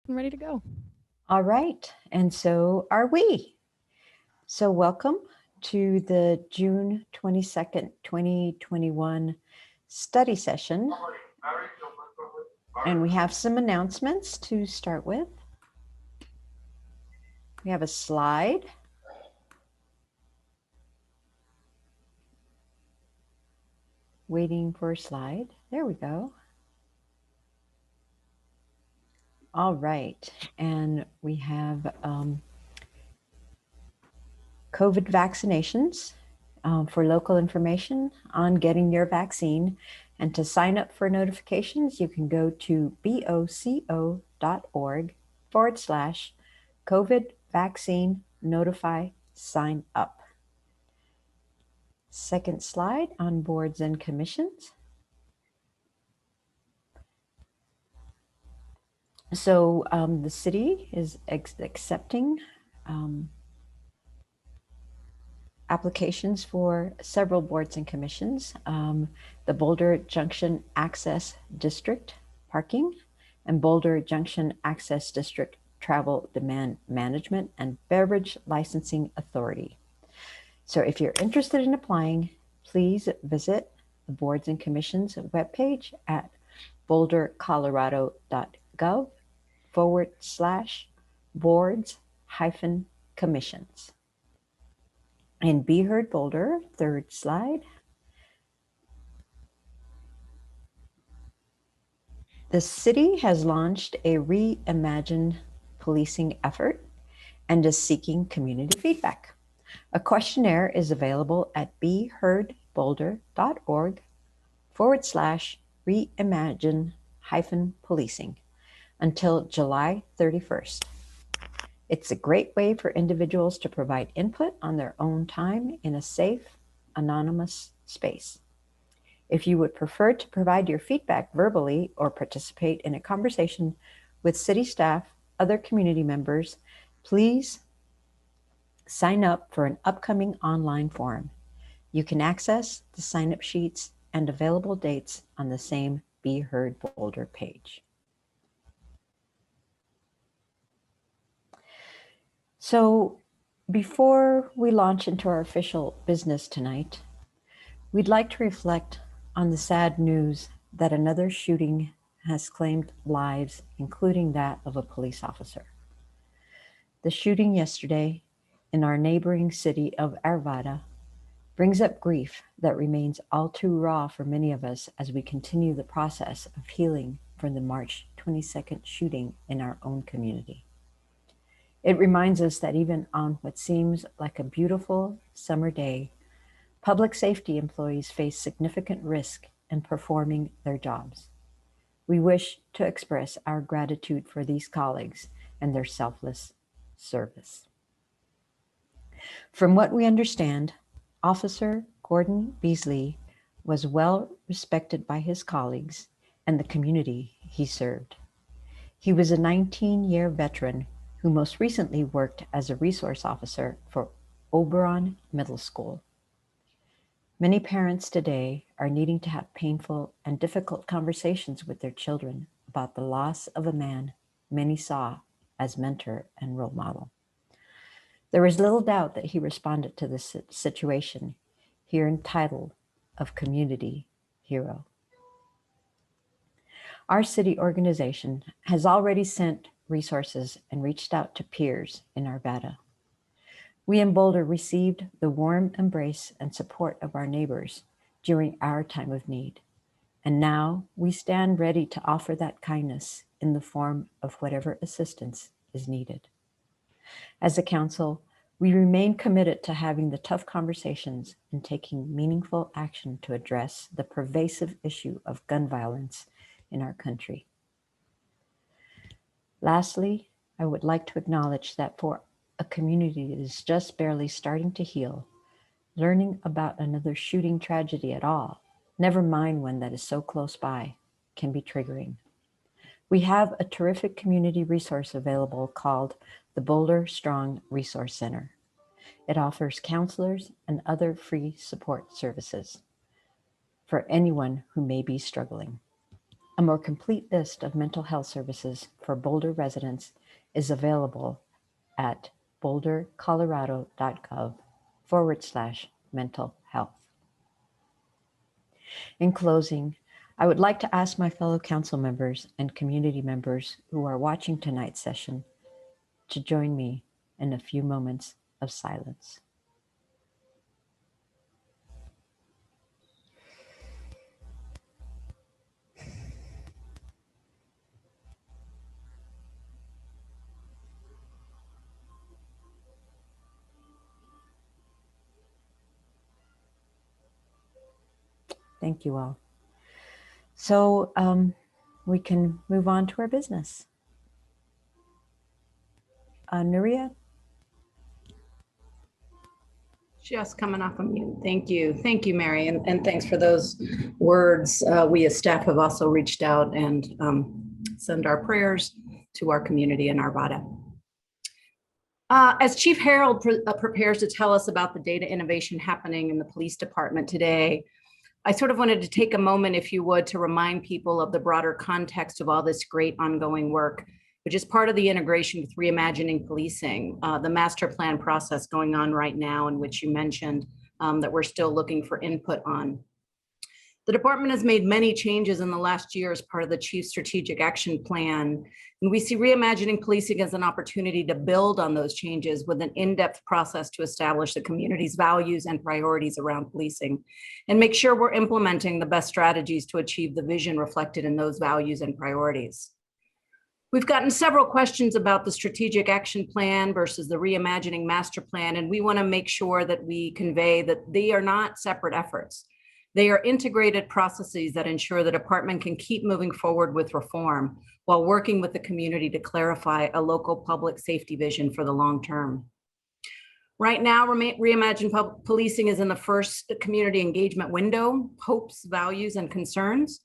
I'm ready to go. All right, and so are we. So welcome to the June 22nd, 2021 study session. And we have some announcements to start with. We have a slide. Waiting for a slide. There we go. All right, and we have COVID vaccinations for local information on getting your vaccine. And to sign up for notifications, you can go to boco.org/COVID vaccine notify sign up. Second slide on boards and commissions. So the city is accepting applications for several boards and commissions. The Boulder Junction Access District Parking and Boulder Junction Access District Travel Demand Management and Beverage Licensing Authority. So if you're interested in applying, please visit the Boards and Commissions webpage at bouldercolorado.gov/boards-commissions. And Be Heard Boulder, third slide. The city has launched a Reimagine policing effort and is seeking community feedback. A questionnaire is available at beheardboulder.org/reimagine-policing until July 31st. It's a great way for individuals to provide input on their own time in a safe, anonymous space. If you would prefer to provide your feedback verbally or participate in a conversation with city staff, other community members, please sign up for an upcoming online forum. You can access the sign-up sheets and available dates on the same Be Heard Boulder page. So before we launch into our official business tonight, we'd like to reflect on the sad news that another shooting has claimed lives, including that of a police officer. The shooting yesterday in our neighboring city of Arvada brings up grief that remains all too raw for many of us as we continue the process of healing from the March 22nd shooting in our own community. It reminds us that even on what seems like a beautiful summer day, public safety employees face significant risk in performing their jobs. We wish to express our gratitude for these colleagues and their selfless service. From what we understand, Officer Gordon Beasley was well respected by his colleagues and the community he served. He was a 19-year veteran who most recently worked as a resource officer for Oberon Middle School. Many parents today are needing to have painful and difficult conversations with their children about the loss of a man many saw as mentor and role model. There is little doubt that he responded to this situation, here entitled of Community Hero. Our city organization has already sent resources and reached out to peers in Arvada. We in Boulder received the warm embrace and support of our neighbors during our time of need. And now we stand ready to offer that kindness in the form of whatever assistance is needed. As a council, we remain committed to having the tough conversations and taking meaningful action to address the pervasive issue of gun violence in our country. Lastly, I would like to acknowledge that for a community that is just barely starting to heal, learning about another shooting tragedy at all, never mind one that is so close by, can be triggering. We have a terrific community resource available called the Boulder Strong Resource Center. It offers counselors and other free support services for anyone who may be struggling. A more complete list of mental health services for Boulder residents is available at bouldercolorado.gov/mental health. In closing, I would like to ask my fellow council members and community members who are watching tonight's session to join me in a few moments of silence. Thank you all. So we can move on to our business. Nuria? Just coming off of mute. Thank you. Thank you, Mary. And thanks for those words. We as staff have also reached out and send our prayers to our community in Arvada. As Chief Harold prepares to tell us about the data innovation happening in the police department today, I sort of wanted to take a moment, if you would, to remind people of the broader context of all this great ongoing work, which is part of the integration with Reimagining Policing, the master plan process going on right now, in which you mentioned that we're still looking for input on. The department has made many changes in the last year as part of the Chief's Strategic Action Plan, and we see Reimagining Policing as an opportunity to build on those changes with an in-depth process to establish the community's values and priorities around policing, and make sure we're implementing the best strategies to achieve the vision reflected in those values and priorities. We've gotten several questions about the Strategic Action Plan versus the Reimagining Master Plan, and we want to make sure that we convey that they are not separate efforts. They are integrated processes that ensure the department can keep moving forward with reform while working with the community to clarify a local public safety vision for the long term. Right now, Reimagine Policing is in the first community engagement window, hopes, values, and concerns,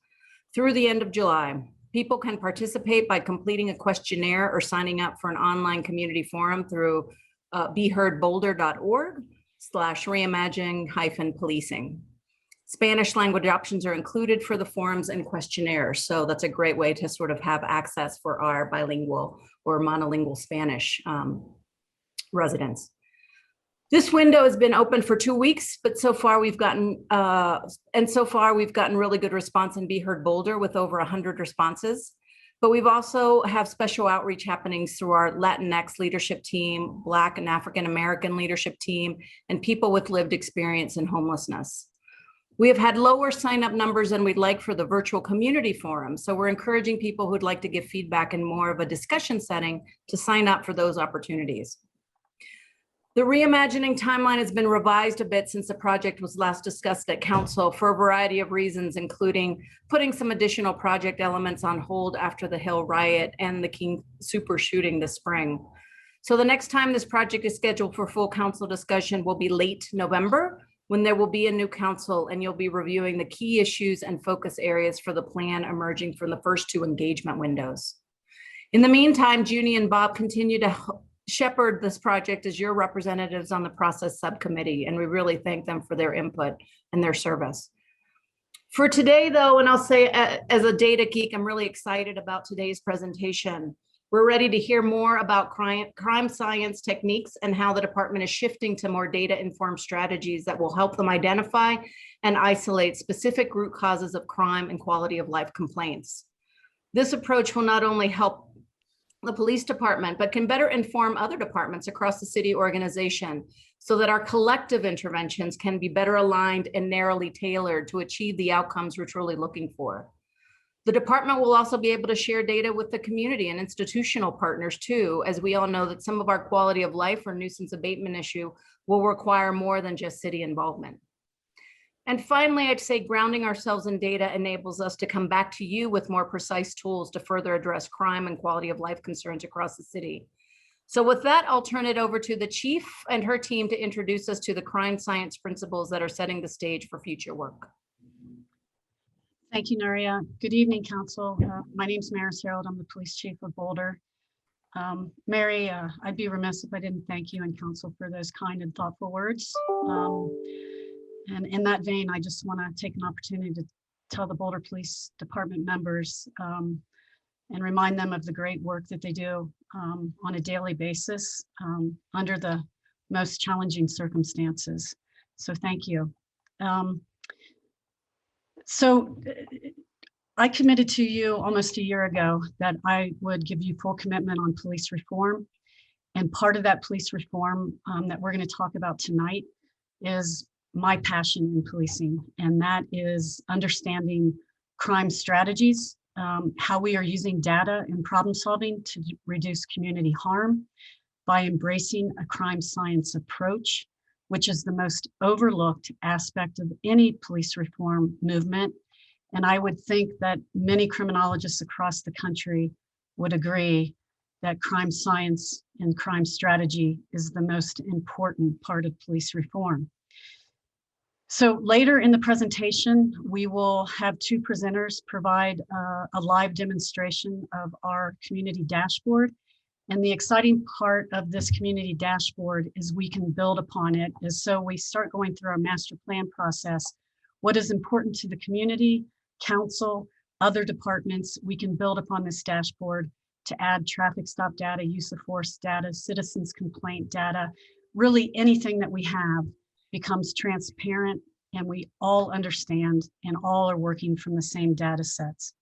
through the end of July. People can participate by completing a questionnaire or signing up for an online community forum through beheardboulder.org/reimagining-policing. Spanish language options are included for the forums and questionnaires. So that's a great way to sort of have access for our bilingual or monolingual Spanish residents. This window has been open for 2 weeks, but so far we've gotten really good response in Be Heard Boulder with over 100 responses. But we've also have special outreach happenings through our Latinx leadership team, Black and African American leadership team, and people with lived experience in homelessness. We have had lower sign-up numbers than we'd like for the virtual community forum. So we're encouraging people who'd like to give feedback in more of a discussion setting to sign up for those opportunities. The Reimagining Timeline has been revised a bit since the project was last discussed at Council for a variety of reasons, including putting some additional project elements on hold after the Hill riot and the King Super shooting this spring. So the next time this project is scheduled for full council discussion will be late November, when there will be a new council and you'll be reviewing the key issues and focus areas for the plan emerging from the first 2 engagement windows. In the meantime, Junie and Bob continue to shepherd this project as your representatives on the process subcommittee, and we really thank them for their input and their service. For today though, and I'll say as a data geek, I'm really excited about today's presentation. We're ready to hear more about crime science techniques and how the department is shifting to more data-informed strategies that will help them identify and isolate specific root causes of crime and quality of life complaints. This approach will not only help the police department, but can better inform other departments across the city organization so that our collective interventions can be better aligned and narrowly tailored to achieve the outcomes we're truly looking for. The department will also be able to share data with the community and institutional partners too, as we all know that some of our quality of life or nuisance abatement issue will require more than just city involvement. And finally, I'd say grounding ourselves in data enables us to come back to you with more precise tools to further address crime and quality of life concerns across the city. So with that, I'll turn it over to the chief and her team to introduce us to the crime science principles that are setting the stage for future work. Thank you, Nuria. Good evening, Council. My name is Maris Harold. I'm the Police Chief of Boulder. Mary, I'd be remiss if I didn't thank you and Council for those kind and thoughtful words. And in that vein, I just want to take an opportunity tell the Boulder Police Department members and remind them of the great work that they do on a daily basis under the most challenging circumstances. So thank you. I committed to you almost a year ago that I would give you full commitment on police reform. And part of that police reform that we're going to talk about tonight is my passion in policing. And that is understanding crime strategies, how we are using data and problem solving to reduce community harm by embracing a crime science approach, which is the most overlooked aspect of any police reform movement. And I would think that many criminologists across the country would agree that crime science and crime strategy is the most important part of police reform. So later in the presentation, we will have two presenters provide a live demonstration of our community dashboard. And the exciting part of this community dashboard is we can build upon it. Is so we start going through our master plan process. What is important to the community, council, other departments, we can build upon this dashboard to add traffic stop data, use of force data, citizens complaint data, really anything that we have becomes transparent and we all understand and all are working from the same data sets.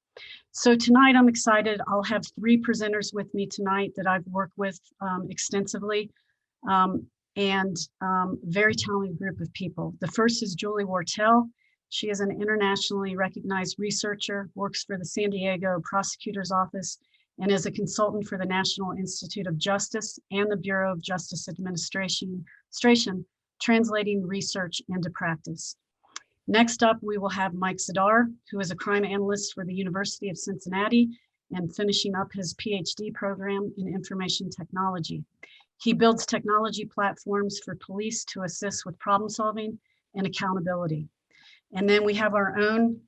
So tonight I'm excited. I'll have three presenters with me tonight that I've worked with extensively and very talented group of people. The first is Julie Wartell. She is an internationally recognized researcher, works for the San Diego Prosecutor's Office, and is a consultant for the National Institute of Justice and the Bureau of Justice Administration, translating research into practice. Next up, we will have Mike Zadar, who is a crime analyst for the University of Cincinnati and finishing up his PhD program in information technology. He builds technology platforms for police to assist with problem solving and accountability. And then we have our own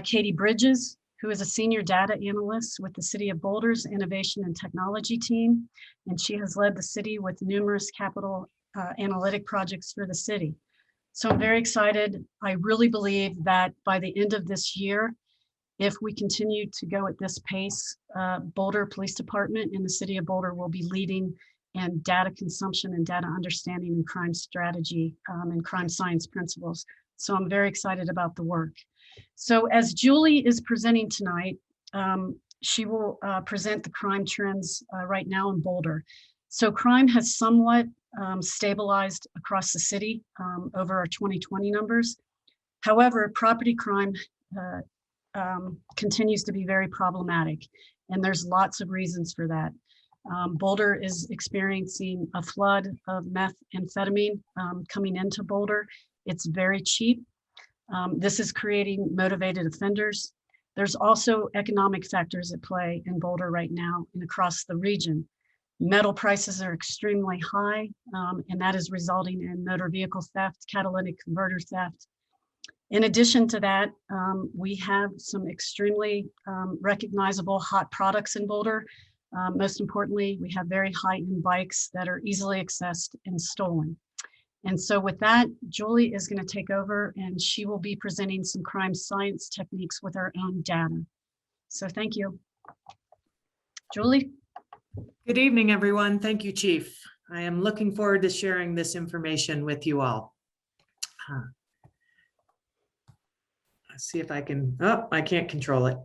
Katie Bridges, who is a senior data analyst with the City of Boulder's Innovation and Technology team. And she has led the city with numerous capital analytic projects for the city. So I'm very excited. I really believe that by the end of this year, if we continue to go at this pace, Boulder Police Department and the City of Boulder will be leading in data consumption and data understanding and crime strategy and crime science principles. So I'm very excited about the work. So as Julie is presenting tonight, she will present the crime trends right now in Boulder. So crime has somewhat stabilized across the city over our 2020 numbers. However, property crime continues to be very problematic, and there's lots of reasons for that. Boulder is experiencing a flood of methamphetamine coming into Boulder. It's very cheap. This is creating motivated offenders. There's also economic factors at play in Boulder right now and across the region. Metal prices are extremely high, and that is resulting in motor vehicle theft, catalytic converter theft. In addition to that, we have some extremely recognizable hot products in Boulder. Most importantly, we have very high-end bikes that are easily accessed and stolen. And so with that, Julie is going to take over and she will be presenting some crime science techniques with our own data. So thank you. Julie. Good evening, everyone. Thank you, Chief. I am looking forward to sharing this information with you all. Let's see if I can, oh, I can't control it.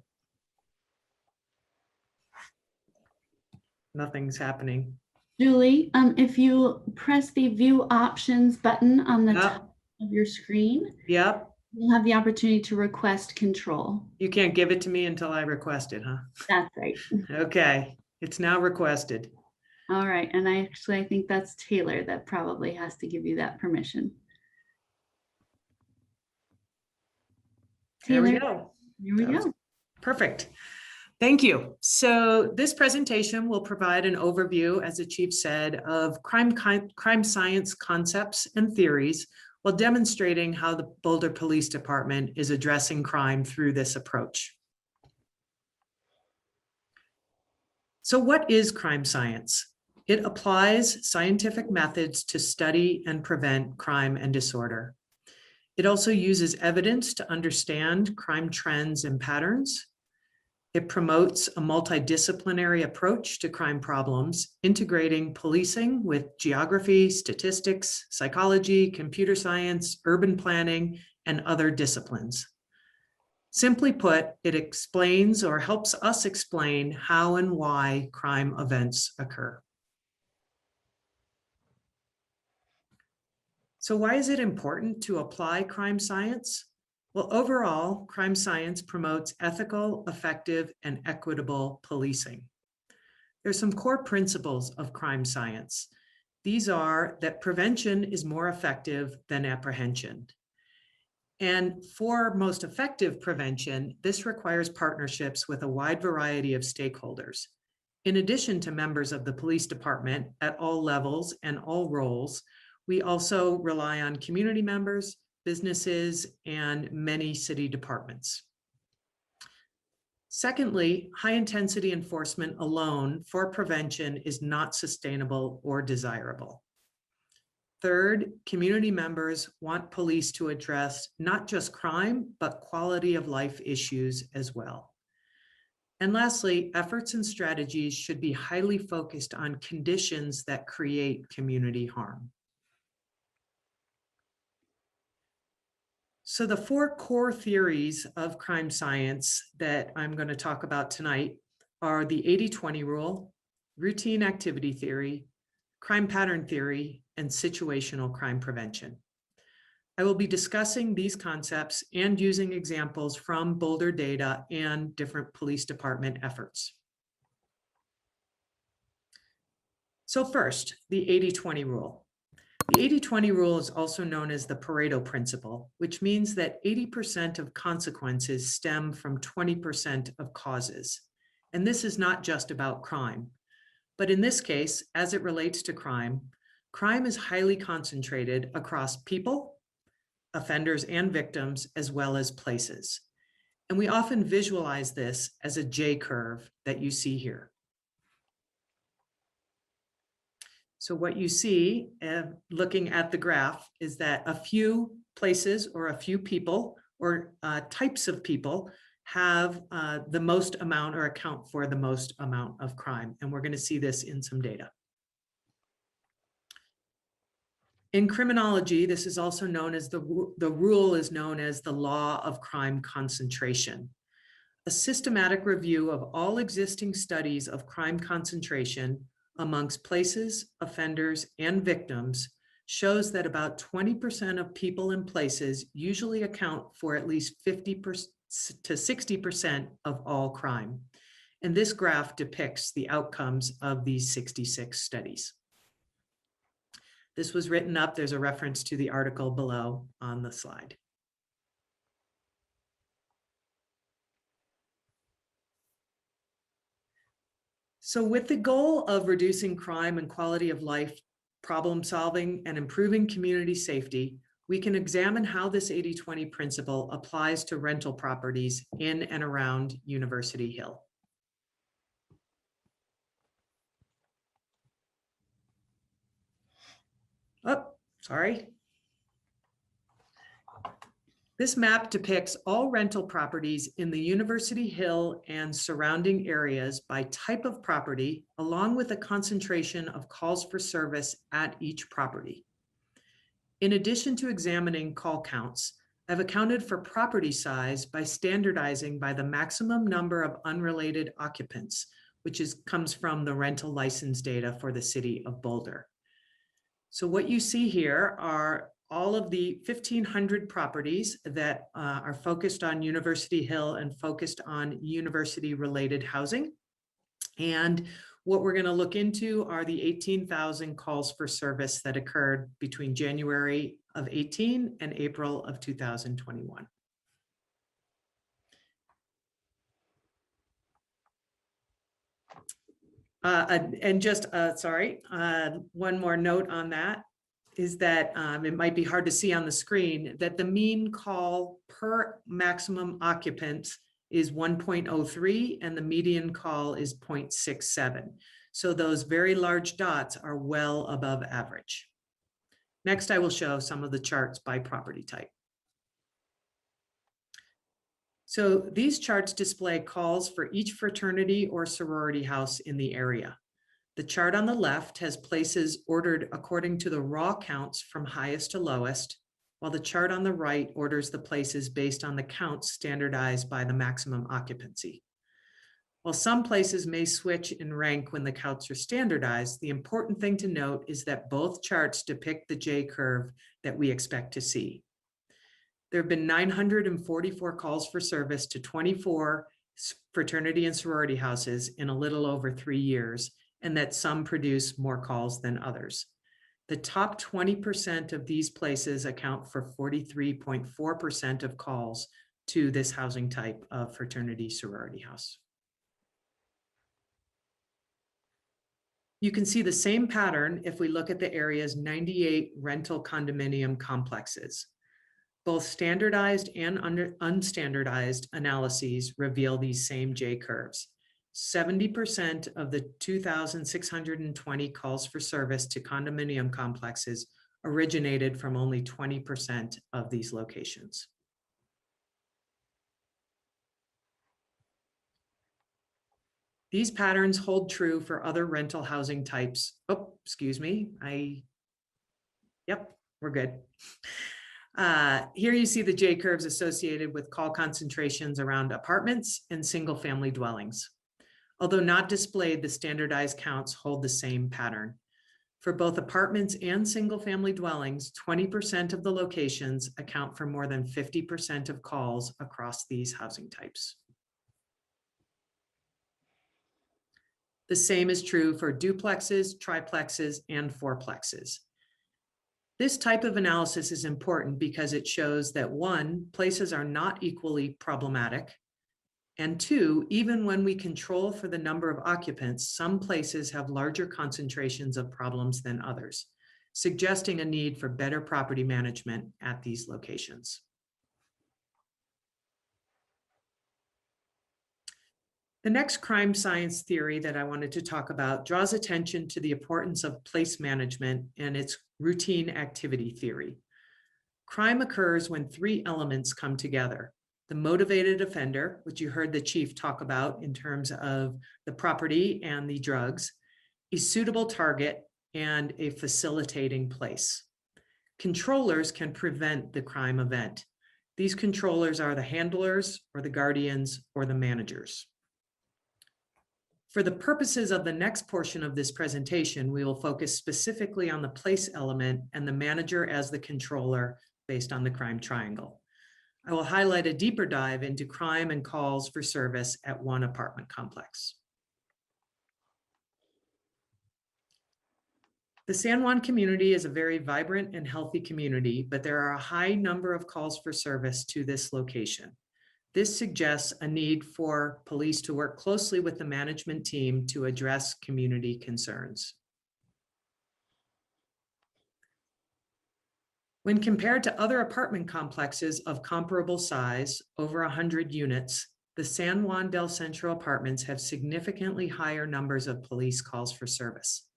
Nothing's happening. Julie, if you press the view options button on the top of your screen, Yep. you'll have the opportunity to request control. You can't give it to me until I request it, huh? That's right. Okay, it's now requested. All right, and I think that's Taylor that probably has to give you that permission. There Taylor, we go. here we go. Perfect. Thank you. So this presentation will provide an overview, as the chief said, of crime science concepts and theories while demonstrating how the Boulder Police Department is addressing crime through this approach. So what is crime science? It applies scientific methods to study and prevent crime and disorder. It also uses evidence to understand crime trends and patterns. It promotes a multidisciplinary approach to crime problems, integrating policing with geography, statistics, psychology, computer science, urban planning, and other disciplines. Simply put, it explains or helps us explain how and why crime events occur. So why is it important to apply crime science? Well, overall, crime science promotes ethical, effective, and equitable policing. There's some core principles of crime science. These are that prevention is more effective than apprehension. And for most effective prevention, this requires partnerships with a wide variety of stakeholders. In addition to members of the police department at all levels and all roles, we also rely on community members, businesses, and many city departments. Secondly, high-intensity enforcement alone for prevention is not sustainable or desirable. Third, community members want police to address not just crime, but quality of life issues as well. And lastly, efforts and strategies should be highly focused on conditions that create community harm. So the four core theories of crime science that I'm going to talk about tonight are the 80-20 rule, routine activity theory, crime pattern theory, and situational crime prevention. I will be discussing these concepts and using examples from Boulder data and different police department efforts. So first, the 80-20 rule. The 80-20 rule is also known as the Pareto principle, which means that 80% of consequences stem from 20% of causes. And this is not just about crime. But in this case, as it relates to crime, crime is highly concentrated across people, offenders and victims, as well as places. And we often visualize this as a J curve that you see here. So what you see, looking at the graph, is that a few places or a few people or types of people have the most amount or account for the most amount of crime. And we're going to see this in some data. In criminology, this is also known as the rule is known as the law of crime concentration. A systematic review of all existing studies of crime concentration amongst places, offenders, and victims shows that about 20% of people and places usually account for at least 50% to 60% of all crime. And this graph depicts the outcomes of these 66 studies. This was written up. There's a reference to the article below on the slide. So with the goal of reducing crime and quality of life, problem solving, and improving community safety, we can examine how this 80-20 principle applies to rental properties in and around University Hill. Oh, sorry. This map depicts all rental properties in the University Hill and surrounding areas by type of property, along with a concentration of calls for service at each property. In addition to examining call counts, I've accounted for property size by standardizing by the maximum number of unrelated occupants, which comes from the rental license data for the city of Boulder. So what you see here are all of the 1,500 properties that are focused on University Hill and focused on university-related housing. And what we're going to look into are the 18,000 calls for service that occurred between January of 18 and April of 2021. And just, one more note on that is that it might be hard to see on the screen that the mean call per maximum occupant is 1.03 and the median call is 0.67. So those very large dots are well above average. Next, I will show some of the charts by property type. So these charts display calls for each fraternity or sorority house in the area. The chart on the left has places ordered according to the raw counts from highest to lowest, while the chart on the right orders the places based on the counts standardized by the maximum occupancy. While some places may switch in rank when the counts are standardized, the important thing to note is that both charts depict the J curve that we expect to see. There have been 944 calls for service to 24 fraternity and sorority houses in a little over 3 years, and that some produce more calls than others. The top 20% of these places account for 43.4% of calls to this housing type of fraternity sorority house. You can see the same pattern if we look at the area's 98 rental condominium complexes. Both standardized and unstandardized analyses reveal these same J curves. 70% of the 2,620 calls for service to condominium complexes originated from only 20% of these locations. These patterns hold true for other rental housing types. Oh, excuse me. Yep, we're good. Here you see the J curves associated with call concentrations around apartments and single family dwellings. Although not displayed, the standardized counts hold the same pattern. For both apartments and single family dwellings, 20% of the locations account for more than 50% of calls across these housing types. The same is true for duplexes, triplexes, and fourplexes. This type of analysis is important because it shows that 1, places are not equally problematic, and 2, even when we control for the number of occupants, some places have larger concentrations of problems than others, suggesting a need for better property management at these locations. The next crime science theory that I wanted to talk about draws attention to the importance of place management and its routine activity theory. Crime occurs when 3 elements come together: the motivated offender, which you heard the chief talk about in terms of the property and the drugs, a suitable target, and a facilitating place. Controllers can prevent the crime event. These controllers are the handlers or the guardians or the managers. For the purposes of the next portion of this presentation, we will focus specifically on the place element and the manager as the controller based on the crime triangle. I will highlight a deeper dive into crime and calls for service at one apartment complex. The San Juan community is a very vibrant and healthy community, but there are a high number of calls for service to this location. This suggests a need for police to work closely with the management team to address community concerns. When compared to other apartment complexes of comparable size, over 100 units, the San Juan del Centro apartments have significantly higher numbers of police calls for service.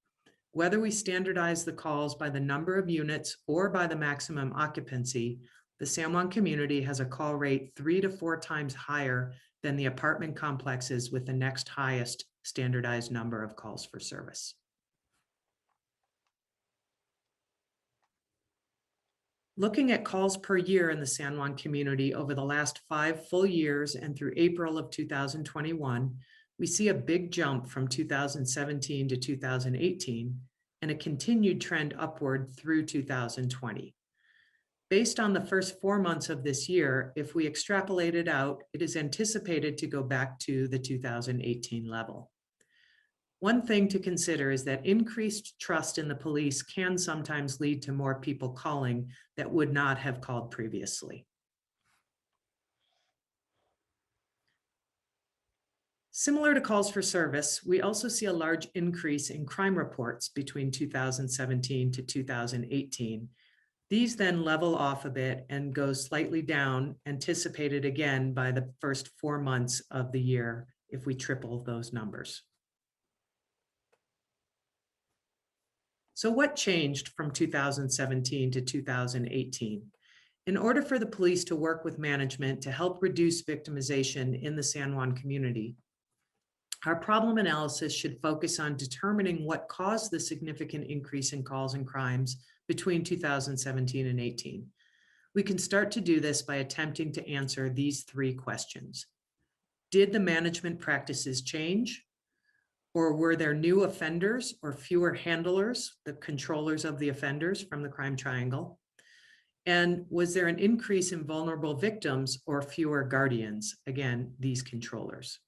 Whether we standardize the calls by the number of units or by the maximum occupancy, the San Juan community has a call rate 3 to 4 times higher than the apartment complexes with the next highest standardized number of calls for service. Looking at calls per year in the San Juan community over the last 5 full years and through April of 2021, we see a big jump from 2017 to 2018 and a continued trend upward through 2020. Based on the first 4 months of this year, if we extrapolate it out, it is anticipated to go back to the 2018 level. One thing to consider is that increased trust in the police can sometimes lead to more people calling that would not have called previously. Similar to calls for service, we also see a large increase in crime reports between 2017 to 2018. These then level off a bit and go slightly down, anticipated again by the first 4 months of the year if we triple those numbers. So what changed from 2017 to 2018? In order for the police to work with management to help reduce victimization in the San Juan community, our problem analysis should focus on determining what caused the significant increase in calls and crimes between 2017 and 18. We can start to do this by attempting to answer these three questions. Did the management practices change? Or were there new offenders or fewer handlers, the controllers of the offenders from the crime triangle? And was there an increase in vulnerable victims or fewer guardians? Again, these controllers.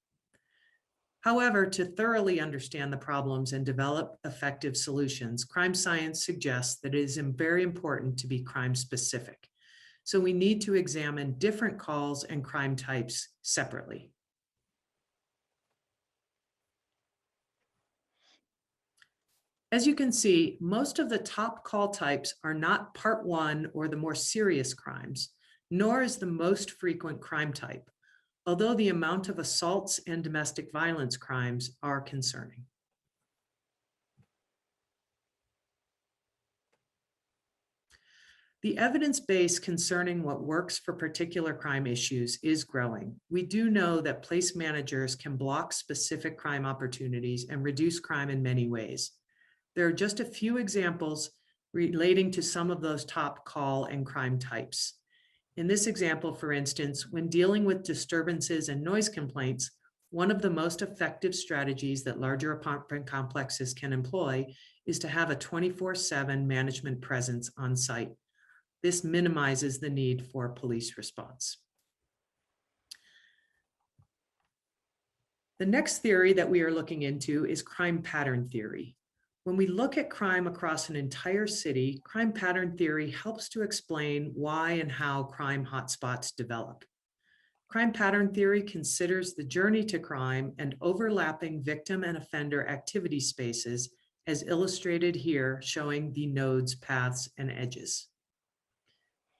However, to thoroughly understand the problems and develop effective solutions, crime science suggests that it is very important to be crime specific. So we need to examine different calls and crime types separately. As you can see, most of the top call types are not part one or the more serious crimes, nor is the most frequent crime type, although the amount of assaults and domestic violence crimes are concerning. The evidence base concerning what works for particular crime issues is growing. We do know that place managers can block specific crime opportunities and reduce crime in many ways. There are just a few examples relating to some of those top call and crime types. In this example, for instance, when dealing with disturbances and noise complaints, one of the most effective strategies that larger apartment complexes can employ is to have a 24/7 management presence on site. This minimizes the need for police response. The next theory that we are looking into is crime pattern theory. When we look at crime across an entire city, crime pattern theory helps to explain why and how crime hotspots develop. Crime pattern theory considers the journey to crime and overlapping victim and offender activity spaces, as illustrated here, showing the nodes, paths, and edges.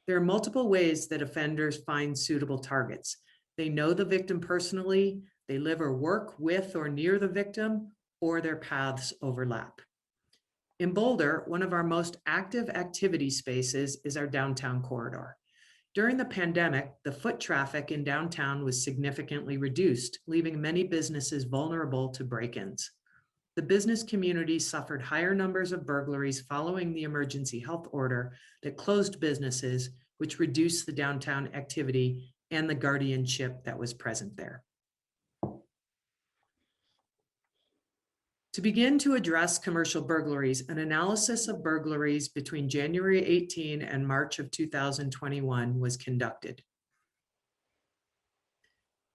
There are multiple ways that offenders find suitable targets. They know the victim personally, they live or work with or near the victim, or their paths overlap. In Boulder, one of our most active activity spaces is our downtown corridor. During the pandemic, the foot traffic in downtown was significantly reduced, leaving many businesses vulnerable to break-ins. The business community suffered higher numbers of burglaries following the emergency health order that closed businesses, which reduced the downtown activity and the guardianship that was present there. To begin to address commercial burglaries, an analysis of burglaries between January 18 and March of 2021 was conducted.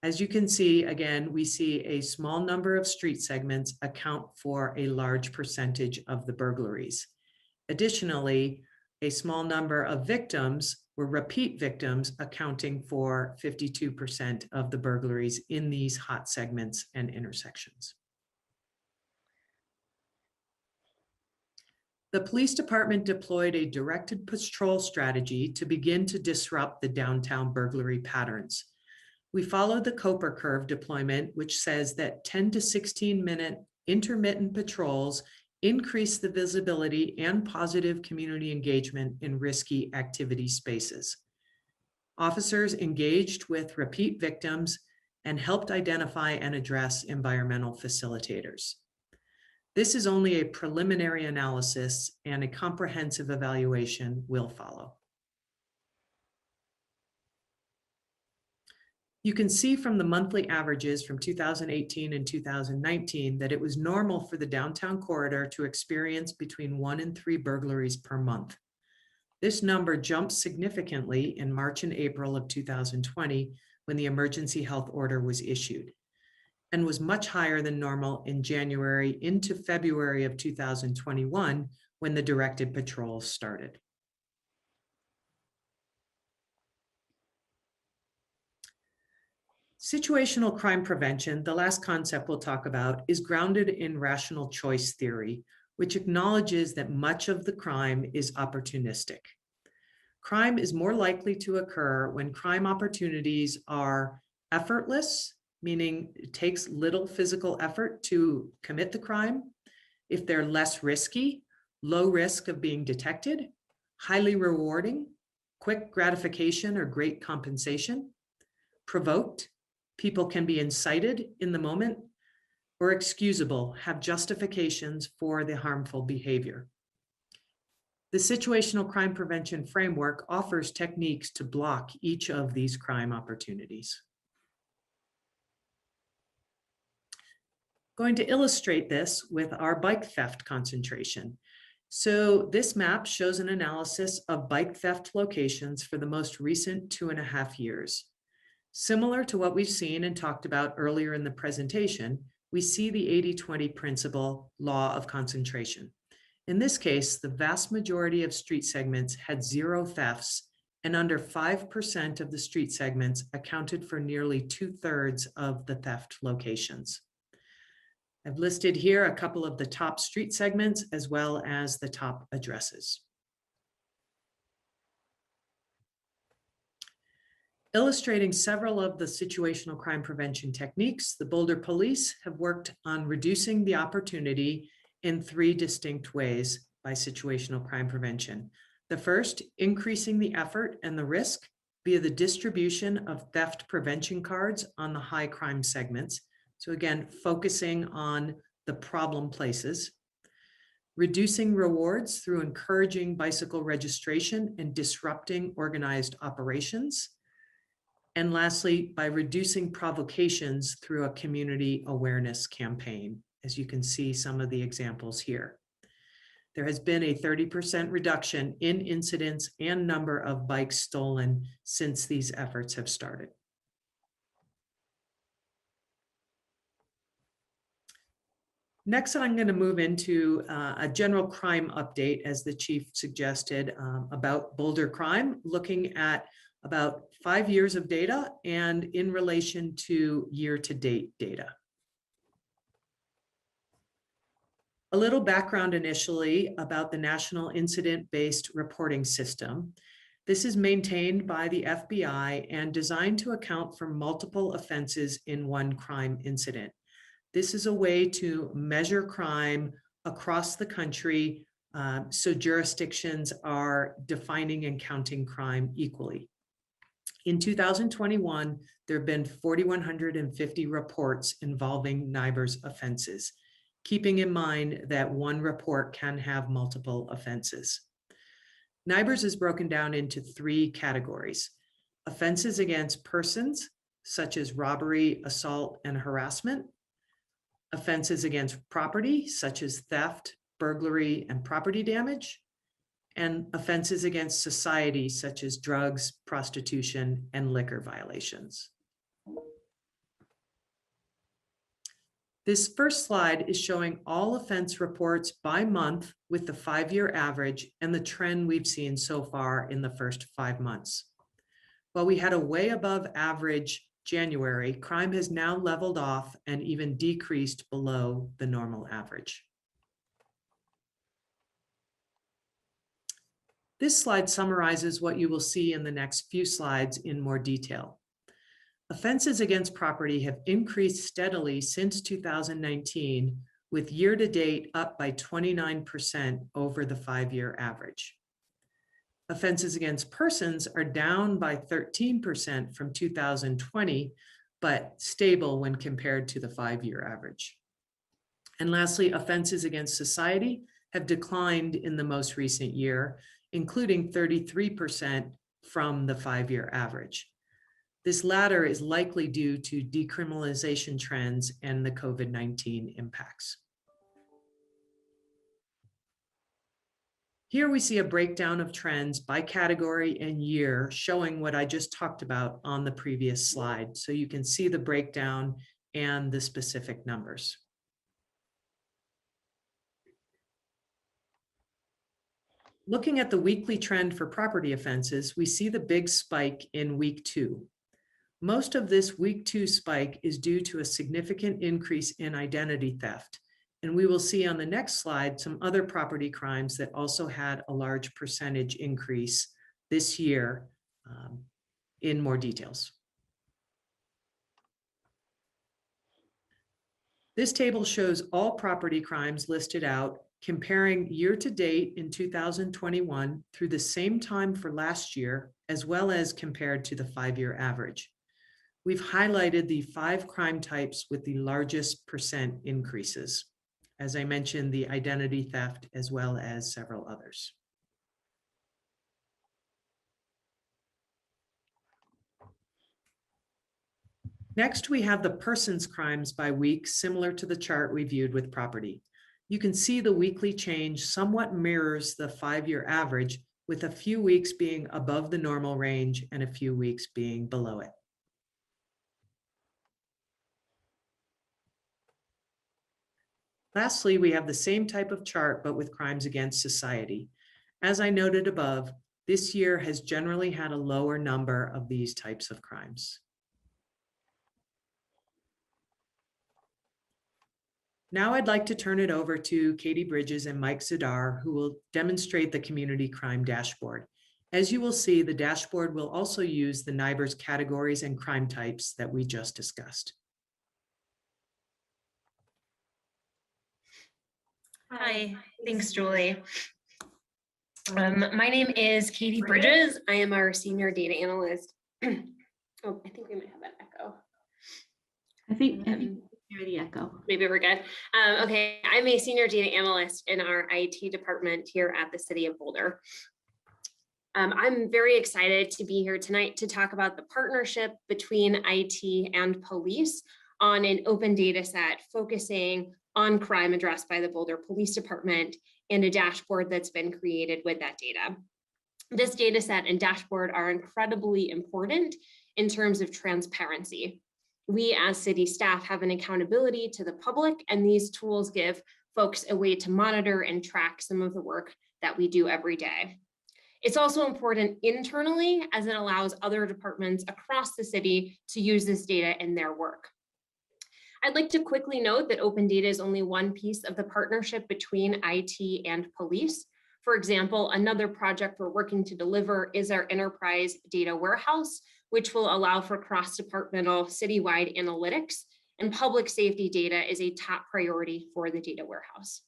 As you can see, again, we see a small number of street segments account for a large percentage of the burglaries. Additionally, a small number of victims were repeat victims, accounting for 52% of the burglaries in these hot segments and intersections. The police department deployed a directed patrol strategy to begin to disrupt the downtown burglary patterns. We followed the Coper curve deployment, which says that 10 to 16-minute intermittent patrols increase the visibility and positive community engagement in risky activity spaces. Officers engaged with repeat victims and helped identify and address environmental facilitators. This is only a preliminary analysis, and a comprehensive evaluation will follow. You can see from the monthly averages from 2018 and 2019 that it was normal for the downtown corridor to experience between 1 and 3 burglaries per month. This number jumped significantly in March and April of 2020 when the emergency health order was issued, and was much higher than normal in January into February of 2021 when the directed patrols started. Situational crime prevention, the last concept we'll talk about, is grounded in rational choice theory, which acknowledges that much of the crime is opportunistic. Crime is more likely to occur when crime opportunities are effortless, meaning it takes little physical effort to commit the crime, if they're less risky, low risk of being detected, highly rewarding, quick gratification or great compensation, provoked, people can be incited in the moment, or excusable, have justifications for the harmful behavior. The situational crime prevention framework offers techniques to block each of these crime opportunities. Going to illustrate this with our bike theft concentration. So this map shows an analysis of bike theft locations for the most recent 2.5 years. Similar to what we've seen and talked about earlier in the presentation, we see the 80-20 principle law of concentration. In this case, the vast majority of street segments had 0 thefts, and under 5% of the street segments accounted for nearly 2/3 of the theft locations. I've listed here a couple of the top street segments as well as the top addresses. Illustrating several of the situational crime prevention techniques, the Boulder Police have worked on reducing the opportunity in 3 distinct ways by situational crime prevention. The first, increasing the effort and the risk via the distribution of theft prevention cards on the high crime segments. So again, focusing on the problem places. Reducing rewards through encouraging bicycle registration and disrupting organized operations. And lastly, by reducing provocations through a community awareness campaign, as you can see some of the examples here. There has been a 30% reduction in incidents and number of bikes stolen since these efforts have started. Next, I'm going to move into a general crime update, as the chief suggested, about Boulder crime, looking at about 5 years of data and in relation to year-to-date data. A little background initially about the National Incident-Based Reporting System. This is maintained by the FBI and designed to account for multiple offenses in one crime incident. This is a way to measure crime across the country, so jurisdictions are defining and counting crime equally. In 2021, there have been 4,150 reports involving NIBRS offenses, keeping in mind that one report can have multiple offenses. NIBRS is broken down into 3 categories: offenses against persons, such as robbery, assault, and harassment; offenses against property, such as theft, burglary, and property damage; and offenses against society, such as drugs, prostitution, and liquor violations. This first slide is showing all offense reports by month with the 5-year average and the trend we've seen so far in the first 5 months. While we had a way above average January, crime has now leveled off and even decreased below the normal average. This slide summarizes what you will see in the next few slides in more detail. Offenses against property have increased steadily since 2019, with year-to-date up by 29% over the 5-year average. Offenses against persons are down by 13% from 2020, but stable when compared to the 5-year average. And lastly, offenses against society have declined in the most recent year, including 33% from the 5-year average. This latter is likely due to decriminalization trends and the COVID-19 impacts. Here we see a breakdown of trends by category and year, showing what I just talked about on the previous slide. So you can see the breakdown and the specific numbers. Looking at the weekly trend for property offenses, we see the big spike in week 2. Most of this week 2 spike is due to a significant increase in identity theft. And we will see on the next slide some other property crimes that also had a large percentage increase this year in more details. This table shows all property crimes listed out comparing year-to-date in 2021 through the same time for last year, as well as compared to the 5-year average. We've highlighted the 5 crime types with the largest percent increases. As I mentioned, the identity theft, as well as several others. Next, we have the persons crimes by week, similar to the chart we viewed with property. You can see the weekly change somewhat mirrors the 5-year average, with a few weeks being above the normal range and a few weeks being below it. Lastly, we have the same type of chart, but with crimes against society. As I noted above, this year has generally had a lower number of these types of crimes. Now I'd like to turn it over to Katie Bridges and Mike Zadar, who will demonstrate the community crime dashboard. As you will see, the dashboard will also use the NIBRS categories and crime types that we just discussed. Hi, thanks, Julie. My name is Katie Bridges. I am our senior data analyst. Oh, I think we might have an echo. I think hear the echo. Maybe we're good. Okay, I'm a senior data analyst in our IT department here at the City of Boulder. I'm very excited to be here tonight to talk about the partnership between IT and police on an open data set focusing on crime addressed by the Boulder Police Department and a dashboard that's been created with that data. This data set and dashboard are incredibly important in terms of transparency. We as city staff have an accountability to the public, and these tools give folks a way to monitor and track some of the work that we do every day. It's also important internally as it allows other departments across the city to use this data in their work. I'd like to quickly note that open data is only one piece of the partnership between IT and police. For example, another project we're working to deliver is our enterprise data warehouse, which will allow for cross-departmental citywide analytics, and public safety data is a top priority for the data warehouse.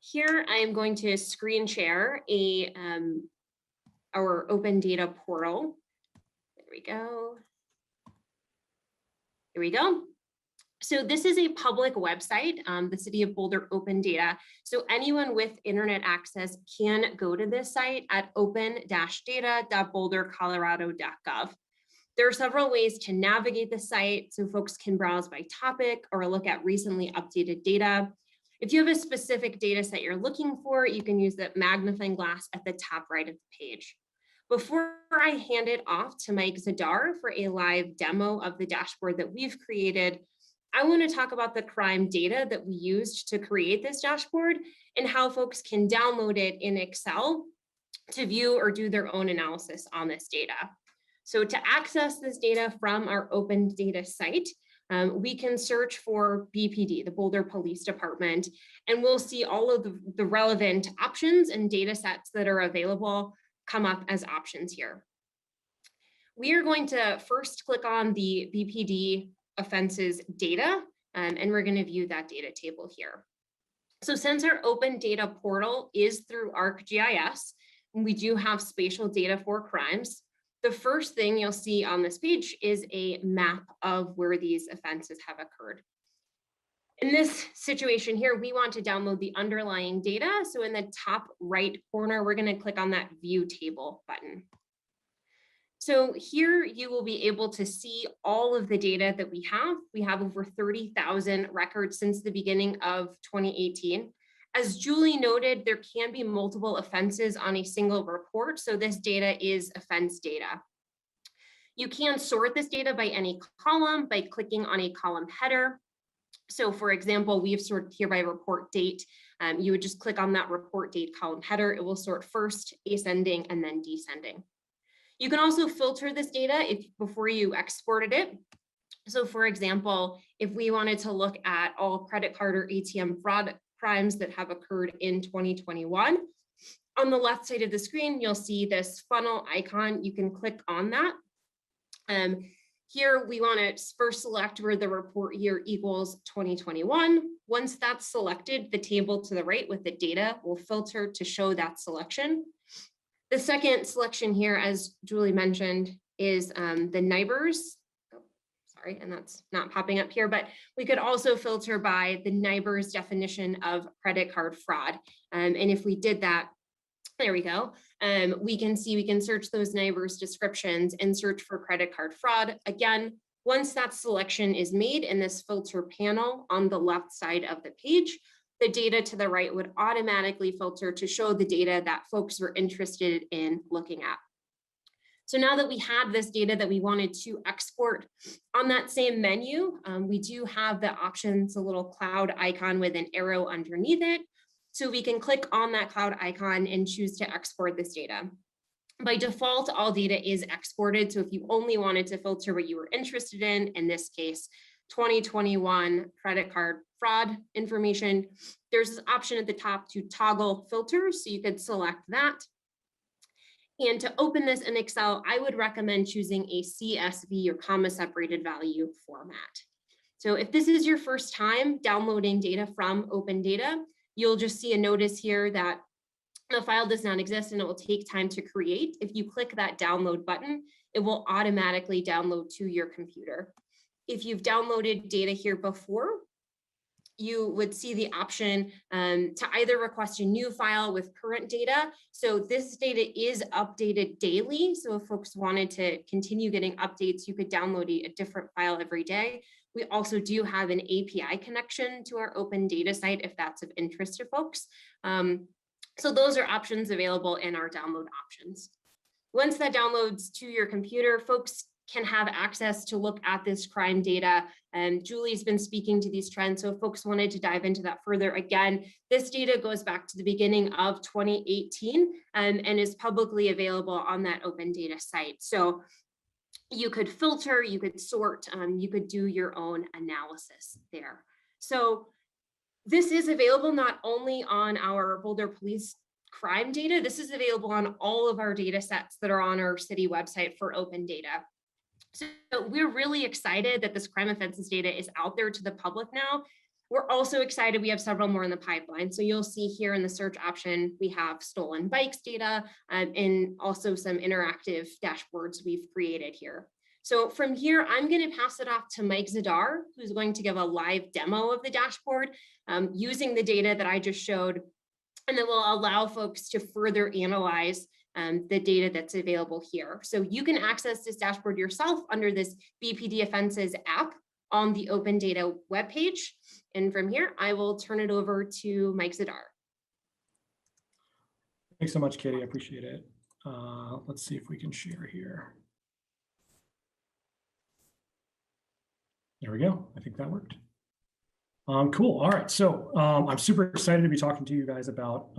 Here, I am going to screen share our open data portal. There we go. Here we go. So this is a public website, the City of Boulder Open Data. So anyone with internet access can go to this site at open-data.bouldercolorado.gov. There are several ways to navigate the site, so folks can browse by topic or look at recently updated data. If you have a specific data set you're looking for, you can use the magnifying glass at the top right of the page. Before I hand it off to Mike Zadar for a live demo of the dashboard that we've created, I want to talk about the crime data that we used to create this dashboard and how folks can download it in Excel to view or do their own analysis on this data. So to access this data from our open data site, we can search for BPD, the Boulder Police Department, and we'll see all of the relevant options and data sets that are available come up as options here. We are going to first click on the BPD offenses data, and we're going to view that data table here. So since our open data portal is through ArcGIS, and we do have spatial data for crimes, the first thing you'll see on this page is a map of where these offenses have occurred. In this situation here, we want to download the underlying data. So in the top right corner, we're going to click on that View Table button. So here you will be able to see all of the data that we have. We have over 30,000 records since the beginning of 2018. As Julie noted, there can be multiple offenses on a single report, so this data is offense data. You can sort this data by any column by clicking on a column header. So for example, we've sorted here by report date. You would just click on that report date column header. It will sort first, ascending, and then descending. You can also filter this data before you exported it. So for example, if we wanted to look at all credit card or ATM fraud crimes that have occurred in 2021, on the left side of the screen, you'll see this funnel icon. You can click on that. Here, we want to first select where the report year equals 2021. Once that's selected, the table to the right with the data will filter to show that selection. The second selection here, as Julie mentioned, is the NIBRS. Oh, sorry, and that's not popping up here, but we could also filter by the NIBRS definition of credit card fraud. And if we did that, there we go. We can search those NIBRS descriptions and search for credit card fraud. Again, once that selection is made in this filter panel on the left side of the page, the data to the right would automatically filter to show the data that folks were interested in looking at. So now that we have this data that we wanted to export on that same menu, we do have the options, a little cloud icon with an arrow underneath it. So we can click on that cloud icon and choose to export this data. By default, all data is exported. So if you only wanted to filter what you were interested in this case, 2021 credit card fraud information, there's this option at the top to toggle filters. So you could select that. And to open this in Excel, I would recommend choosing a CSV or comma separated value format. So if this is your first time downloading data from Open Data, you'll just see a notice here that the file does not exist and it will take time to create. If you click that download button, it will automatically download to your computer. If you've downloaded data here before, you would see the option to either request a new file with current data. So this data is updated daily. So if folks wanted to continue getting updates, you could download a different file every day. We also do have an API connection to our open data site if that's of interest to folks. So those are options available in our download options. Once that downloads to your computer, folks can have access to look at this crime data. And Julie's been speaking to these trends. So if folks wanted to dive into that further, again, this data goes back to the beginning of 2018 and is publicly available on that open data site. So you could filter, you could sort, you could do your own analysis there. So this is available not only on our Boulder Police crime data, this is available on all of our data sets that are on our city website for open data. So we're really excited that this crime offenses data is out there to the public now. We're also excited we have several more in the pipeline. So you'll see here in the search option, we have stolen bikes data and also some interactive dashboards we've created here. So from here, I'm going to pass it off to Mike Zadar, who's going to give a live demo of the dashboard using the data that I just showed, and that will allow folks to further analyze the data that's available here. So you can access this dashboard yourself under this BPD Offenses app on the Open Data webpage. And from here, I will turn it over to Mike Zadar. Thanks so much, Katie. I appreciate it. Let's see if we can share here. There we go. I think that worked. Cool. All right. So I'm super excited to be talking to you guys about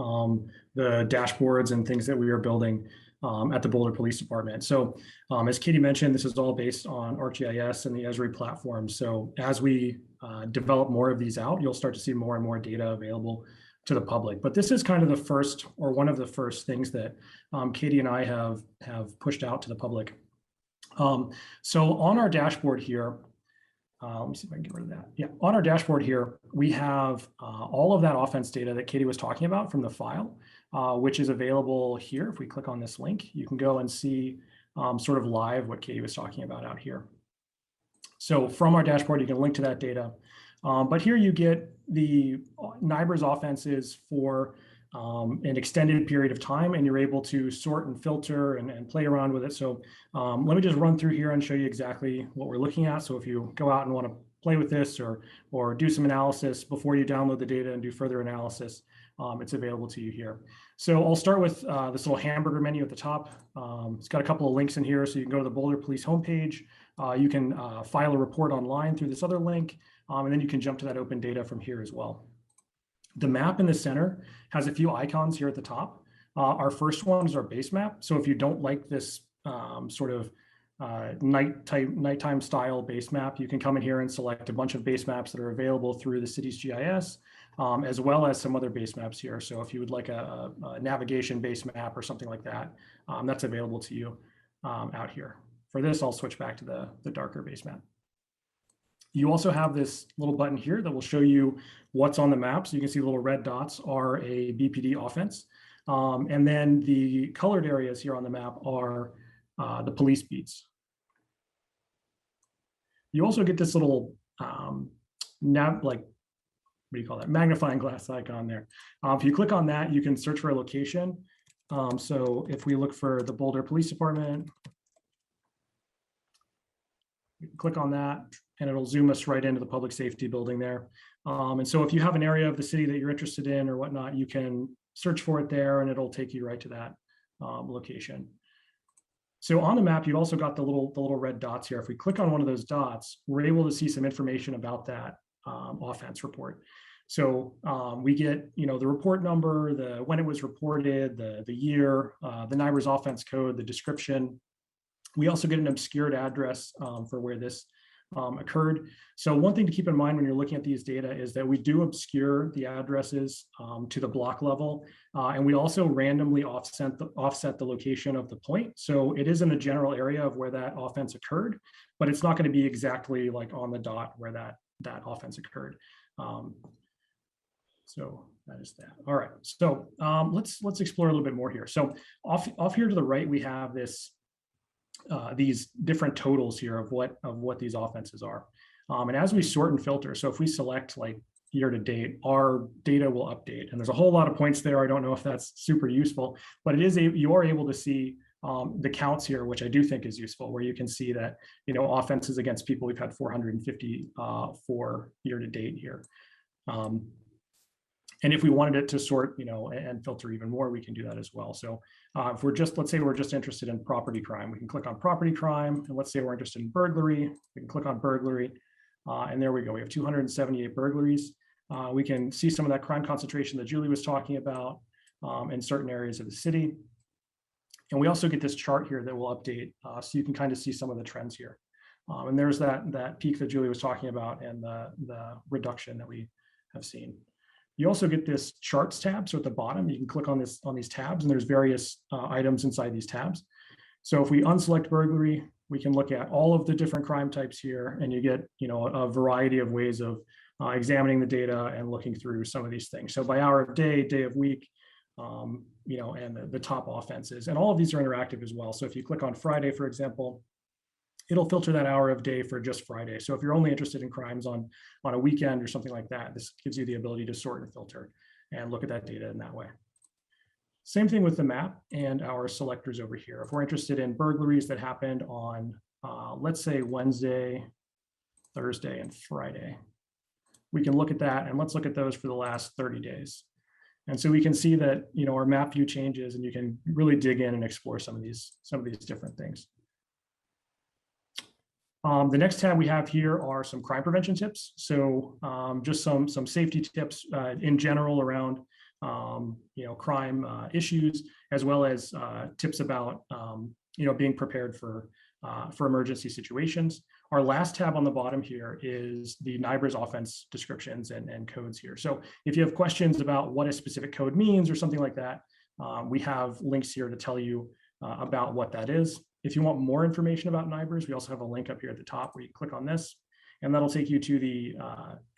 the dashboards and things that we are building at the Boulder Police Department. So as Katie mentioned, this is all based on ArcGIS and the Esri platform. So as we develop more of these out, you'll start to see more and more data available to the public. But this is kind of the first, or one of the first things that Katie and I have pushed out to the public. So on our dashboard here, let me see if I can get rid of that. Yeah, on our dashboard here, we have all of that offense data that Katie was talking about from the file, which is available here. If we click on this link, you can go and see sort of live what Katie was talking about out here. So from our dashboard, you can link to that data. But here you get the NIBRS offenses for an extended period of time, and you're able to sort and filter and play around with it. So let me just run through here and show you exactly what we're looking at. So if you go out and want to play with this or do some analysis before you download the data and do further analysis, it's available to you here. So I'll start with this little hamburger menu at the top. It's got a couple of links in here, so you can go to the Boulder Police homepage. You can file a report online through this other link, and then you can jump to that open data from here as well. The map in the center has a few icons here at the top. Our first one is our base map. So if you don't like this sort of nighttime style base map, you can come in here and select a bunch of base maps that are available through the city's GIS, as well as some other base maps here. So if you would like a navigation base map or something like that, that's available to you out here. for this, I'll switch back to the darker base map. You also have this little button here that will show you what's on the map. So you can see the little red dots are a BPD offense. And then the colored areas here on the map are the police beats. You also get this little magnifying glass icon there. If you click on that, you can search for a location. So if we look for the Boulder Police Department, you can click on that and it'll zoom us right into the public safety building there. And so if you have an area of the city that you're interested in or whatnot, you can search for it there and it'll take you right to that location. So on the map, you've also got the little red dots here. If we click on one of those dots, we're able to see some information about that offense report. So we get, the report number, when it was reported, the year, the NIBRS offense code, the description. We also get an obscured address for where this occurred. So one thing to keep in mind when you're looking at these data is that we do obscure the addresses to the block level, and we also randomly offset the location of the point. So it is in the general area of where that offense occurred, but it's not going to be exactly like on the dot where that offense occurred. So that is that. All right. So let's explore a little bit more here. So off here to the right, we have these different totals here of what these offenses are. And as we sort and filter, so if we select like year to date, our data will update. And there's a whole lot of points there. I don't know if that's super useful, but you are able to see the counts here, which I do think is useful, where you can see that, offenses against people, we've had 454 year to date here. And if we wanted it to sort, and filter even more, we can do that as well. So if let's say we're just interested in property crime, we can click on property crime. And let's say we're interested in burglary, we can click on burglary. And there we go. We have 278 burglaries. We can see some of that crime concentration that Julie was talking about in certain areas of the city. And we also get this chart here that will update, so you can kind of see some of the trends here. And there's that peak that Julie was talking about and the reduction that we have seen. You also get this charts tab. So at the bottom, you can click on these tabs, and there's various items inside these tabs. So if we unselect burglary, we can look at all of the different crime types here, and you get a variety of ways of examining the data and looking through some of these things. So by hour of day, day of week, and the top offenses, and all of these are interactive as well. So if you click on Friday, for example, it'll filter that hour of day for just Friday. So if you're only interested in crimes on a weekend or something like that, this gives you the ability to sort and filter and look at that data in that way. Same thing with the map and our selectors over here. If we're interested in burglaries that happened on, let's say Wednesday, Thursday, and Friday, we can look at that, and let's look at those for the last 30 days. And so we can see that our map view changes, and you can really dig in and explore some of these different things. The next tab we have here are some crime prevention tips. So just some safety tips in general around crime issues, as well as tips about being prepared for emergency situations. Our last tab on the bottom here is the NIBRS offense descriptions and codes here. So if you have questions about what a specific code means or something like that, we have links here to tell you about what that is. If you want more information about NIBRS, we also have a link up here at the top where you click on this, and that'll take you to the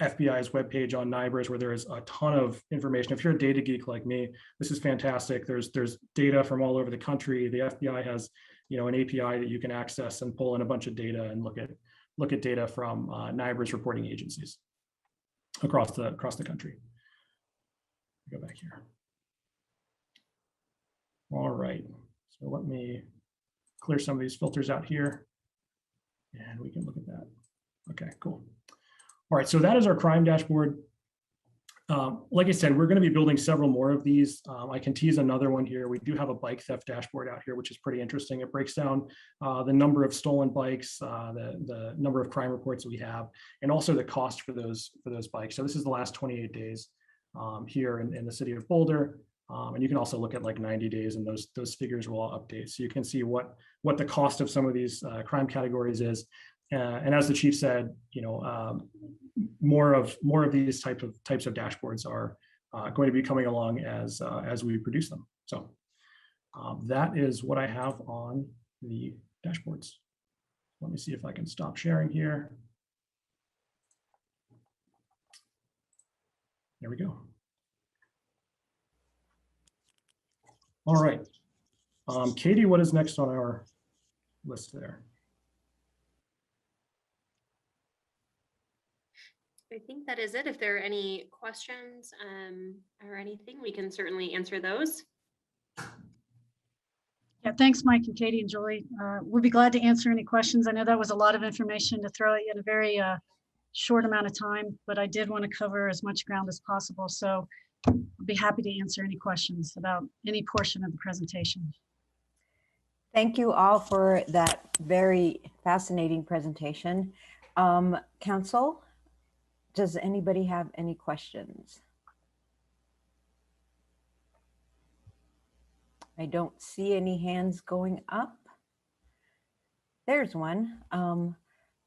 FBI's webpage on NIBRS, where there is a ton of information. If you're a data geek like me, this is fantastic. There's data from all over the country. The FBI has an API that you can access and pull in a bunch of data and look at data from NIBRS reporting agencies across the country. Go back here. All right, so let me clear some of these filters out here, and we can look at that. Okay, cool. All right, so that is our crime dashboard. Like I said, we're going to be building several more of these. I can tease another one here. We do have a bike theft dashboard out here, which is pretty interesting. It breaks down the number of stolen bikes, the number of crime reports we have, and also the cost for those bikes. So this is the last 28 days here in the city of Boulder. And you can also look at like 90 days, and those figures will all update. So you can see what the cost of some of these crime categories is. And as the chief said, more of these types of dashboards are going to be coming along as we produce them. So that is what I have on the dashboards. Let me see if I can stop sharing here. There we go. All right. Katie, what is next on our list there? I think that is it. If there are any questions or anything, we can certainly answer those. Yeah, thanks, Mike and Katie and Julie. We'll be glad to answer any questions. I know that was a lot of information to throw at you in a very short amount of time, but I did want to cover as much ground as possible. So I'll be happy to answer any questions about any portion of the presentation. Thank you all for that very fascinating presentation. Council, does anybody have any questions? I don't see any hands going up. There's one.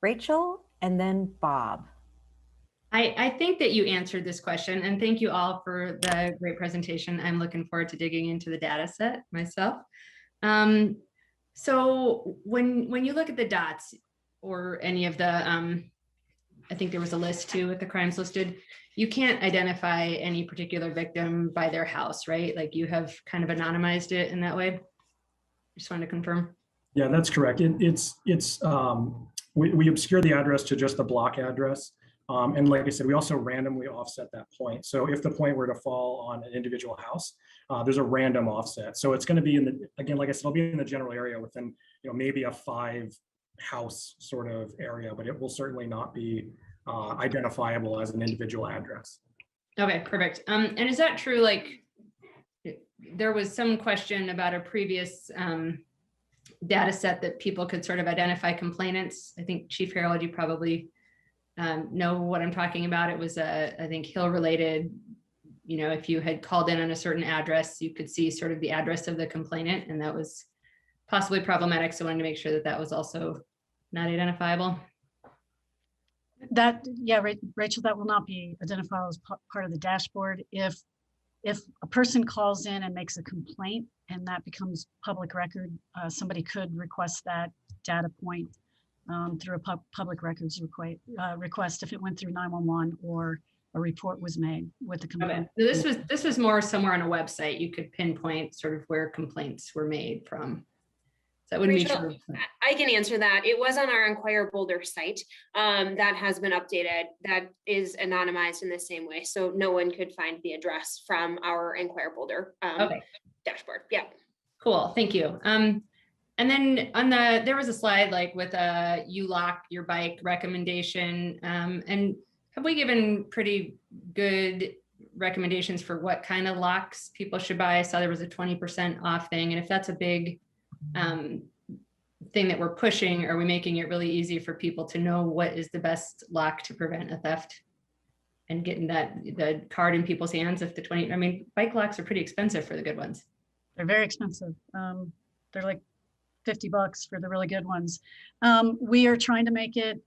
Rachel and then Bob. I think that you answered this question, and thank you all for the great presentation. I'm looking forward to digging into the data set myself. So when you look at the dots or any of the, I think there was a list too with the crimes listed, you can't identify any particular victim by their house, right? Like you have kind of anonymized it in that way. Just wanted to confirm. Yeah, that's correct. We obscure the address to just the block address. And like I said, we also randomly offset that point. So if the point were to fall on an individual house, there's a random offset. So it's going to be in the, again, like I said, it'll be in the general area within, maybe a 5-house sort of area, but it will certainly not be identifiable as an individual address. Okay, perfect. And is that true? Like there was some question about a previous data set that people could sort of identify complainants. I think Chief Harold, you probably know what I'm talking about. It was I think Hill related, if you had called in on a certain address, you could see sort of the address of the complainant, and that was possibly problematic. So I wanted to make sure that that was also not identifiable. Yeah, Rachel, that will not be identified as part of the dashboard. If a person calls in and makes a complaint and that becomes public record, somebody could request that data point through a public records request if it went through 911 or a report was made with the complaint. Okay. So this was more somewhere on a website. You could pinpoint sort of where complaints were made from. So that wouldn't be true. I can answer that. It was on our Inquire Boulder site that has been updated. That is anonymized in the same way. So no one could find the address from our Inquire Boulder dashboard. Yeah. Cool. Thank you. And then there was a slide like with a you lock your bike recommendation. And have we given pretty good recommendations for what kind of locks people should buy? I saw there was a 20% off thing. And if that's a big thing that we're pushing, are we making it really easy for people to know what is the best lock to prevent a theft and getting the card in people's hands? If bike locks are pretty expensive for the good ones. They're very expensive. They're like $50 for the really good ones. We are trying to make it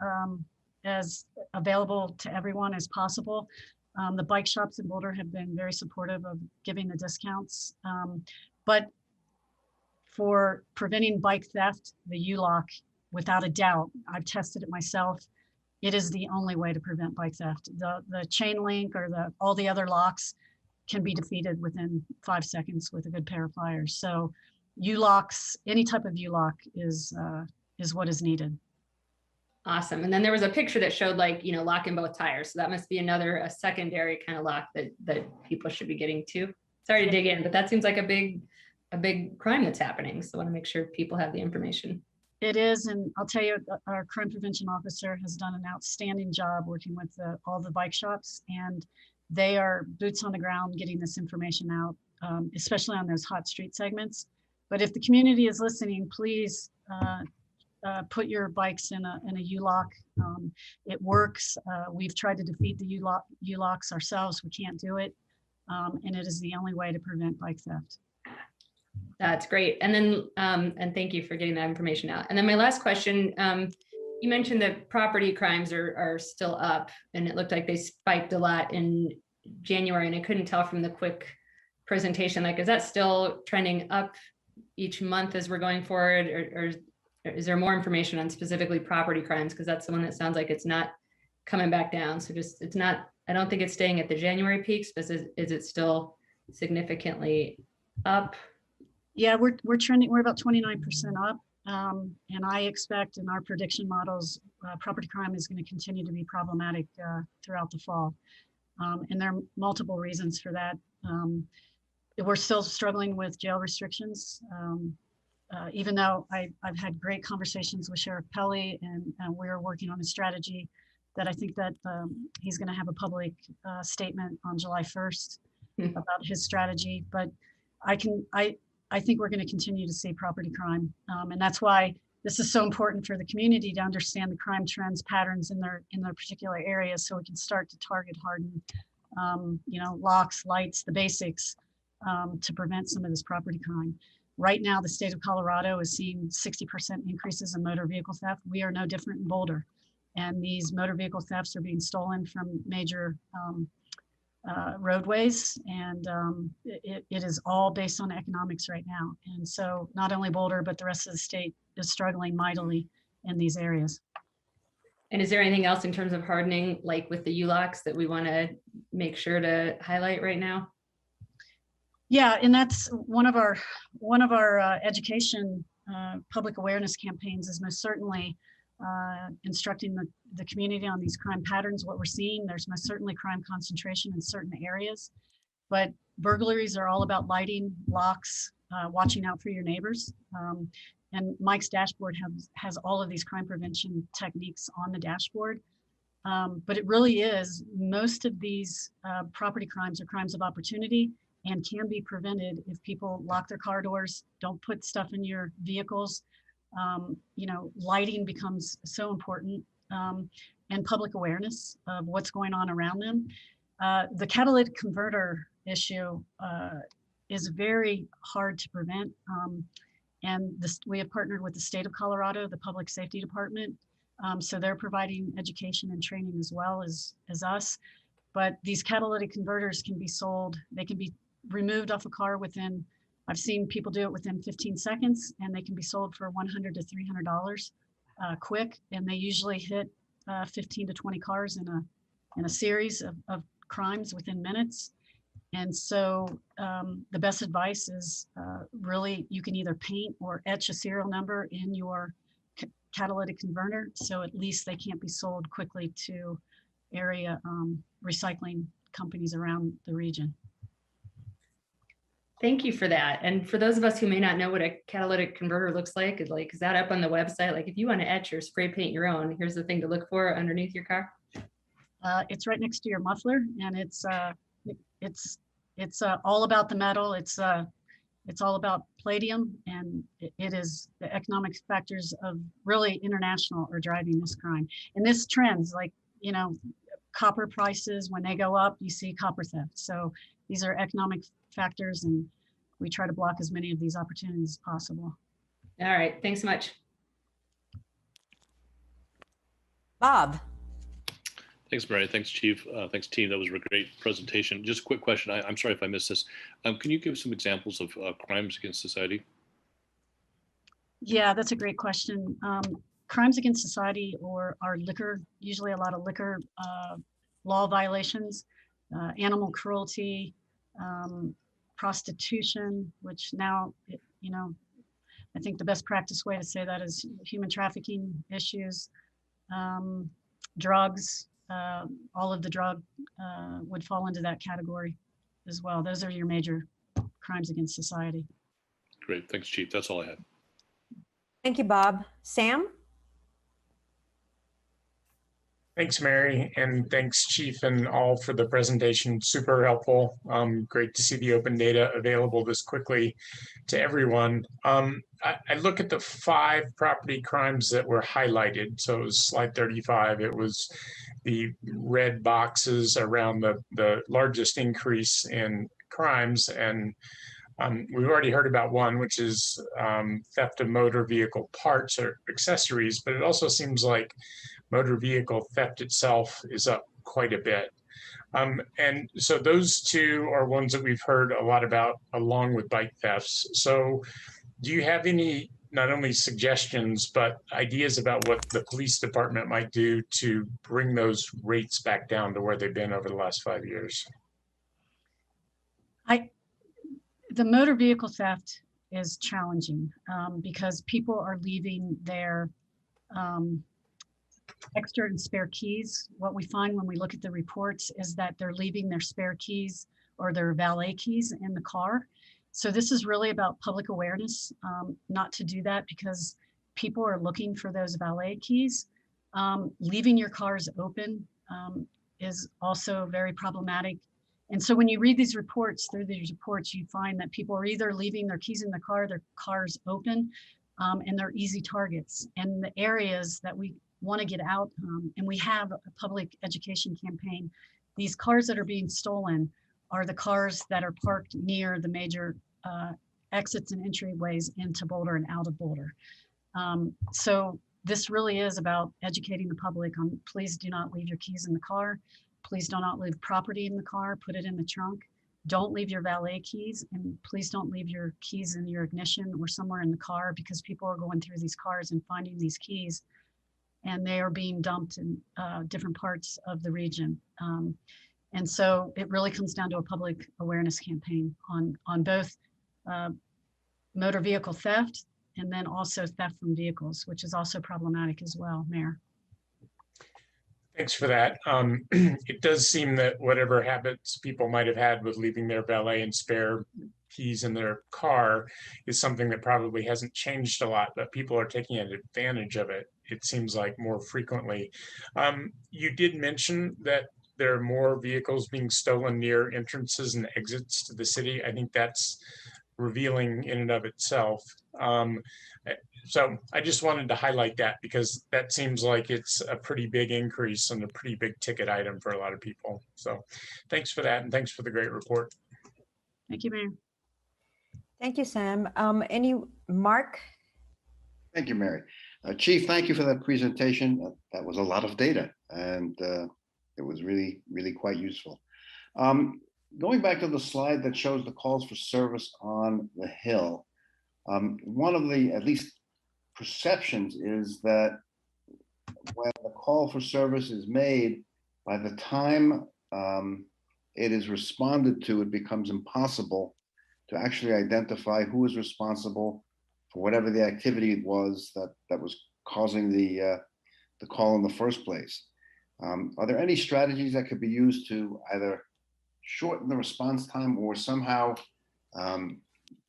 as available to everyone as possible. The bike shops in Boulder have been very supportive of giving the discounts, but for preventing bike theft, the U-lock, without a doubt, I've tested it myself, it is the only way to prevent bike theft. The chain link or all the other locks can be defeated within 5 seconds with a good pair of pliers. So U-locks, any type of U-lock is what is needed. Awesome. And then there was a picture that showed locking both tires. So that must be a secondary kind of lock that people should be getting to. Sorry to dig in, but that seems like a big crime that's happening. So I want to make sure people have the information. It is, and I'll tell you, our crime prevention officer has done an outstanding job working with all the bike shops, and they are boots on the ground getting this information out, especially on those hot street segments. But if the community is listening, please put your bikes in a U-lock. It works. We've tried to defeat the U-locks ourselves. We can't do it, and it is the only way to prevent bike theft. That's great. And then, and thank you for getting that information out. And then my last question, you mentioned that property crimes are still up, and it looked like they spiked a lot in January, and I couldn't tell from the quick presentation, is that still trending up each month as we're going forward, or is there more information on specifically property crimes? Because that's the one that sounds like it's not coming back down. So just, it's not, I don't think it's staying at the January peaks, but is it still significantly up? Yeah, we're trending, we're about 29% up. And I expect in our prediction models, property crime is going to continue to be problematic throughout the fall. And there are multiple reasons for that. We're still struggling with jail restrictions. Even though I've had great conversations with Sheriff Pelley, and we're working on a strategy that I think that he's going to have a public statement on July 1st about his strategy. But I think we're going to continue to see property crime. And that's why this is so important for the community to understand the crime trends, patterns in their particular areas, so we can start to target harden, locks, lights, the basics to prevent some of this property crime. Right now, the state of Colorado is seeing 60% increases in motor vehicle theft. We are no different in Boulder. And these motor vehicle thefts are being stolen from major roadways. And it is all based on economics right now. And so not only Boulder, but the rest of the state is struggling mightily in these areas. And is there anything else in terms of hardening, like with the ULOCs, that we want to make sure to highlight right now? Yeah, and that's one of our education public awareness campaigns is most certainly instructing the community on these crime patterns. What we're seeing, there's most certainly crime concentration in certain areas, but burglaries are all about lighting, locks, watching out for your neighbors. And Mike's dashboard has all of these crime prevention techniques on the dashboard. But it really is, most of these property crimes are crimes of opportunity and can be prevented if people lock their car doors, don't put stuff in your vehicles. Lighting becomes so important, and public awareness of what's going on around them. The catalytic converter issue is very hard to prevent. And we have partnered with the state of Colorado, the Public Safety Department. So they're providing education and training as well as us. But these catalytic converters can be sold, they can be removed off a car within, I've seen people do it within 15 seconds, and they can be sold for $100 to $300 quick. And they usually hit 15 to 20 cars in a series of crimes within minutes. And so the best advice is really, you can either paint or etch a serial number in your catalytic converter, so at least they can't be sold quickly to area recycling companies around the region. Thank you for that. And for those of us who may not know what a catalytic converter looks like, is that up on the website? Like if you want to etch or spray paint your own, here's the thing to look for underneath your car. It's right next to your muffler, and it's all about the metal. It's all about palladium, and it is the economic factors of really international are driving this crime. And this trends, like, copper prices, when they go up, you see copper theft. So these are economic factors, and we try to block as many of these opportunities as possible. All right, thanks so much. Bob. Thanks, Mary. Thanks, Chief. Thanks, team. That was a great presentation. Just a quick question. I'm sorry if I missed this. Can you give some examples of crimes against society? Yeah, that's a great question. Crimes against society are liquor, usually a lot of liquor law violations, animal cruelty, prostitution, which now, I think the best practice way to say that is human trafficking issues, drugs. All of the drug would fall into that category as well. Those are your major crimes against society. Great, thanks, Chief. That's all I had. Thank you, Bob. Sam? Thanks, Mary, and thanks, Chief, and all for the presentation. Super helpful. Great to see the open data available this quickly to everyone. I look at the 5 property crimes that were highlighted. So it was slide 35. It was the red boxes around the largest increase in crimes. And we've already heard about one, which is theft of motor vehicle parts or accessories, but it also seems like motor vehicle theft itself is up quite a bit. And so those two are ones that we've heard a lot about along with bike thefts. So do you have any not only suggestions, but ideas about what the police department might do to bring those rates back down to where they've been over the last 5 years. The motor vehicle theft is challenging because people are leaving their extra and spare keys. What we find when we look at the reports is that they're leaving their spare keys or their valet keys in the car. So this is really about public awareness, not to do that because people are looking for those valet keys. Leaving your cars open is also very problematic. And so when you read these reports, through these reports, you find that people are either leaving their keys in the car, their cars open, and they're easy targets. And the areas that we want to get out, and we have a public education campaign, these cars that are being stolen are the cars that are parked near the major exits and entryways into Boulder and out of Boulder. So this really is about educating the public on please do not leave your keys in the car. Please do not leave property in the car, put it in the trunk. Don't leave your valet keys, and please don't leave your keys in your ignition or somewhere in the car because people are going through these cars and finding these keys and they are being dumped in different parts of the region. And so it really comes down to a public awareness campaign on both motor vehicle theft and then also theft from vehicles, which is also problematic as well, Mayor. Thanks for that. It does seem that whatever habits people might have had with leaving their valet and spare keys in their car is something that probably hasn't changed a lot, but people are taking advantage of it, it seems like, more frequently. You did mention that there are more vehicles being stolen near entrances and exits to the city. I think that's revealing in and of itself. So I just wanted to highlight that because that seems like it's a pretty big increase and a pretty big ticket item for a lot of people. So thanks for that, and thanks for the great report. Thank you, Mayor. Thank you, Sam. Mark? Thank you, Mary. Chief, thank you for that presentation. That was a lot of data, and it was really, really quite useful. Going back to the slide that shows the calls for service on the Hill, one of the, at least, perceptions is that when the call for service is made, by the time it is responded to, it becomes impossible to actually identify who is responsible for whatever the activity it was that was causing the call in the first place. Are there any strategies that could be used to either shorten the response time or somehow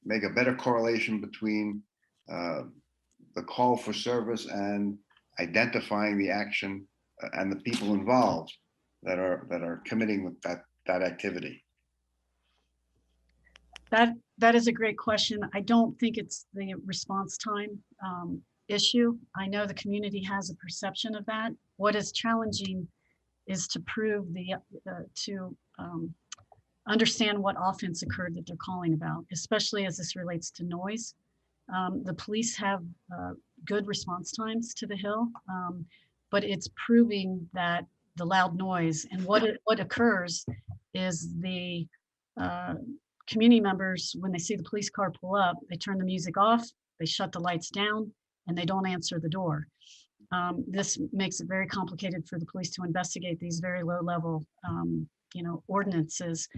make a better correlation between the call for service and identifying the action and the people involved that are committing that activity? That is a great question. I don't think it's the response time issue. I know the community has a perception of that. What is challenging is to prove understand what offense occurred that they're calling about, especially as this relates to noise. The police have good response times to the Hill, but it's proving that the loud noise and what occurs is the community members, when they see the police car pull up, they turn the music off, they shut the lights down, and they don't answer the door. This makes it very complicated for the police to investigate these very low level ordinances.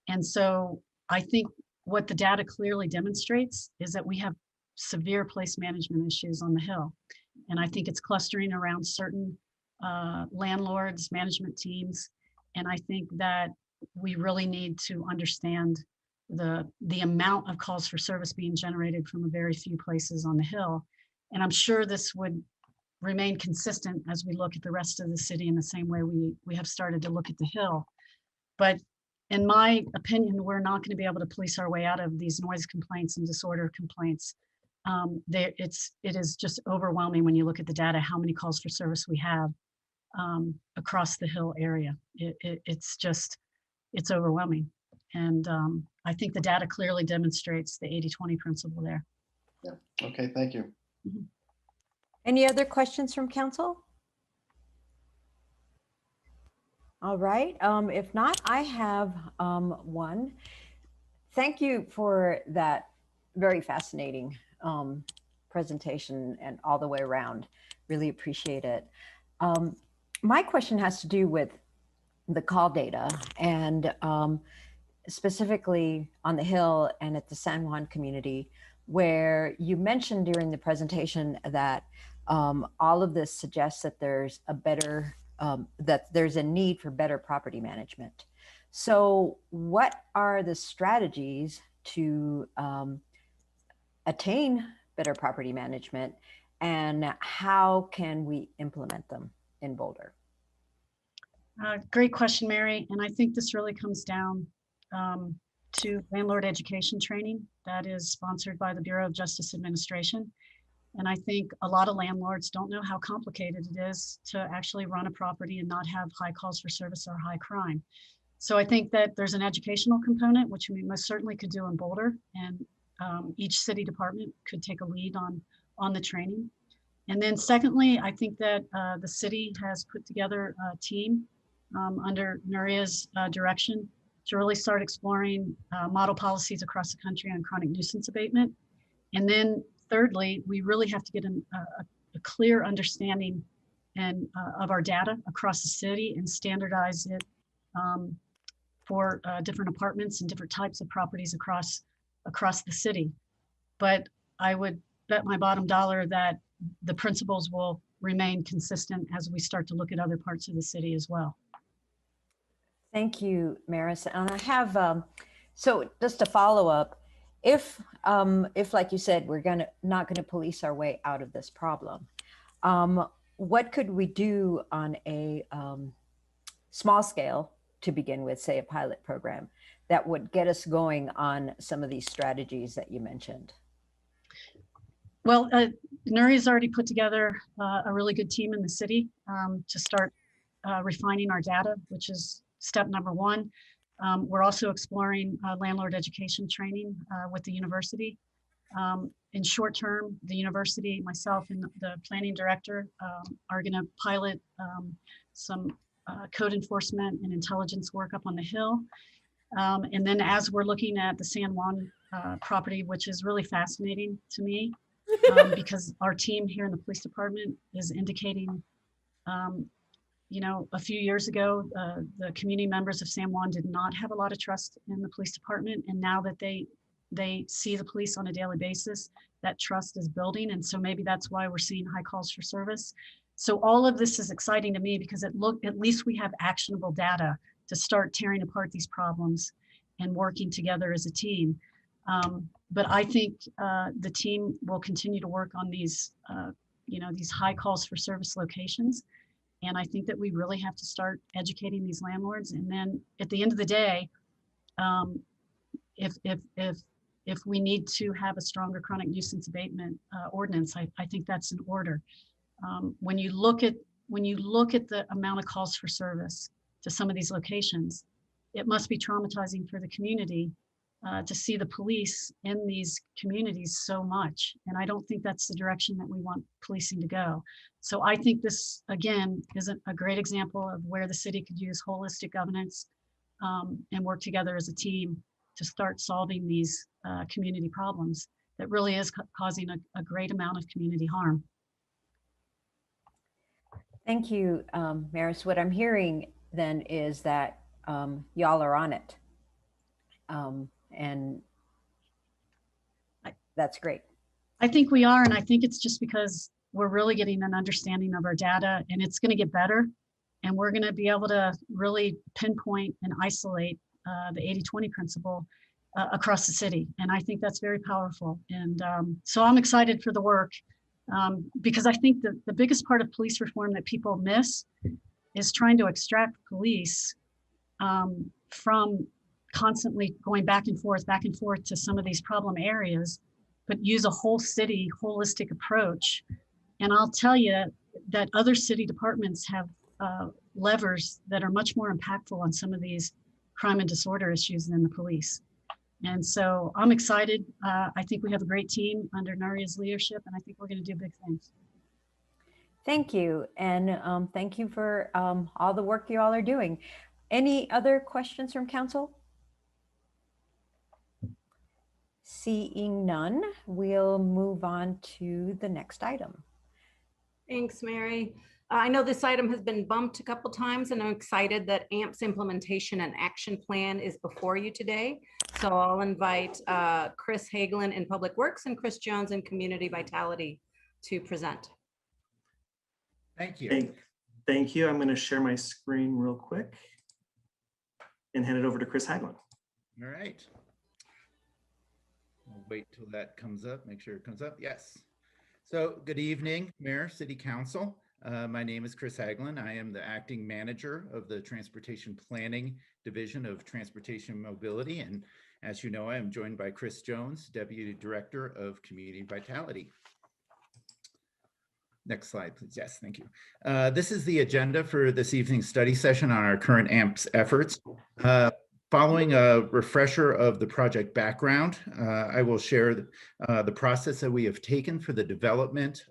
And so I think what the data clearly demonstrates is that we have severe place management issues on the Hill. And I think it's clustering around certain landlords, management teams. And I think that we really need to understand the amount of calls for service being generated from a very few places on the Hill. And I'm sure this would remain consistent as we look at the rest of the city in the same way we have started to look at the Hill. But in my opinion, we're not going to be able to police our way out of these noise complaints and disorder complaints. It is just overwhelming when you look at the data, how many calls for service we have across the Hill area. It's overwhelming. And I think the data clearly demonstrates the 80-20 principle there. Yeah. Okay, thank you. Mm-hmm. Any other questions from council? All right, if not, I have one. Thank you for that very fascinating presentation and all the way around. Really appreciate it. My question has to do with the call data and specifically on the Hill and at the San Juan community, where you mentioned during the presentation that all of this suggests that there's a better, that there's a need for better property management. So what are the strategies to attain better property management, and how can we implement them in Boulder? Great question, Mary. And I think this really comes down to landlord education training that is sponsored by the Bureau of Justice Administration. And I think a lot of landlords don't know how complicated it is to actually run a property and not have high calls for service or high crime. So I think that there's an educational component, which we most certainly could do in Boulder, and each city department could take a lead on the training. And then secondly, I think that the city has put together a team under Nuria's direction to really start exploring model policies across the country on chronic nuisance abatement. And then thirdly, we really have to get a clear understanding of our data across the city and standardize it for different apartments and different types of properties across the city. But I would bet my bottom dollar that the principles will remain consistent as we start to look at other parts of the city as well. Thank you, Maris. And I have, so just to follow up, if like you said, we're not gonna police our way out of this problem, what could we do on a small scale to begin with, say a pilot program, that would get us going on some of these strategies that you mentioned? Well, Nuria's already put together a really good team in the city to start refining our data, which is step number one. We're also exploring landlord education training with the university. In short term, the university, myself and the planning director are gonna pilot some code enforcement and intelligence work up on the Hill. And then as we're looking at the San Juan property, which is really fascinating to me, because our team here in the police department is indicating, you know, a few years ago, the community members of San Juan did not have a lot of trust in the police department. And now that they see the police on a daily basis, that trust is building. And so maybe that's why we're seeing high calls for service. So all of this is exciting to me because at least we have actionable data to start tearing apart these problems and working together as a team. But I think the team will continue to work on these, you know, these high calls for service locations. And I think that we really have to start educating these landlords. And then at the end of the day, if we need to have a stronger chronic nuisance abatement ordinance, I think that's in order. When you look at the amount of calls for service to some of these locations, it must be traumatizing for the community to see the police in these communities so much. And I don't think that's the direction that we want policing to go. So I think this, again, is a great example of where the city could use holistic governance and work together as a team to start solving these community problems that really is causing a great amount of community harm. Thank you, Maris. What I'm hearing then is that y'all are on it. And that's great. I think we are, and I think it's just because we're really getting an understanding of our data, and it's going to get better, and we're going to be able to really pinpoint and isolate the 80-20 principle across the city. And I think that's very powerful. And so I'm excited for the work because I think the biggest part of police reform that people miss is trying to extract police from constantly going back and forth to some of these problem areas, but use a whole city holistic approach. And I'll tell you that other city departments have levers that are much more impactful on some of these crime and disorder issues than the police. And so I'm excited. I think we have a great team under Nuria's leadership, and I think we're going to do big things. Thank you. And thank you for all the work you all are doing. Any other questions from council? Seeing none, we'll move on to the next item. Thanks, Mary. I know this item has been bumped a couple times, and I'm excited that AMP's implementation and action plan is before you today. So I'll invite Chris Hagelin in Public Works and Chris Jones in Community Vitality to present. Thank you. Thank you. I'm going to share my screen real quick and hand it over to Chris Hagelin. All right. We'll wait till that comes up. Make sure it comes up. Yes. So good evening, Mayor, City Council. My name is Chris Hagelin. I am the acting manager of the Transportation Planning Division of Transportation Mobility. And as you know, I am joined by Chris Jones, Deputy Director of Community Vitality. Next slide, please. Yes, thank you. This is the agenda for this evening's study session on our current AMPS efforts. Following a refresher of the project background, I will share the process that we have taken for the development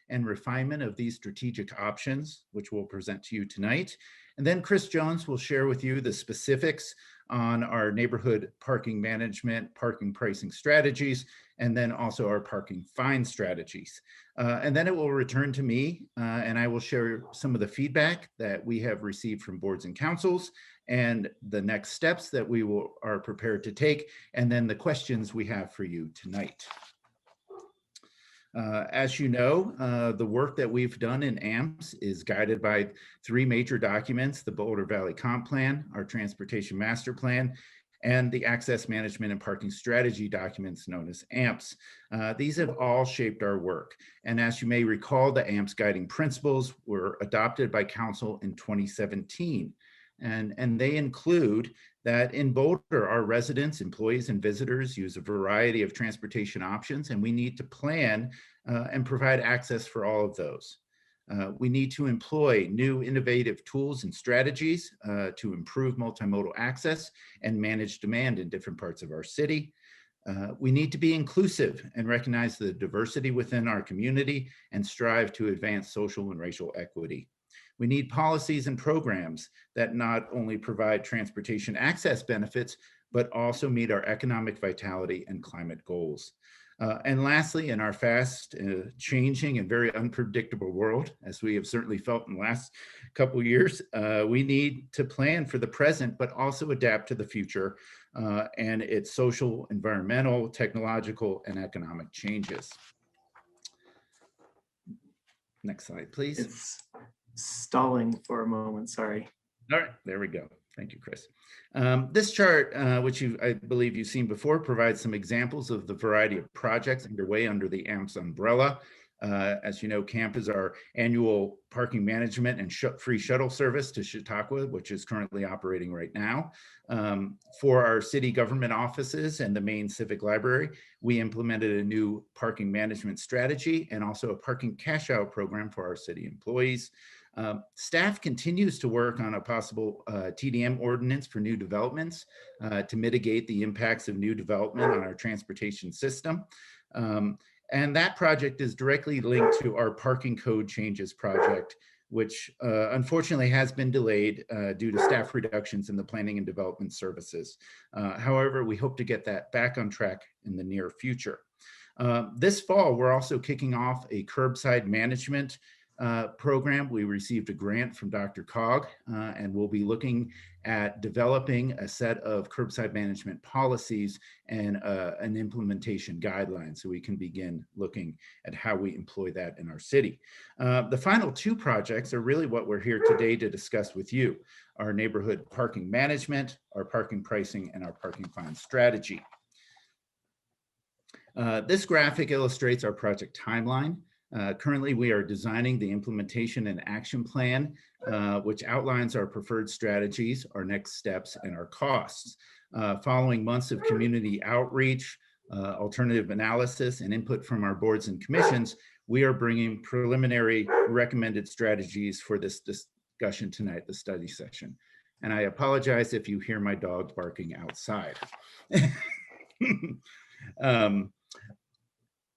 and refinement of these strategic options, which we'll present to you tonight. And then Chris Jones will share with you the specifics on our neighborhood parking management, parking pricing strategies, and then also our parking fine strategies. And then it will return to me and I will share some of the feedback that we have received from boards and councils and the next steps that we are prepared to take, and then the questions we have for you tonight. As you know, the work that we've done in AMPS is guided by three major documents: the Boulder Valley Comp Plan, our Transportation Master Plan, and the Access Management and Parking Strategy documents known as AMPS. These have all shaped our work. And as you may recall, the AMPS guiding principles were adopted by Council in 2017. And they include that in Boulder, our residents, employees, and visitors use a variety of transportation options, and we need to plan and provide access for all of those. We need to employ new innovative tools and strategies to improve multimodal access and manage demand in different parts of our city. We need to be inclusive and recognize the diversity within our community and strive to advance social and racial equity. We need policies and programs that not only provide transportation access benefits, but also meet our economic vitality and climate goals. And lastly, in our fast changing and very unpredictable world, as we have certainly felt in the last couple of years, we need to plan for the present, but also adapt to the future and its social, environmental, technological, and economic changes. Next slide, please. It's stalling for a moment, sorry. All right, there we go. Thank you, Chris. This chart, which I believe you've seen before, provides some examples of the variety of projects underway under the AMPS umbrella. As you know, CAMP is our annual parking management and free shuttle service to Chautauqua, which is currently operating right now. For our city government offices and the main civic library, we implemented a new parking management strategy and also a parking cash out program for our city employees. Staff continues to work on a possible TDM ordinance for new developments to mitigate the impacts of new development on our transportation system. And that project is directly linked to our parking code changes project, which unfortunately has been delayed due to staff reductions in the planning and development services. However, we hope to get that back on track in the near future. This fall, we're also kicking off a curbside management program. We received a grant from DRCOG and we'll be looking at developing a set of curbside management policies and an implementation guideline so we can begin looking at how we employ that in our city. The final two projects are really what we're here today to discuss with you: our neighborhood parking management, our parking pricing, and our parking fine strategy. This graphic illustrates our project timeline. Currently, we are designing the implementation and action plan, which outlines our preferred strategies, our next steps, and our costs. Following months of community outreach, alternative analysis, and input from our boards and commissions, we are bringing preliminary recommended strategies for this discussion tonight, the study session. And I apologize if you hear my dog barking outside.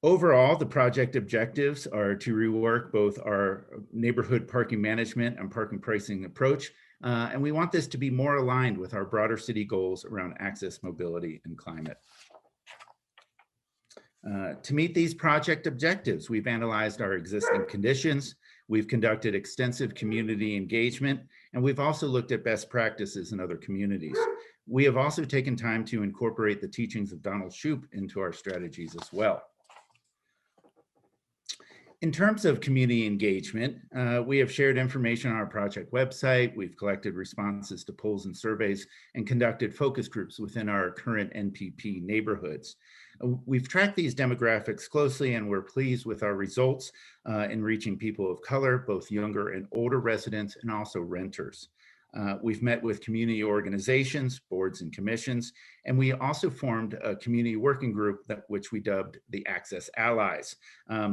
Overall, the project objectives are to rework both our neighborhood parking management and parking pricing approach, and we want this to be more aligned with our broader city goals around access, mobility, and climate. To meet these project objectives, we've analyzed our existing conditions, we've conducted extensive community engagement, and we've also looked at best practices in other communities. We have also taken time to incorporate the teachings of Donald Shoup into our strategies as well. In terms of community engagement, we have shared information on our project website. We've collected responses to polls and surveys and conducted focus groups within our current NPP neighborhoods. We've tracked these demographics closely, and we're pleased with our results in reaching people of color, both younger and older residents, and also renters. We've met with community organizations, boards and commissions, and we also formed a community working group which we dubbed the Access Allies.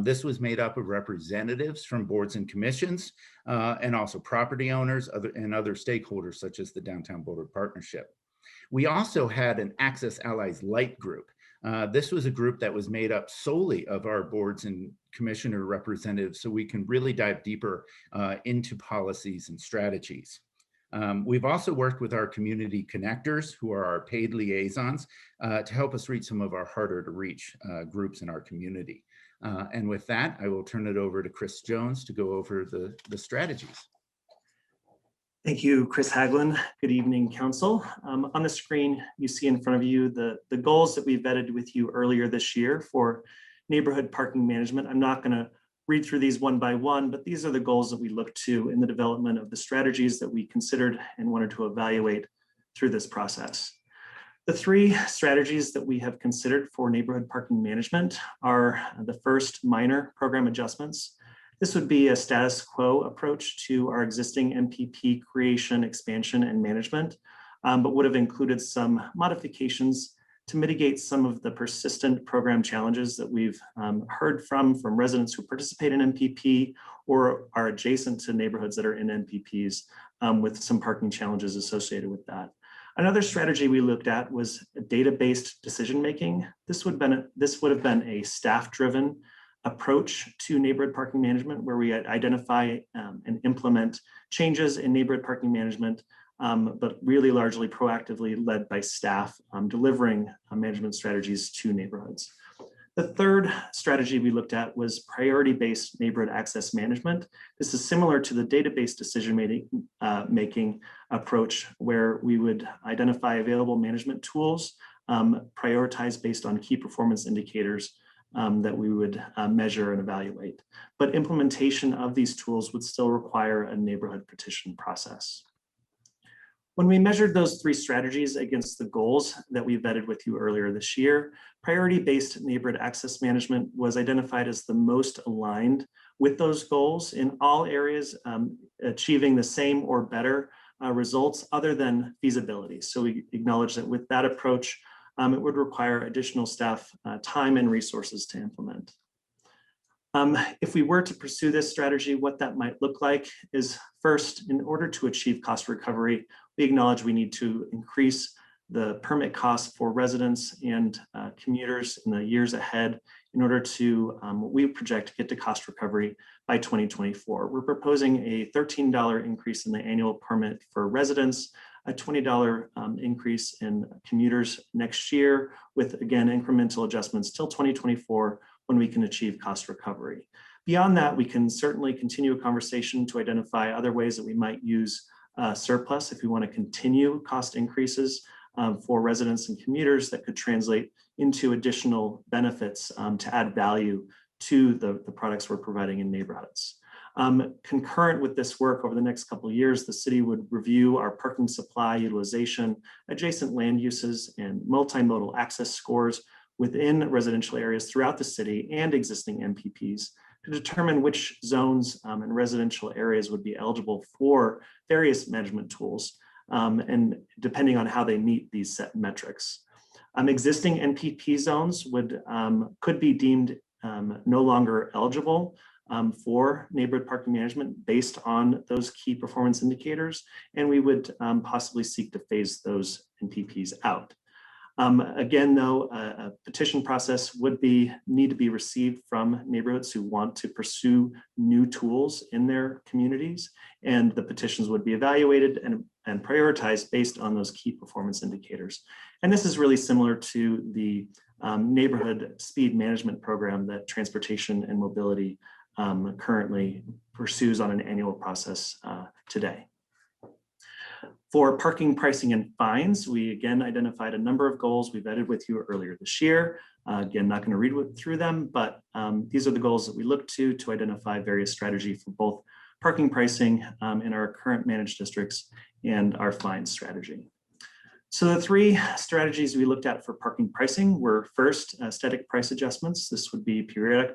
This was made up of representatives from boards and commissions and also property owners and other stakeholders such as the Downtown Boulder Partnership. We also had an Access Allies Light group. This was a group that was made up solely of our boards and commissioner representatives, so we can really dive deeper into policies and strategies. We've also worked with our community connectors, who are our paid liaisons, to help us reach some of our harder to reach groups in our community. And with that, I will turn it over to Chris Jones to go over the strategies. Thank you, Chris Haglund. Good evening, Council. On the screen, you see in front of you the goals that we vetted with you earlier this year for neighborhood parking management. I'm not going to read through these one by one, but these are the goals that we looked to in the development of the strategies that we considered and wanted to evaluate through this process. The three strategies that we have considered for neighborhood parking management are the first, minor program adjustments. This would be a status quo approach to our existing MPP creation, expansion, and management, but would have included some modifications to mitigate some of the persistent program challenges that we've heard from residents who participate in MPP or are adjacent to neighborhoods that are in MPPs with some parking challenges associated with that. Another strategy we looked at was data-based decision-making. This would have been a staff-driven approach to neighborhood parking management, where we identify and implement changes in neighborhood parking management, but really largely proactively led by staff delivering management strategies to neighborhoods. The third strategy we looked at was priority-based neighborhood access management. This is similar to the database decision-making approach, where we would identify available management tools, prioritize based on key performance indicators that we would measure and evaluate. But implementation of these tools would still require a neighborhood petition process. When we measured those three strategies against the goals that we vetted with you earlier this year, priority-based neighborhood access management was identified as the most aligned with those goals in all areas, achieving the same or better results other than feasibility. So we acknowledge that with that approach, it would require additional staff time and resources to implement. If we were to pursue this strategy, what that might look like is, first, in order to achieve cost recovery, we acknowledge we need to increase the permit costs for residents and commuters in the years ahead in order to, what we project, get to cost recovery by 2024. We're proposing a $13 increase in the annual permit for residents, a $20 increase in commuters next year, with, again, incremental adjustments till 2024 when we can achieve cost recovery. Beyond that, we can certainly continue a conversation to identify other ways that we might use surplus if we want to continue cost increases for residents and commuters that could translate into additional benefits to add value to the products we're providing in neighborhoods. Concurrent with this work over the next couple of years, the city would review our parking supply utilization, adjacent land uses, and multimodal access scores within residential areas throughout the city and existing MPPs to determine which zones and residential areas would be eligible for various management tools, and depending on how they meet these set metrics. Existing NPP zones could be deemed no longer eligible for neighborhood parking management based on those key performance indicators, and we would possibly seek to phase those NPPs out. Again, though, a petition process would need to be received from neighborhoods who want to pursue new tools in their communities, and the petitions would be evaluated and prioritized based on those key performance indicators. And this is really similar to the neighborhood speed management program that Transportation and Mobility currently pursues on an annual process today. For parking, pricing, and fines, we again identified a number of goals we vetted with you earlier this year. Again, not going to read through them, but these are the goals that we look to identify various strategies for both parking pricing in our current managed districts and our fines strategy. So the three strategies we looked at for parking pricing were first, static price adjustments. This would be periodic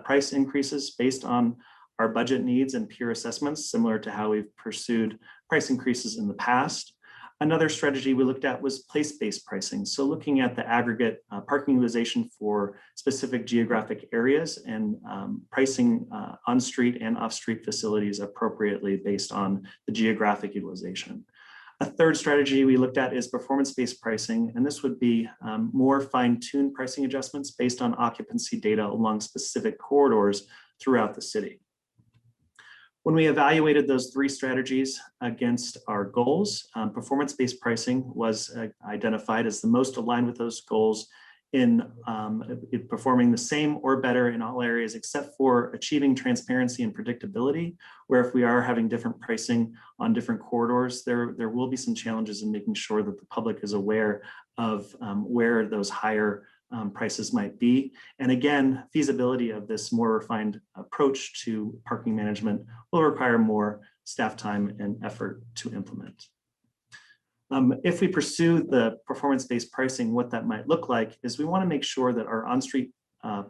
price increases based on our budget needs and peer assessments, similar to how we've pursued price increases in the past. Another strategy we looked at was place-based pricing. So looking at the aggregate parking utilization for specific geographic areas and pricing on-street and off-street facilities appropriately based on the geographic utilization. A third strategy we looked at is performance-based pricing, and this would be more fine-tuned pricing adjustments based on occupancy data along specific corridors throughout the city. When we evaluated those three strategies against our goals, performance-based pricing was identified as the most aligned with those goals in performing the same or better in all areas except for achieving transparency and predictability, where if we are having different pricing on different corridors, there will be some challenges in making sure that the public is aware of where those higher prices might be. And again, feasibility of this more refined approach to parking management will require more staff time and effort to implement. If we pursue the performance-based pricing, what that might look like is we want to make sure that our on-street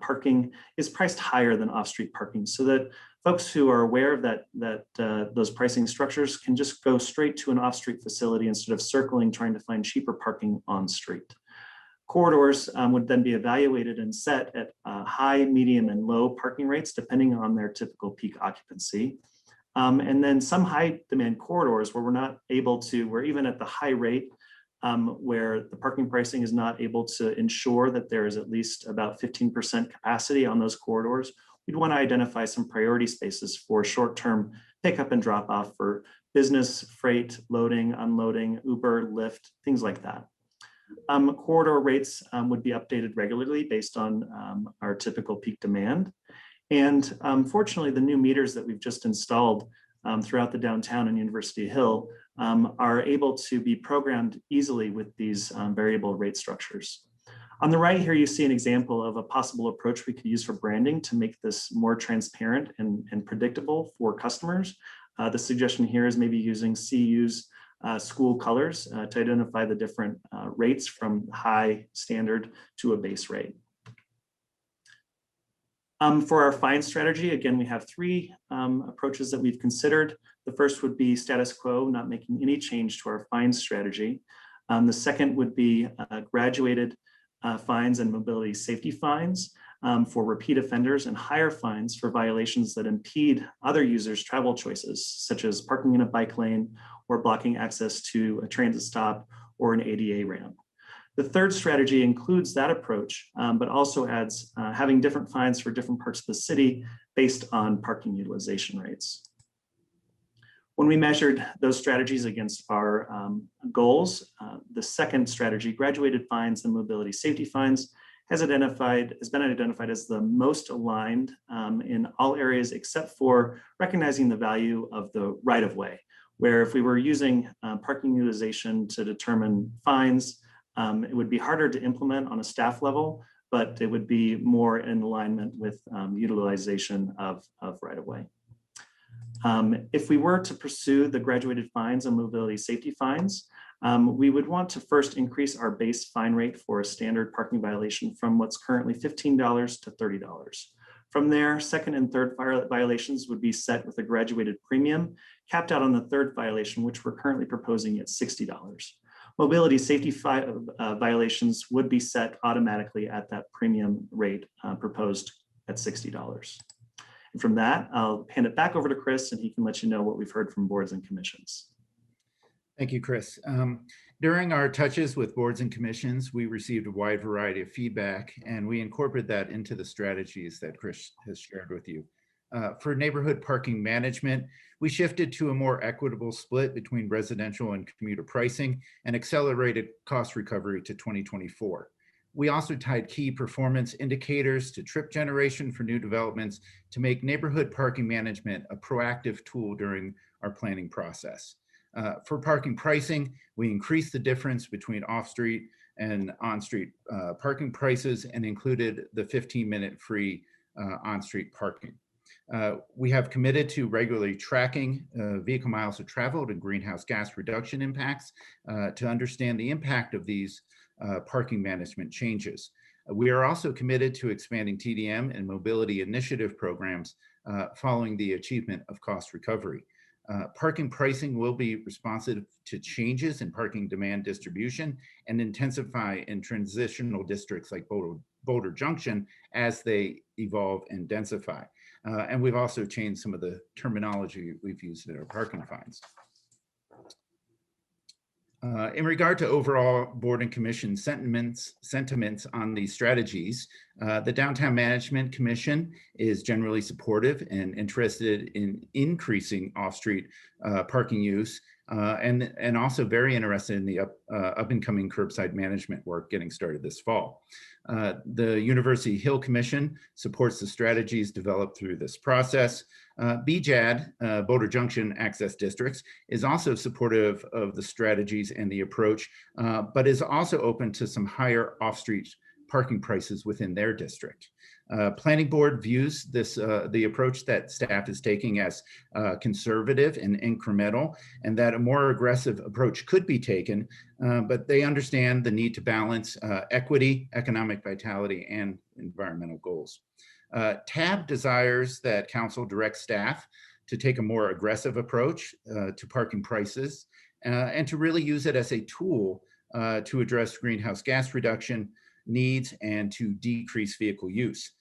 parking is priced higher than off-street parking, so that folks who are aware of those pricing structures can just go straight to an off-street facility instead of circling trying to find cheaper parking on-street. Corridors would then be evaluated and set at high, medium, and low parking rates, depending on their typical peak occupancy. And then some high demand corridors where we're even at the high rate where the parking pricing is not able to ensure that there is at least about 15% capacity on those corridors. We'd want to identify some priority spaces for short-term pickup and drop off for business, freight, loading, unloading, Uber, Lyft, things like that. Corridor rates would be updated regularly based on our typical peak demand. And fortunately, the new meters that we've just installed throughout the downtown and University Hill are able to be programmed easily with these variable rate structures. On the right here, you see an example of a possible approach we could use for branding to make this more transparent and predictable for customers. The suggestion here is maybe using CU's school colors to identify the different rates from high, standard to a base rate. For our fine strategy, again, we have three approaches that we've considered. The first would be status quo, not making any change to our fine strategy. The second would be graduated fines and mobility safety fines for repeat offenders, and higher fines for violations that impede other users' travel choices, such as parking in a bike lane or blocking access to a transit stop or an ADA ramp. The third strategy includes that approach, but also adds having different fines for different parts of the city based on parking utilization rates. When we measured those strategies against our goals, the second strategy, graduated fines and mobility safety fines, has been identified as the most aligned in all areas except for recognizing the value of the right-of-way, where if we were using parking utilization to determine fines, it would be harder to implement on a staff level, but it would be more in alignment with utilization of right-of-way. If we were to pursue the graduated fines and mobility safety fines, we would want to first increase our base fine rate for a standard parking violation from what's currently $15 to $30. From there, second and third violations would be set with a graduated premium, capped out on the third violation, which we're currently proposing at $60. Mobility safety violations would be set automatically at that premium rate proposed at $60. And from that, I'll hand it back over to Chris, and he can let you know what we've heard from boards and commissions. Thank you, Chris. During our touches with boards and commissions, we received a wide variety of feedback, and we incorporated that into the strategies that Chris has shared with you. For neighborhood parking management, we shifted to a more equitable split between residential and commuter pricing and accelerated cost recovery to 2024. We also tied key performance indicators to trip generation for new developments to make neighborhood parking management a proactive tool during our planning process. For parking pricing, we increased the difference between off-street and on-street parking prices and included the 15-minute free on-street parking. We have committed to regularly tracking vehicle miles traveled and greenhouse gas reduction impacts to understand the impact of these parking management changes. We are also committed to expanding TDM and mobility initiative programs following the achievement of cost recovery. Parking pricing will be responsive to changes in parking demand distribution and intensify in transitional districts like Boulder Junction as they evolve and densify. And we've also changed some of the terminology we've used in our parking fines. In regard to overall board and commission sentiments on these strategies, the Downtown Management Commission is generally supportive and interested in increasing off-street parking use and also very interested in the up and coming curbside management work getting started this fall. The University Hill Commission supports the strategies developed through this process. BJAD, Boulder Junction Access Districts, is also supportive of the strategies and the approach, but is also open to some higher off-street parking prices within their district. Planning Board views this the approach that staff is taking as conservative and incremental, and that a more aggressive approach could be taken, but they understand the need to balance equity, economic vitality, and environmental goals. TAB desires that council direct staff to take a more aggressive approach to parking prices and to really use it as a tool to address greenhouse gas reduction needs and to decrease vehicle use.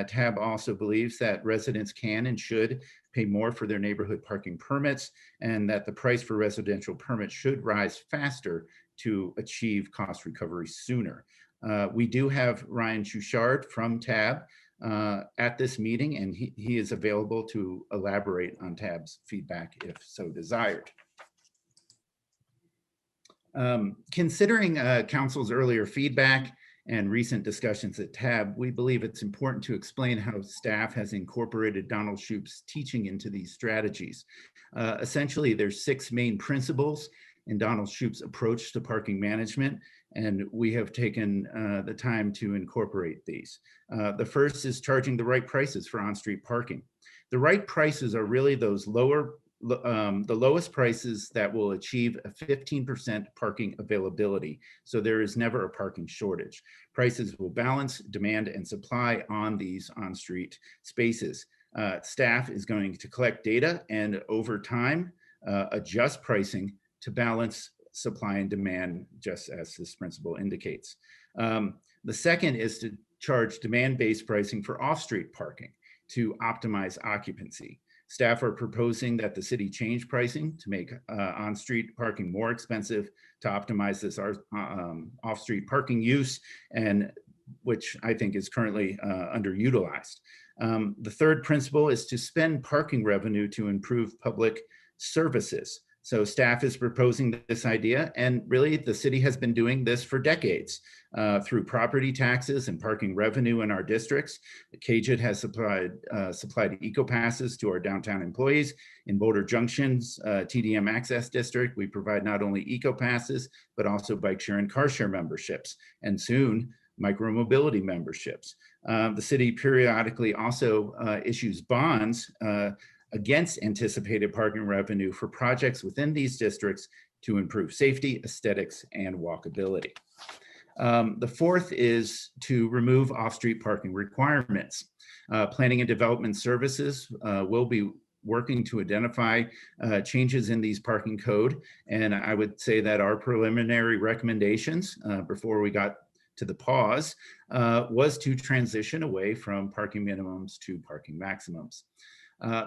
TAB also believes that residents can and should pay more for their neighborhood parking permits, and that the price for residential permits should rise faster to achieve cost recovery sooner. We do have Ryan Chouchard from TAB at this meeting, and he is available to elaborate on TAB's feedback if so desired. Considering council's earlier feedback and recent discussions at TAB, we believe it's important to explain how staff has incorporated Donald Shoup's teaching into these strategies. Essentially, there's 6 main principles in Donald Shoup's approach to parking management, and we have taken the time to incorporate these. The first is charging the right prices for on-street parking. The right prices are really those the lowest prices that will achieve a 15% parking availability. So there is never a parking shortage. Prices will balance demand and supply on these on-street spaces. Staff is going to collect data and over time adjust pricing to balance supply and demand, just as this principle indicates. The second is to charge demand-based pricing for off-street parking to optimize occupancy. Staff are proposing that the city change pricing to make on-street parking more expensive to optimize this off-street parking use, and which I think is currently underutilized. The third principle is to spend parking revenue to improve public services. So staff is proposing this idea, and really the city has been doing this for decades through property taxes and parking revenue in our districts. KJIT has supplied eco passes to our downtown employees. In Boulder Junction's TDM Access District, we provide not only eco passes, but also bike share and car share memberships, and soon micromobility memberships. The city periodically also issues bonds against anticipated parking revenue for projects within these districts to improve safety, aesthetics, and walkability. The fourth is to remove off-street parking requirements. Planning and Development Services will be working to identify changes in these parking code. And I would say that our preliminary recommendations before we got to the pause was to transition away from parking minimums to parking maximums.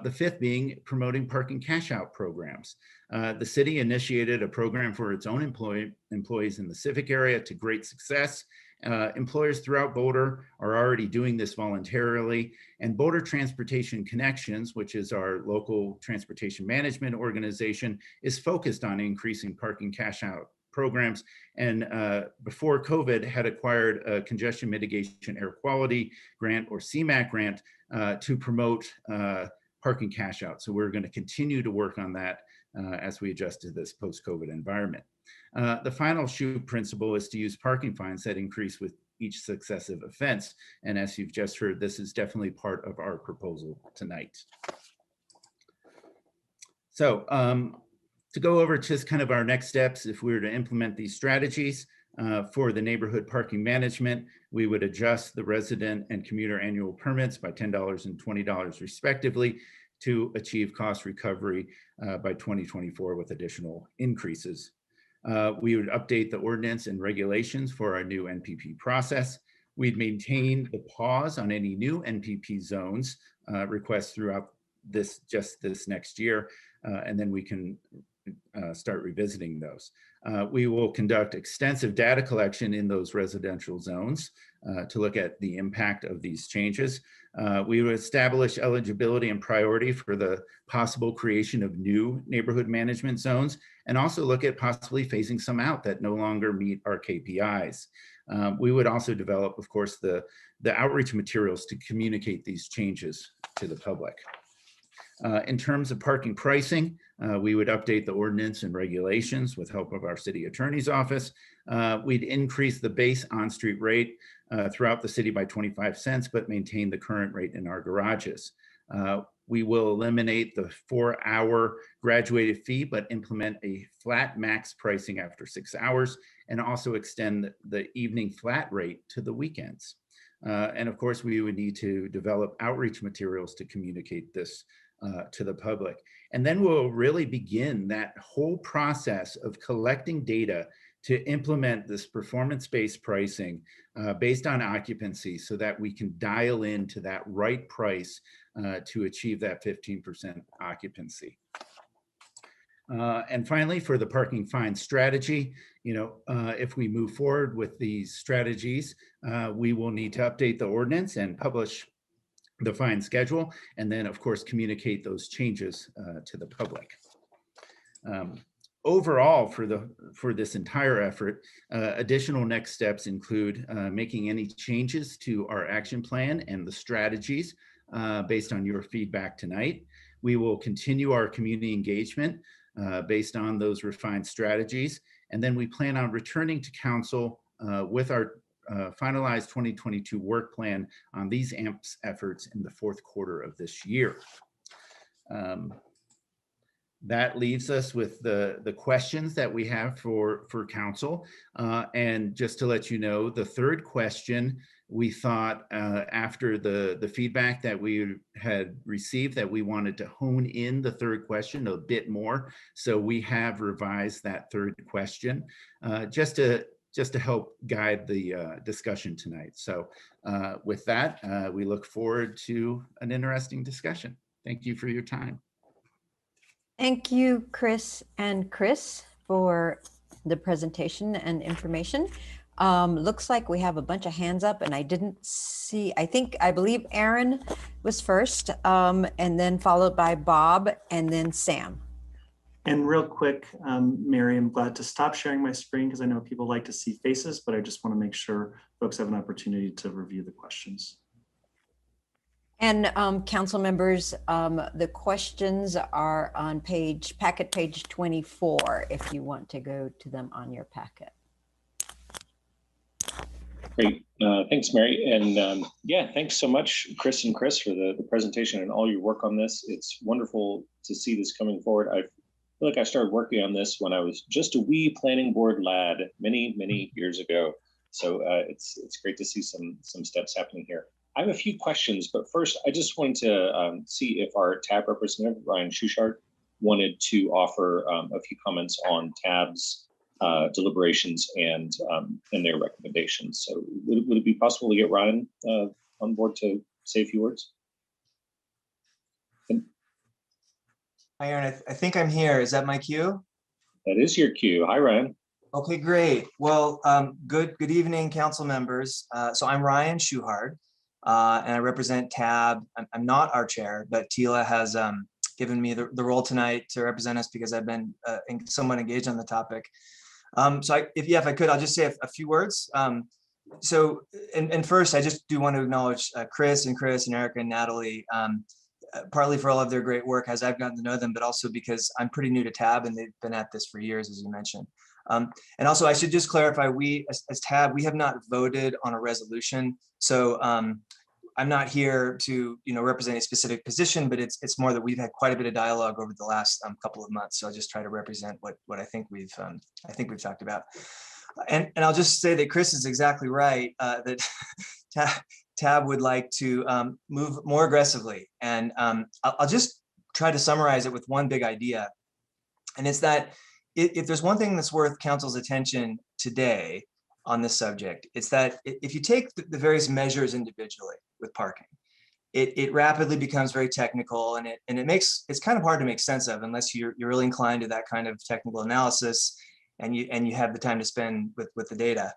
The fifth being promoting parking cash out programs. The city initiated a program for its own employees in the civic area to great success. Employers throughout Boulder are already doing this voluntarily, and Boulder Transportation Connections, which is our local transportation management organization, is focused on increasing parking cash out programs, and before COVID had acquired a congestion mitigation air quality grant, or CMAQ grant, to promote parking cash out. So we're going to continue to work on that as we adjust to this post-COVID environment. The final shoe principle is to use parking fines that increase with each successive offense. And as you've just heard, this is definitely part of our proposal tonight. So to go over just kind of our next steps, if we were to implement these strategies for the neighborhood parking management, we would adjust the resident and commuter annual permits by $10 and $20 respectively to achieve cost recovery by 2024 with additional increases. We would update the ordinance and regulations for our new NPP process. We'd maintain the pause on any new NPP zones requests throughout this next year, and then we can start revisiting those. We will conduct extensive data collection in those residential zones to look at the impact of these changes. We will establish eligibility and priority for the possible creation of new neighborhood management zones, and also look at possibly phasing some out that no longer meet our KPIs. We would also develop, of course, the outreach materials to communicate these changes to the public. In terms of parking pricing, we would update the ordinance and regulations with help of our city attorney's office. We'd increase the base on-street rate throughout the city by 25 cents, but maintain the current rate in our garages. We will eliminate the 4-hour graduated fee, but implement a flat max pricing after 6 hours, and also extend the evening flat rate to the weekends. And of course, we would need to develop outreach materials to communicate this to the public. And then we'll really begin that whole process of collecting data to implement this performance-based pricing based on occupancy, so that we can dial into that right price to achieve that 15% occupancy. And finally, for the parking fine strategy, if we move forward with these strategies, we will need to update the ordinance and publish the fine schedule, and then of course communicate those changes to the public. Overall, for this entire effort, additional next steps include making any changes to our action plan and the strategies based on your feedback tonight. We will continue our community engagement based on those refined strategies, and then we plan on returning to council with our finalized 2022 work plan on these AMPS efforts in the fourth quarter of this year. That leaves us with the questions that we have for council. And just to let you know, the third question, we thought after the feedback that we had received, that we wanted to hone in the third question a bit more. So we have revised that third question just to help guide the discussion tonight. So with that, we look forward to an interesting discussion. Thank you for your time. Thank you, Chris and Chris, for the presentation and information. Looks like we have a bunch of hands up, and I didn't see, I believe Aaron was first, and then followed by Bob, and then Sam. And real quick, Mary, I'm glad to stop sharing my screen because I know people like to see faces, but I just want to make sure folks have an opportunity to review the questions. And council members, the questions are on packet page 24, if you want to go to them on your packet. Great, thanks, Mary. And yeah, thanks so much, Chris and Chris, for the presentation and all your work on this. It's wonderful to see this coming forward. I feel like I started working on this when I was just a wee planning board lad many years ago. So it's great to see some steps happening here. I have a few questions, but first I just wanted to see if our TAB representative, Ryan Schuchard, wanted to offer a few comments on TAB's deliberations and their recommendations. So would it be possible to get Ryan on board to say a few words? Hi, Aaron, I think I'm here. Is that my cue? That is your cue. Hi, Ryan. Okay, great. Well, good evening, council members. So I'm Ryan Schuchard, and I represent TAB. I'm not our chair, but Tila has given me the role tonight to represent us because I've been somewhat engaged on the topic. If I could, I'll just say a few words. And first, I just do want to acknowledge Chris and Erica and Natalie, partly for all of their great work as I've gotten to know them, but also because I'm pretty new to TAB and they've been at this for years, as you mentioned. And also, I should just clarify, we as TAB, we have not voted on a resolution. So I'm not here to represent a specific position, but it's more that we've had quite a bit of dialogue over the last couple of months. So I'll just try to represent what I think we've talked about. And I'll just say that Chris is exactly right, that TAB would like to move more aggressively. And I'll just try to summarize it with one big idea. And it's that if there's one thing that's worth council's attention today on this subject, it's that if you take the various measures individually with parking, it rapidly becomes very technical, and it's kind of hard to make sense of unless you're really inclined to that kind of technical analysis and you have the time to spend with the data.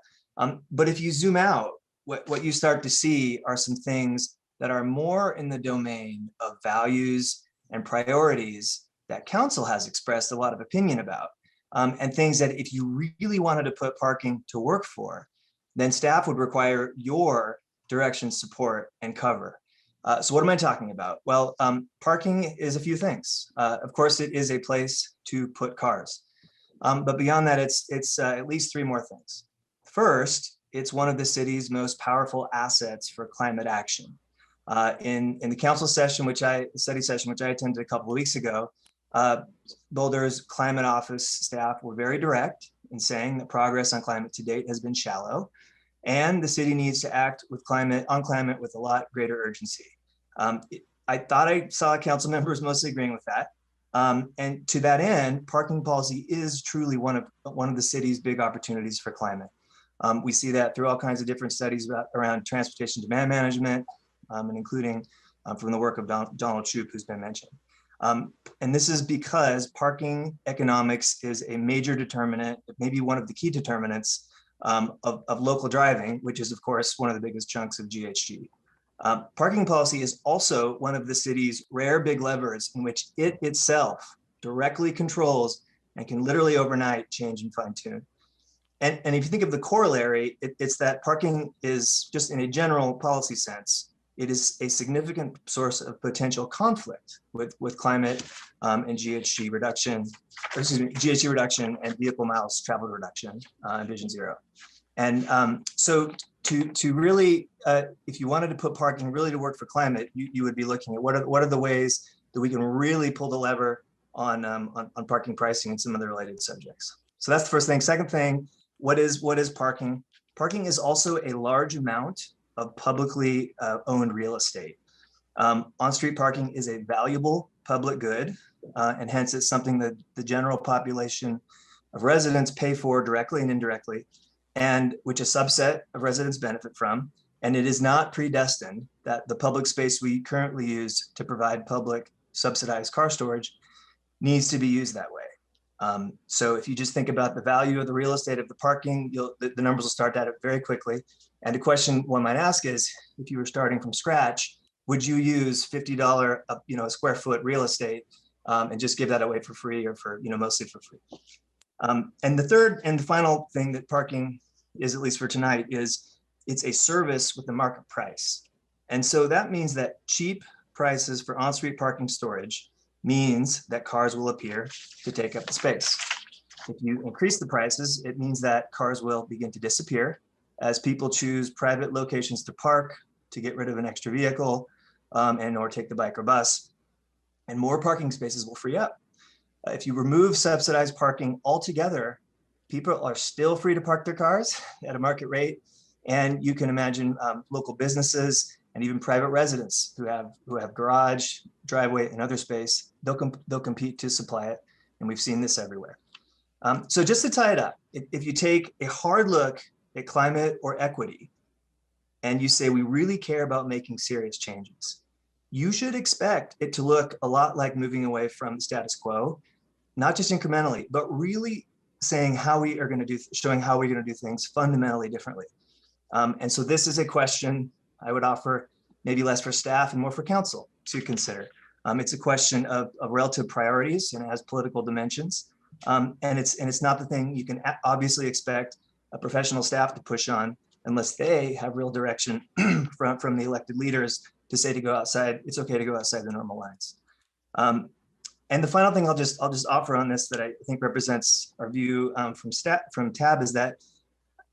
But if you zoom out, what you start to see are some things that are more in the domain of values and priorities that council has expressed a lot of opinion about, and things that if you really wanted to put parking to work for, then staff would require your direction, support, and cover. So what am I talking about? Well, parking is a few things. Of course, it is a place to put cars. But beyond that, it's at least three more things. First, it's one of the city's most powerful assets for climate action. In the council session, study session, which I attended a couple of weeks ago, Boulder's climate office staff were very direct in saying that progress on climate to date has been shallow, and the city needs to act on climate with a lot greater urgency. I thought I saw council members mostly agreeing with that. And to that end, parking policy is truly one of the city's big opportunities for climate. We see that through all kinds of different studies around transportation demand management, and including from the work of Donald Shoup, who's been mentioned. And this is because parking economics is a major determinant, maybe one of the key determinants of local driving, which is, of course, one of the biggest chunks of GHG. Parking policy is also one of the city's rare big levers in which it itself directly controls and can literally overnight change and fine tune. And if you think of the corollary, it's that parking is, just in a general policy sense, it is a significant source of potential conflict with climate and GHG reduction, and vehicle miles traveled reduction, Vision Zero. And so to really, if you wanted to put parking really to work for climate, you would be looking at what are the ways that we can really pull the lever on parking pricing and some of the related subjects. So that's the first thing. Second thing, what is parking? Parking is also a large amount of publicly owned real estate. On-street parking is a valuable public good, and hence it's something that the general population of residents pay for directly and indirectly, and which a subset of residents benefit from. And it is not predestined that the public space we currently use to provide public subsidized car storage needs to be used that way. So if you just think about the value of the real estate of the parking, the numbers will start to add up very quickly. And the question one might ask is, if you were starting from scratch, would you use $50 a square foot real estate and just give that away for free, or for mostly for free? And the third and the final thing that parking is, at least for tonight, is it's a service with the market price. And so that means that cheap prices for on-street parking storage means that cars will appear to take up the space. If you increase the prices, it means that cars will begin to disappear as people choose private locations to park, to get rid of an extra vehicle, or take the bike or bus, and more parking spaces will free up. If you remove subsidized parking altogether, people are still free to park their cars at a market rate. And you can imagine local businesses and even private residents who have garage, driveway, and other space, they'll compete to supply it. And we've seen this everywhere. So just to tie it up, if you take a hard look at climate or equity, and you say we really care about making serious changes, you should expect it to look a lot like moving away from the status quo, not just incrementally, but really saying how we are going to do, showing how we're going to do things fundamentally differently. And so this is a question I would offer, maybe less for staff and more for council to consider. It's a question of relative priorities, and it has political dimensions. And it's not the thing you can obviously expect a professional staff to push on unless they have real direction from the elected leaders to say to go outside. It's okay to go outside the normal lines. And the final thing I'll just offer on this that I think represents our view from TAB is that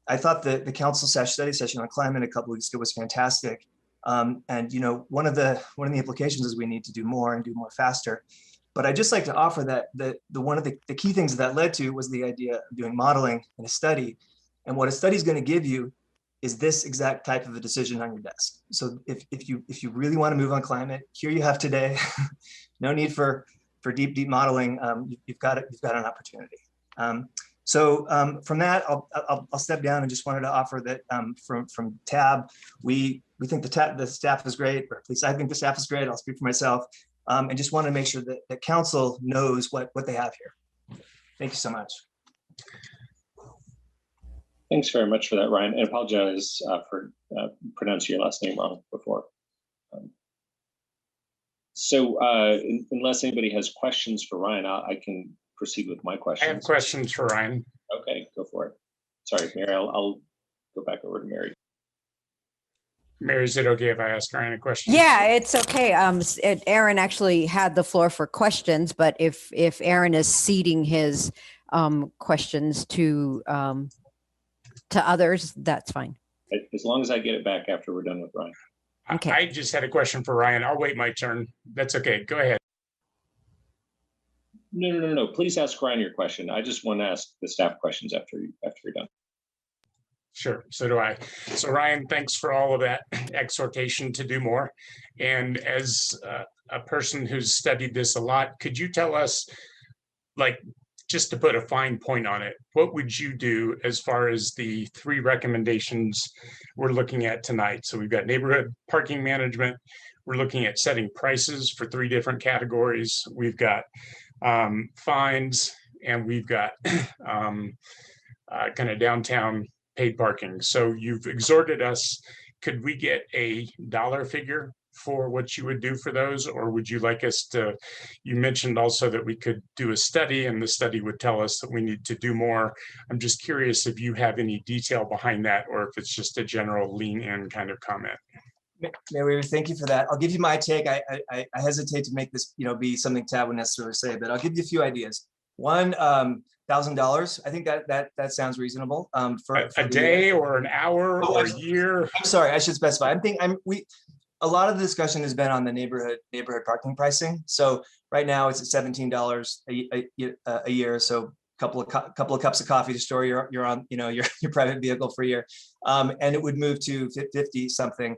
I thought the council study session on climate a couple weeks ago was fantastic. And one of the implications is we need to do more and do more faster. But I'd just like to offer that one of the key things that led to was the idea of doing modeling in a study. And what a study is going to give you is this exact type of a decision on your desk. So if you really want to move on climate, here you have today. No need for deep modeling. You've got an opportunity. So from that, I'll step down and just wanted to offer that from TAB, we think the staff is great, or at least I think the staff is great. I'll speak for myself, and just want to make sure that the council knows what they have here. Thank you so much. Thanks very much for that, Ryan. I apologize for pronouncing your last name wrong before. So unless anybody has questions for Ryan, I can proceed with my questions. I have questions for Ryan. Okay, go for it. Sorry, Mary, I'll go back over to Mary. Mary, is it okay if I ask Ryan a question? Yeah, it's okay. Aaron actually had the floor for questions, but if Aaron is ceding his questions to others, that's fine. As long as I get it back after we're done with Ryan. Okay. I just had a question for Ryan. I'll wait my turn. That's okay. Go ahead. No. Please ask Ryan your question. I just want to ask the staff questions after you're done. Sure, so do I. So Ryan, thanks for all of that exhortation to do more. And as a person who's studied this a lot, could you tell us, like, just to put a fine point on it, what would you do as far as the 3 recommendations we're looking at tonight? So we've got neighborhood parking management. We're looking at setting prices for 3 different categories. We've got fines, and we've got kind of downtown paid parking. So you've exhorted us. Could we get a dollar figure for what you would do for those? Or would you like us to, you mentioned also that we could do a study and the study would tell us that we need to do more. I'm just curious if you have any detail behind that, or if it's just a general lean in kind of comment. Mary, thank you for that. I'll give you my take. I hesitate to make this, be something Tab would necessarily say, but I'll give you a few ideas. One, $1,000. I think that sounds reasonable. For a day or an hour or a year. I'm sorry, I should specify. A lot of the discussion has been on the neighborhood parking pricing. So right now it's at $17 a year. So couple of cups of coffee to store your on your private vehicle for a year, and it would move to 50 something.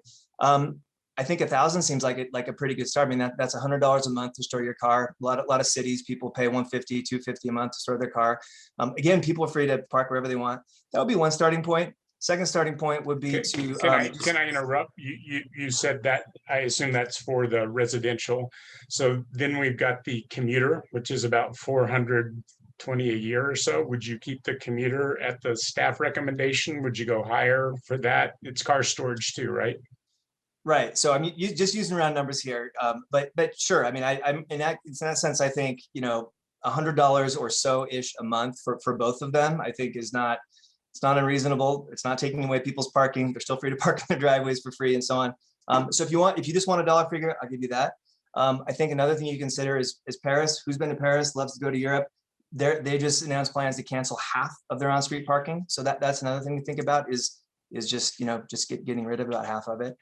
I think 1,000 seems like a pretty good start. I mean, that's $100 a month to store your car. A lot of cities, people pay $150, $250 a month to store their car. Again, people are free to park wherever they want. That would be one starting point. Second starting point would be to. Can I interrupt? You said that, I assume that's for the residential. So then we've got the commuter, which is about $420 a year or so. Would you keep the commuter at the staff recommendation? Would you go higher for that? It's car storage too, right? Right. So I mean, you just using round numbers here, but sure. I mean, I'm in that sense. I think $100 or so ish a month for both of them. I think it's not unreasonable. It's not taking away people's parking. They're still free to park in their driveways for free and so on. So if you just want a dollar figure, I'll give you that. I think another thing you consider is Paris. Who's been to Paris loves to go to Europe. They just announced plans to cancel half of their on-street parking. So that's another thing to think about is just getting rid of about half of it.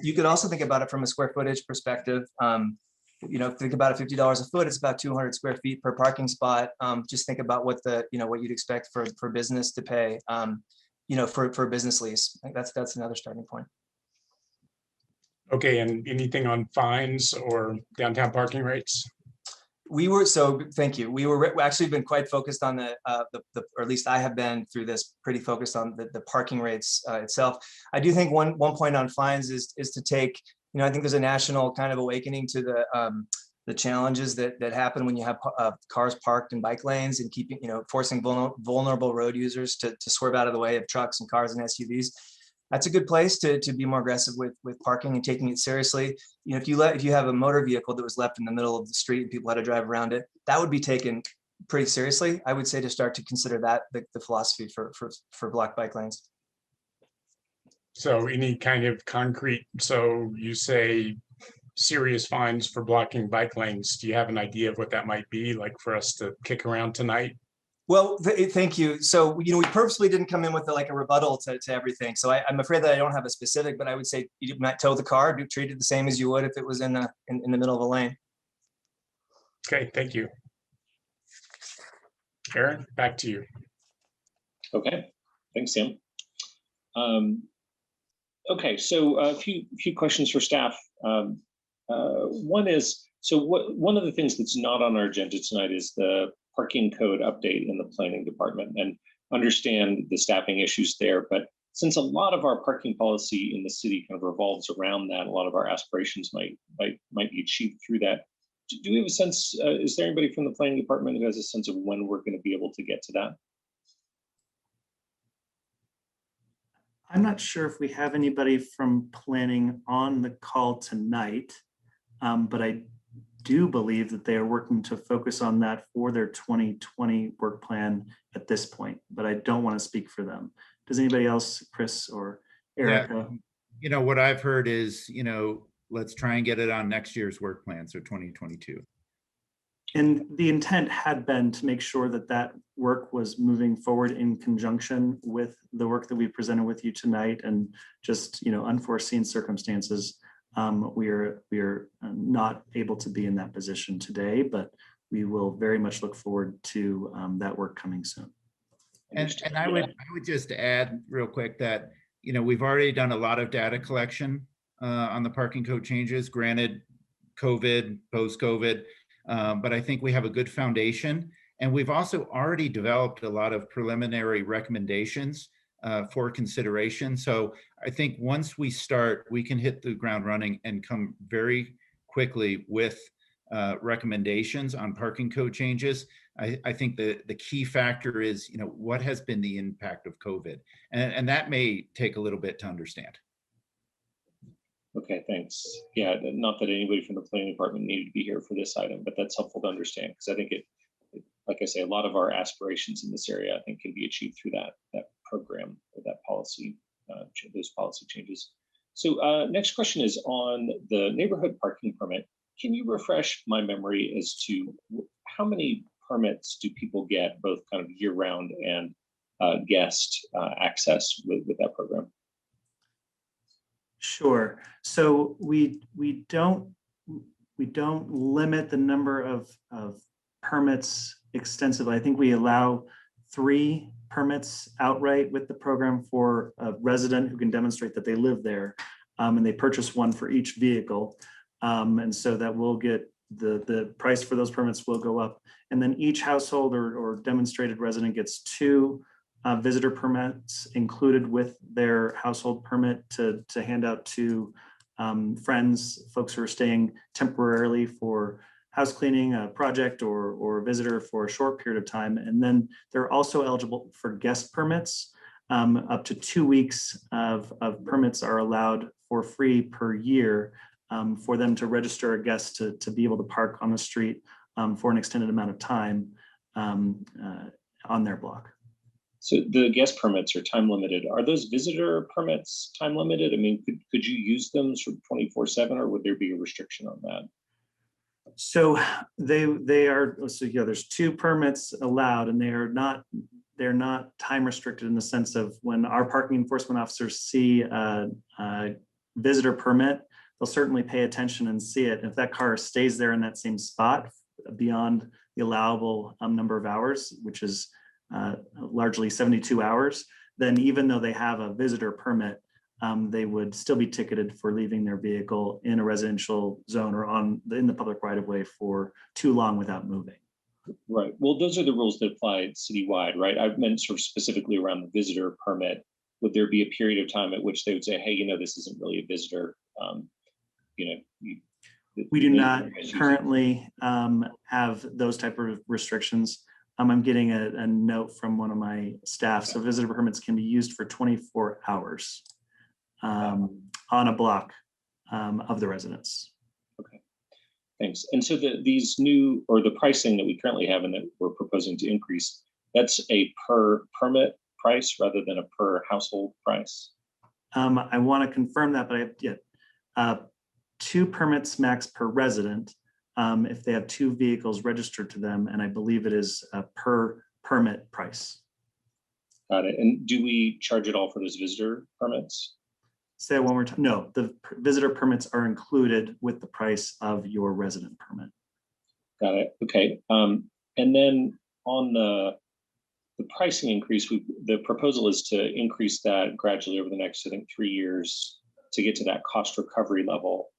You could also think about it from a square footage perspective. Think about it, $50 a foot, it's about 200 square feet per parking spot. Just think about what what you'd expect for business to pay, for a business lease. I think that's another starting point. Okay, and anything on fines or downtown parking rates? Thank you. We actually been quite focused on or at least I have been through this, pretty focused on the parking rates itself. I do think one point on fines is to take, I think there's a national kind of awakening to the challenges that happen when you have cars parked in bike lanes and keeping, forcing vulnerable road users to swerve out of the way of trucks and cars and SUVs. That's a good place to be more aggressive with parking and taking it seriously. If you have a motor vehicle that was left in the middle of the street and people had to drive around it, that would be taken pretty seriously, I would say to start to consider that the philosophy for block bike lanes. So any kind of concrete, so you say serious fines for blocking bike lanes. Do you have an idea of what that might be, like for us to kick around tonight? Well, thank you. So, we purposely didn't come in with like a rebuttal to everything. So I'm afraid that I don't have a specific, but I would say you might tow the car, treat it the same as you would if it was in the middle of a lane. Okay, thank you. Aaron, back to you. Okay, thanks, Sam. Okay, so a few questions for staff. One is, so one of the things that's not on our agenda tonight is the parking code update in the planning department, and understand the staffing issues there. But since a lot of our parking policy in the city kind of revolves around that, a lot of our aspirations might be achieved through that. Do we have a sense, is there anybody from the planning department who has a sense of when we're going to be able to get to that? I'm not sure if we have anybody from planning on the call tonight, but I do believe that they are working to focus on that for their 2020 work plan at this point, but I don't want to speak for them. Does anybody else, Chris or Erica? Yeah, what I've heard is, let's try and get it on next year's work plan, so 2022. And the intent had been to make sure that that work was moving forward in conjunction with the work that we presented with you tonight, and just, unforeseen circumstances. We are not able to be in that position today, but we will very much look forward to that work coming soon. And I would just add real quick that, we've already done a lot of data collection on the parking code changes, granted COVID, post-COVID, but I think we have a good foundation. And we've also already developed a lot of preliminary recommendations for consideration. So I think once we start, we can hit the ground running and come very quickly with recommendations on parking code changes. I think the key factor is, what has been the impact of COVID? And that may take a little bit to understand. Okay, thanks. Yeah, not that anybody from the planning department needed to be here for this item, but that's helpful to understand, because I think like I say, a lot of our aspirations in this area, I think, can be achieved through that program or that policy, those policy changes. So next question is on the neighborhood parking permit. Can you refresh my memory as to how many permits do people get, both kind of year-round and guest access with that program? Sure. So we don't limit the number of permits extensively. I think we allow 3 permits outright with the program for a resident who can demonstrate that they live there, and they purchase one for each vehicle. And so that will get the price for those permits will go up. And then each household or demonstrated resident gets 2 visitor permits included with their household permit to hand out to friends, folks who are staying temporarily for house cleaning, a project, or a visitor for a short period of time. And then they're also eligible for guest permits. Up to 2 weeks of permits are allowed for free per year for them to register a guest to be able to park on the street for an extended amount of time on their block. So the guest permits are time limited. Are those visitor permits time limited? I mean, could you use them sort of 24/7, or would there be a restriction on that? So they are, so yeah, there's 2 permits allowed, and they're not time restricted in the sense of when our parking enforcement officers see a visitor permit, they'll certainly pay attention and see it. If that car stays there in that same spot beyond the allowable number of hours, which is largely 72 hours, then even though they have a visitor permit, they would still be ticketed for leaving their vehicle in a residential zone or in the public right of way for too long without moving. Right. Well, those are the rules that apply citywide, right? I've meant sort of specifically around the visitor permit. Would there be a period of time at which they would say, hey, this isn't really a visitor? We do not currently have those type of restrictions. I'm getting a note from one of my staff. So visitor permits can be used for 24 hours on a block of the residence. Okay. Thanks. And so these new, or the pricing that we currently have and that we're proposing to increase, that's a per permit price rather than a per household price? I want to confirm that, but I have yet 2 permits max per resident if they have 2 vehicles registered to them, and I believe it is a per permit price. Got it. And do we charge it all for those visitor permits? Say it one more time. No, the visitor permits are included with the price of your resident permit. Got it. Okay. And then on the pricing increase, the proposal is to increase that gradually over the next, I think, 3 years to get to that cost recovery level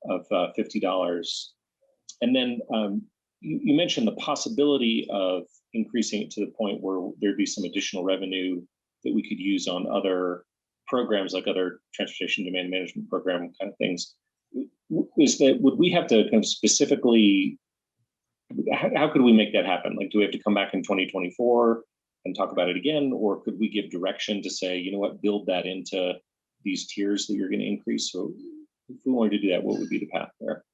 of $50. And then you mentioned the possibility of increasing it to the point where there'd be some additional revenue that we could use on other programs, like other transportation demand management program kind of things. Would we have to kind of specifically, how could we make that happen? Like, do we have to come back in 2024 and talk about it again? Or could we give direction to say, you know what, build that into these tiers that you're going to increase? So if we wanted to do that, what would be the path there?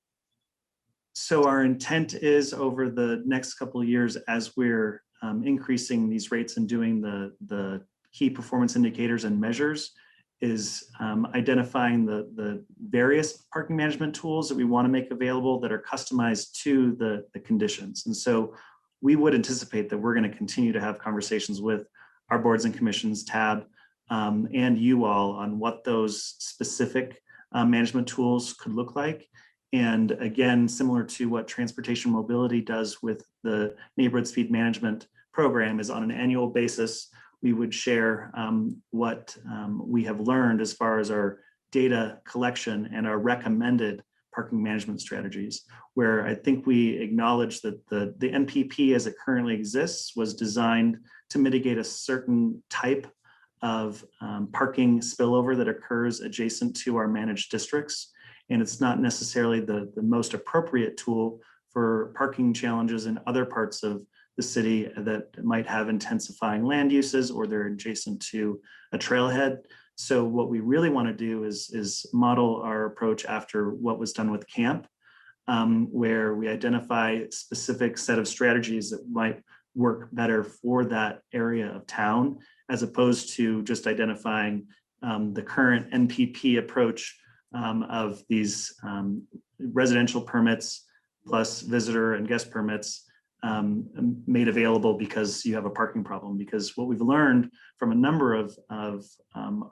So our intent is over the next couple of years, as we're increasing these rates and doing the key performance indicators and measures, is identifying the various parking management tools that we want to make available that are customized to the conditions. And so we would anticipate that we're going to continue to have conversations with our boards and commissions tab and you all on what those specific management tools could look like. And again, similar to what transportation mobility does with the neighborhood speed management program, is on an annual basis, we would share what we have learned as far as our data collection and our recommended parking management strategies, where I think we acknowledge that the NPP as it currently exists was designed to mitigate a certain type of parking spillover that occurs adjacent to our managed districts. And it's not necessarily the most appropriate tool for parking challenges in other parts of the city that might have intensifying land uses or they're adjacent to a trailhead. So what we really want to do is model our approach after what was done with CAMP, where we identify a specific set of strategies that might work better for that area of town, as opposed to just identifying the current NPP approach of these residential permits plus visitor and guest permits made available because you have a parking problem. Because what we've learned from a number of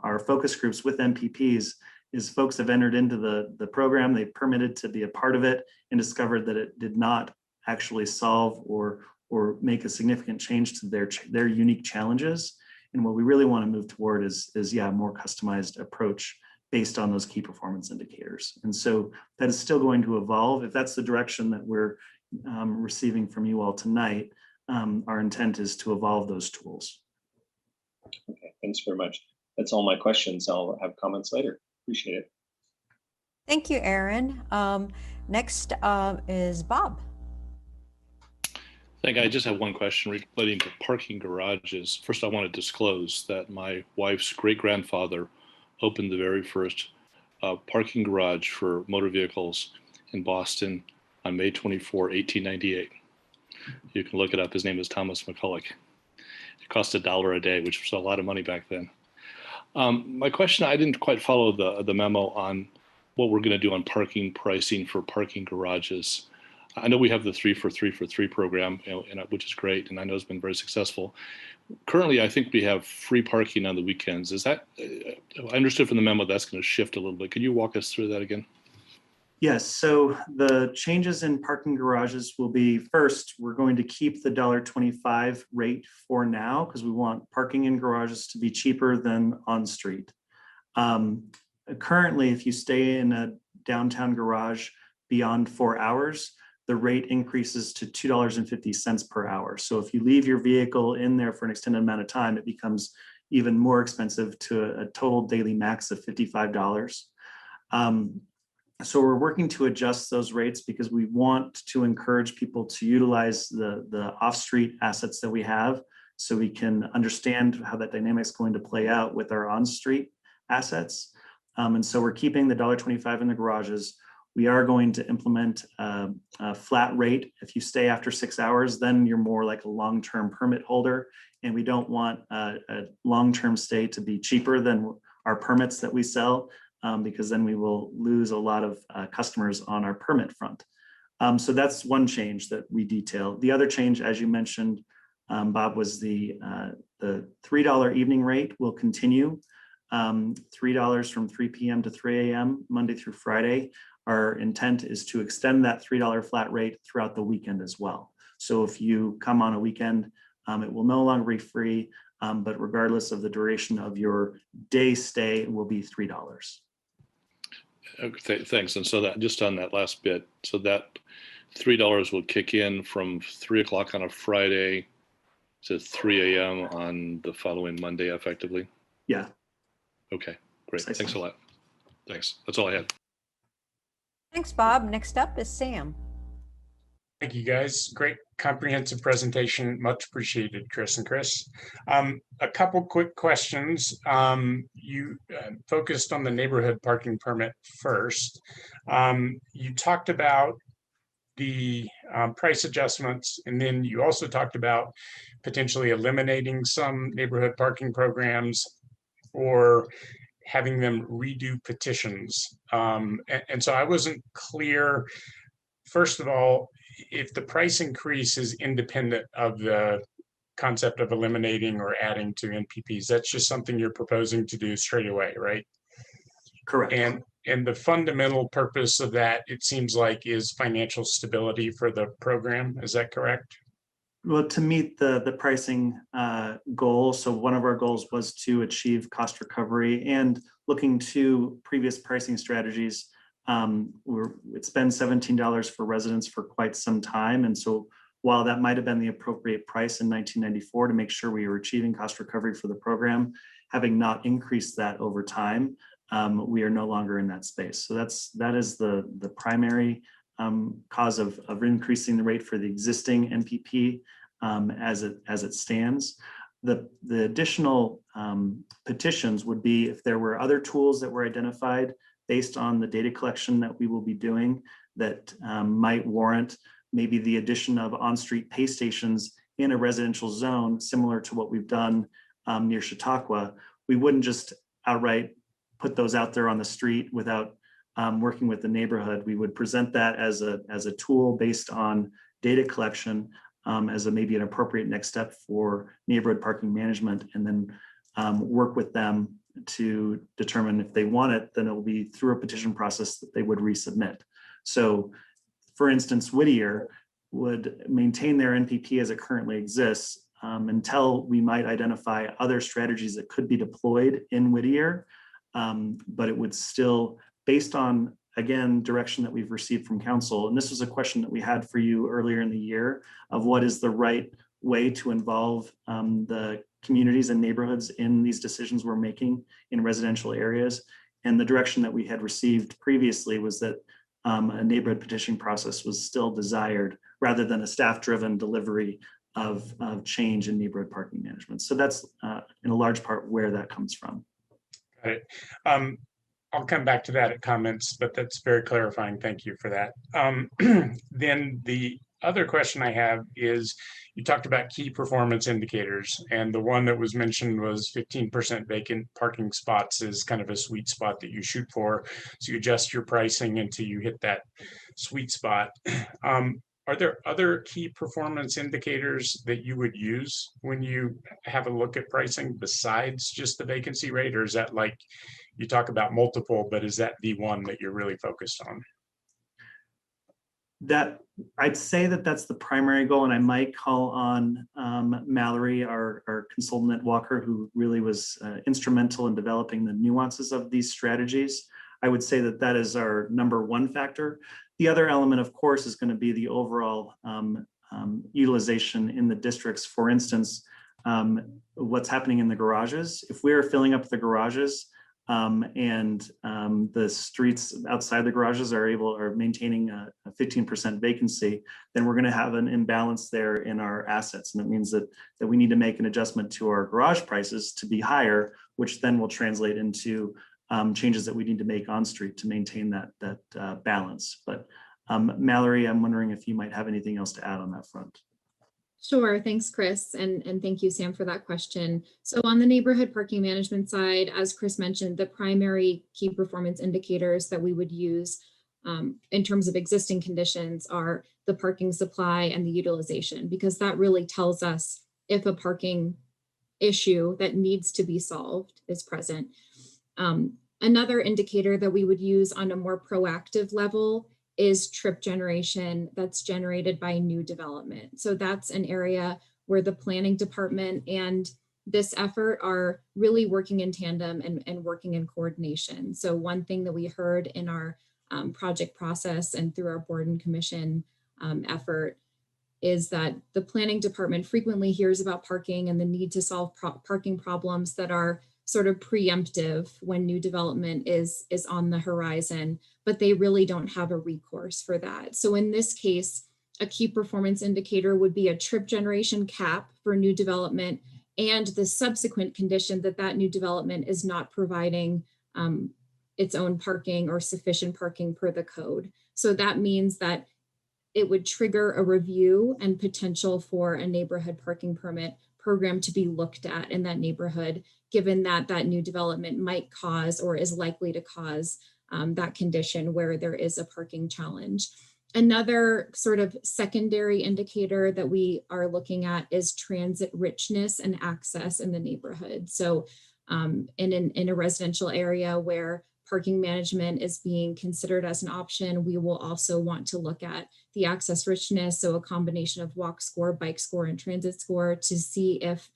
our focus groups with NPPs is folks have entered into the program, they permitted to be a part of it, and discovered that it did not actually solve or make a significant change to their unique challenges. And what we really want to move toward is a more customized approach based on those key performance indicators. And so that is still going to evolve. If that's the direction that we're receiving from you all tonight, our intent is to evolve those tools. Okay, thanks very much. That's all my questions. I'll have comments later. Appreciate it. Thank you, Aaron. Next is Bob. Thank you. I just have one question relating to parking garages. First, I want to disclose that my wife's great-grandfather opened the very first parking garage for motor vehicles in Boston on May 24, 1898. You can look it up. His name is Thomas McCulloch. It cost $1 a day, which was a lot of money back then. My question, I didn't quite follow the memo on what we're going to do on parking pricing for parking garages. I know we have the 3 for 3 for 3 program, which is great, and I know it's been very successful. Currently, I think we have free parking on the weekends. Is that, I understood from the memo that's going to shift a little bit. Could you walk us through that again? Yes, so the changes in parking garages will be, first, we're going to keep the $1.25 rate for now because we want parking in garages to be cheaper than on street. Currently, if you stay in a downtown garage beyond 4 hours, the rate increases to $2.50 per hour. So if you leave your vehicle in there for an extended amount of time, it becomes even more expensive to a total daily max of $55. So we're working to adjust those rates because we want to encourage people to utilize the off-street assets that we have so we can understand how that dynamic is going to play out with our on-street assets. And so we're keeping the $1.25 in the garages. We are going to implement a flat rate. If you stay after 6 hours, then you're more like a long-term permit holder. And we don't want a long-term stay to be cheaper than our permits that we sell, because then we will lose a lot of customers on our permit front. So that's one change that we detail. The other change, as you mentioned, Bob, was the $3 evening rate will continue. $3 from 3 p.m. to 3 a.m. Monday through Friday. Our intent is to extend that $3 flat rate throughout the weekend as well. So if you come on a weekend, it will no longer be free, but regardless of the duration of your day stay, it will be $3. Okay, thanks. And so that, just on that last bit, so that $3 will kick in from 3 o'clock on a Friday to 3 a.m. on the following Monday, effectively? Yeah. Okay, great. Precisely. Thanks a lot. Thanks. That's all I had. Thanks, Bob. Next up is Sam. Thank you, guys. Great comprehensive presentation. Much appreciated, Chris and Chris. A couple quick questions. You focused on the neighborhood parking permit first. You talked about the price adjustments, and then you also talked about potentially eliminating some neighborhood parking programs or having them redo petitions. And so I wasn't clear, first of all, if the price increase is independent of the concept of eliminating or adding to NPPs. That's just something you're proposing to do straight away, right? Correct. And the fundamental purpose of that, it seems like, is financial stability for the program. Is that correct? Well, to meet the pricing goal, so one of our goals was to achieve cost recovery, and looking to previous pricing strategies, it's been $17 for residents for quite some time. And so while that might have been the appropriate price in 1994 to make sure we were achieving cost recovery for the program, having not increased that over time, we are no longer in that space. So that is the primary cause of increasing the rate for the existing NPP as it stands. The additional petitions would be if there were other tools that were identified based on the data collection that we will be doing that might warrant maybe the addition of on-street pay stations in a residential zone, similar to what we've done near Chautauqua. We wouldn't just outright put those out there on the street without working with the neighborhood. We would present that as a tool based on data collection as maybe an appropriate next step for neighborhood parking management, and then work with them to determine if they want it, then it will be through a petition process that they would resubmit. So for instance, Whittier would maintain their NPP as it currently exists until we might identify other strategies that could be deployed in Whittier. But it would still, based on, again, direction that we've received from council, and this was a question that we had for you earlier in the year, of what is the right way to involve the communities and neighborhoods in these decisions we're making in residential areas. And the direction that we had received previously was that a neighborhood petition process was still desired rather than a staff-driven delivery of change in neighborhood parking management. So that's in a large part where that comes from. Got it. I'll come back to that at comments, but that's very clarifying. Thank you for that. Then the other question I have is, you talked about key performance indicators, and the one that was mentioned was 15% vacant parking spots is kind of a sweet spot that you shoot for. So you adjust your pricing until you hit that sweet spot. Are there other key performance indicators that you would use when you have a look at pricing besides just the vacancy rate? Or is that, like, you talk about multiple, but is that the one that you're really focused on? That I'd say that's the primary goal, and I might call on Mallory, our consultant at Walker, who really was instrumental in developing the nuances of these strategies. I would say that is our number one factor. The other element, of course, is going to be the overall utilization in the districts. For instance, what's happening in the garages. If we're filling up the garages and the streets outside the garages are maintaining a 15% vacancy, then we're going to have an imbalance there in our assets. And it means that we need to make an adjustment to our garage prices to be higher, which then will translate into changes that we need to make on street to maintain that balance. But Mallory, I'm wondering if you might have anything else to add on that front. Sure. Thanks, Chris. And thank you, Sam, for that question. So on the neighborhood parking management side, as Chris mentioned, the primary key performance indicators that we would use in terms of existing conditions are the parking supply and the utilization, because that really tells us if a parking issue that needs to be solved is present. Another indicator that we would use on a more proactive level is trip generation that's generated by new development. So that's an area where the planning department and this effort are really working in tandem and working in coordination. So one thing that we heard in our project process and through our board and commission effort is that the planning department frequently hears about parking and the need to solve parking problems that are sort of preemptive when new development is on the horizon, but they really don't have a recourse for that. So in this case, a key performance indicator would be a trip generation cap for new development and the subsequent condition that that new development is not providing its own parking or sufficient parking per the code. So that means that it would trigger a review and potential for a neighborhood parking permit program to be looked at in that neighborhood, given that that new development might cause or is likely to cause that condition where there is a parking challenge. Another sort of secondary indicator that we are looking at is transit richness and access in the neighborhood. So in a residential area where parking management is being considered as an option, we will also want to look at the access richness, so a combination of walk score, bike score, and transit score to see if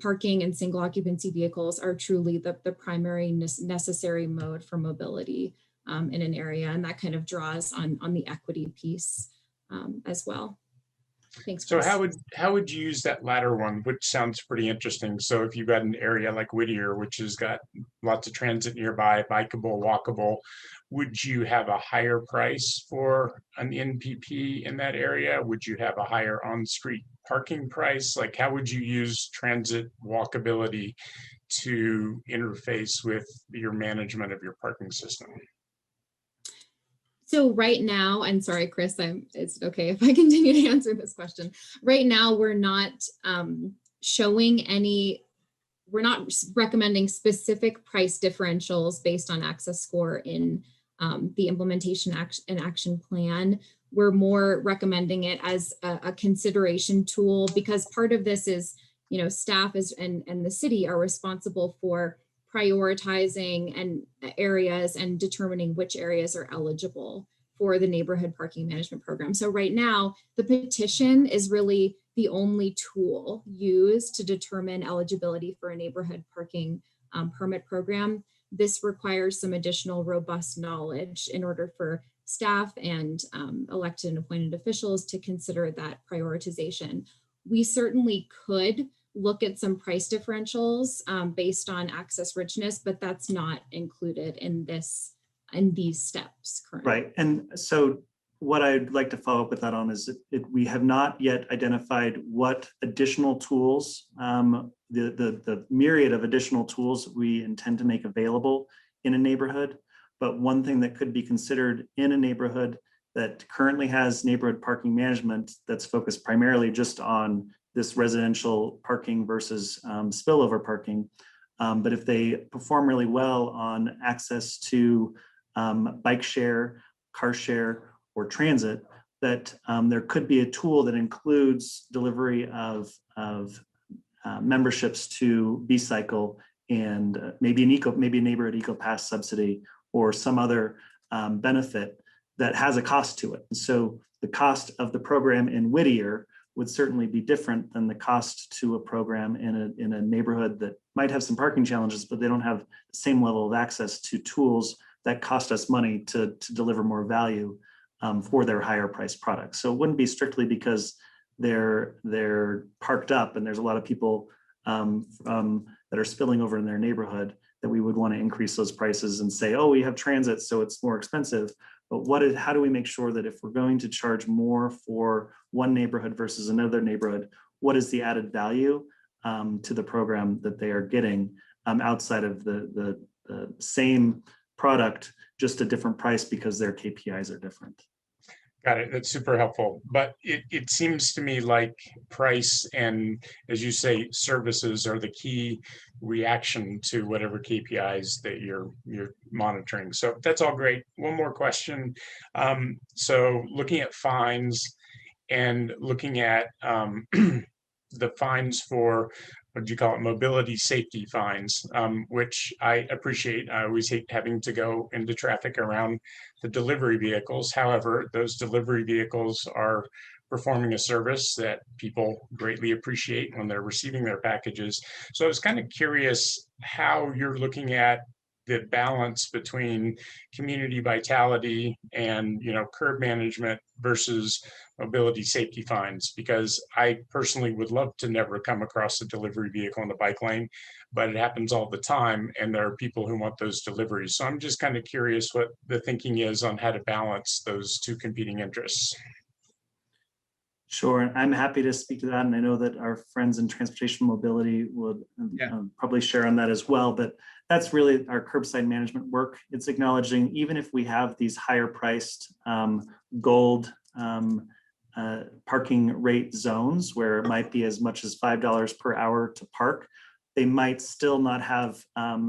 parking and single occupancy vehicles are truly the primary necessary mode for mobility in an area. And that kind of draws on the equity piece as well. Thanks, So Chris. how would you use that latter one, which sounds pretty interesting? So if you've got an area like Whittier, which has got lots of transit nearby, bikeable, walkable, would you have a higher price for an NPP in that area? Would you have a higher on-street parking price? Like, how would you use transit walkability to interface with your management of your parking system? So right now, and sorry, Chris, it's okay if I continue to answer this question. Right now, we're not we're not recommending specific price differentials based on access score in the implementation action plan. We're more recommending it as a consideration tool, because part of this is, staff and the city are responsible for prioritizing and areas and determining which areas are eligible for the neighborhood parking management program. So right now, the petition is really the only tool used to determine eligibility for a neighborhood parking permit program. This requires some additional robust knowledge in order for staff and elected and appointed officials to consider that prioritization. We certainly could look at some price differentials based on access richness, but that's not included in these steps currently. Right, and so what I'd like to follow up with that on is we have not yet identified what additional tools, the myriad of additional tools we intend to make available in a neighborhood. But one thing that could be considered in a neighborhood that currently has neighborhood parking management that's focused primarily just on this residential parking versus spillover parking. But if they perform really well on access to bike share, car share, or transit, that there could be a tool that includes delivery of memberships to B-Cycle and maybe a neighborhood EcoPass subsidy or some other benefit that has a cost to it. So the cost of the program in Whittier would certainly be different than the cost to a program in a neighborhood that might have some parking challenges, but they don't have the same level of access to tools that cost us money to deliver more value for their higher priced products. So it wouldn't be strictly because they're parked up and there's a lot of people that are spilling over in their neighborhood that we would want to increase those prices and say, oh, we have transit, so it's more expensive. But how do we make sure that if we're going to charge more for one neighborhood versus another neighborhood, what is the added value to the program that they are getting outside of the the same product, just a different price because their KPIs are different. Got it. That's super helpful. But it seems to me like price and, as you say, services are the key reaction to whatever KPIs that you're monitoring. So that's all great. One more question. So looking at fines and looking at the fines for, what do you call it, mobility safety fines, which I appreciate. I always hate having to go into traffic around the delivery vehicles. However, those delivery vehicles are performing a service that people greatly appreciate when they're receiving their packages. So I was kind of curious how you're looking at the balance between community vitality and, curb management versus mobility safety fines, because I personally would love to never come across a delivery vehicle in the bike lane, but it happens all the time, and there are people who want those deliveries. So I'm just kind of curious what the thinking is on how to balance those two competing interests. Sure, I'm happy to speak to that, and I know that our friends in transportation mobility would probably share on that as well, but that's really our curbside management work. It's acknowledging, even if we have these higher priced gold parking rate zones where it might be as much as $5 per hour to park, they might still not have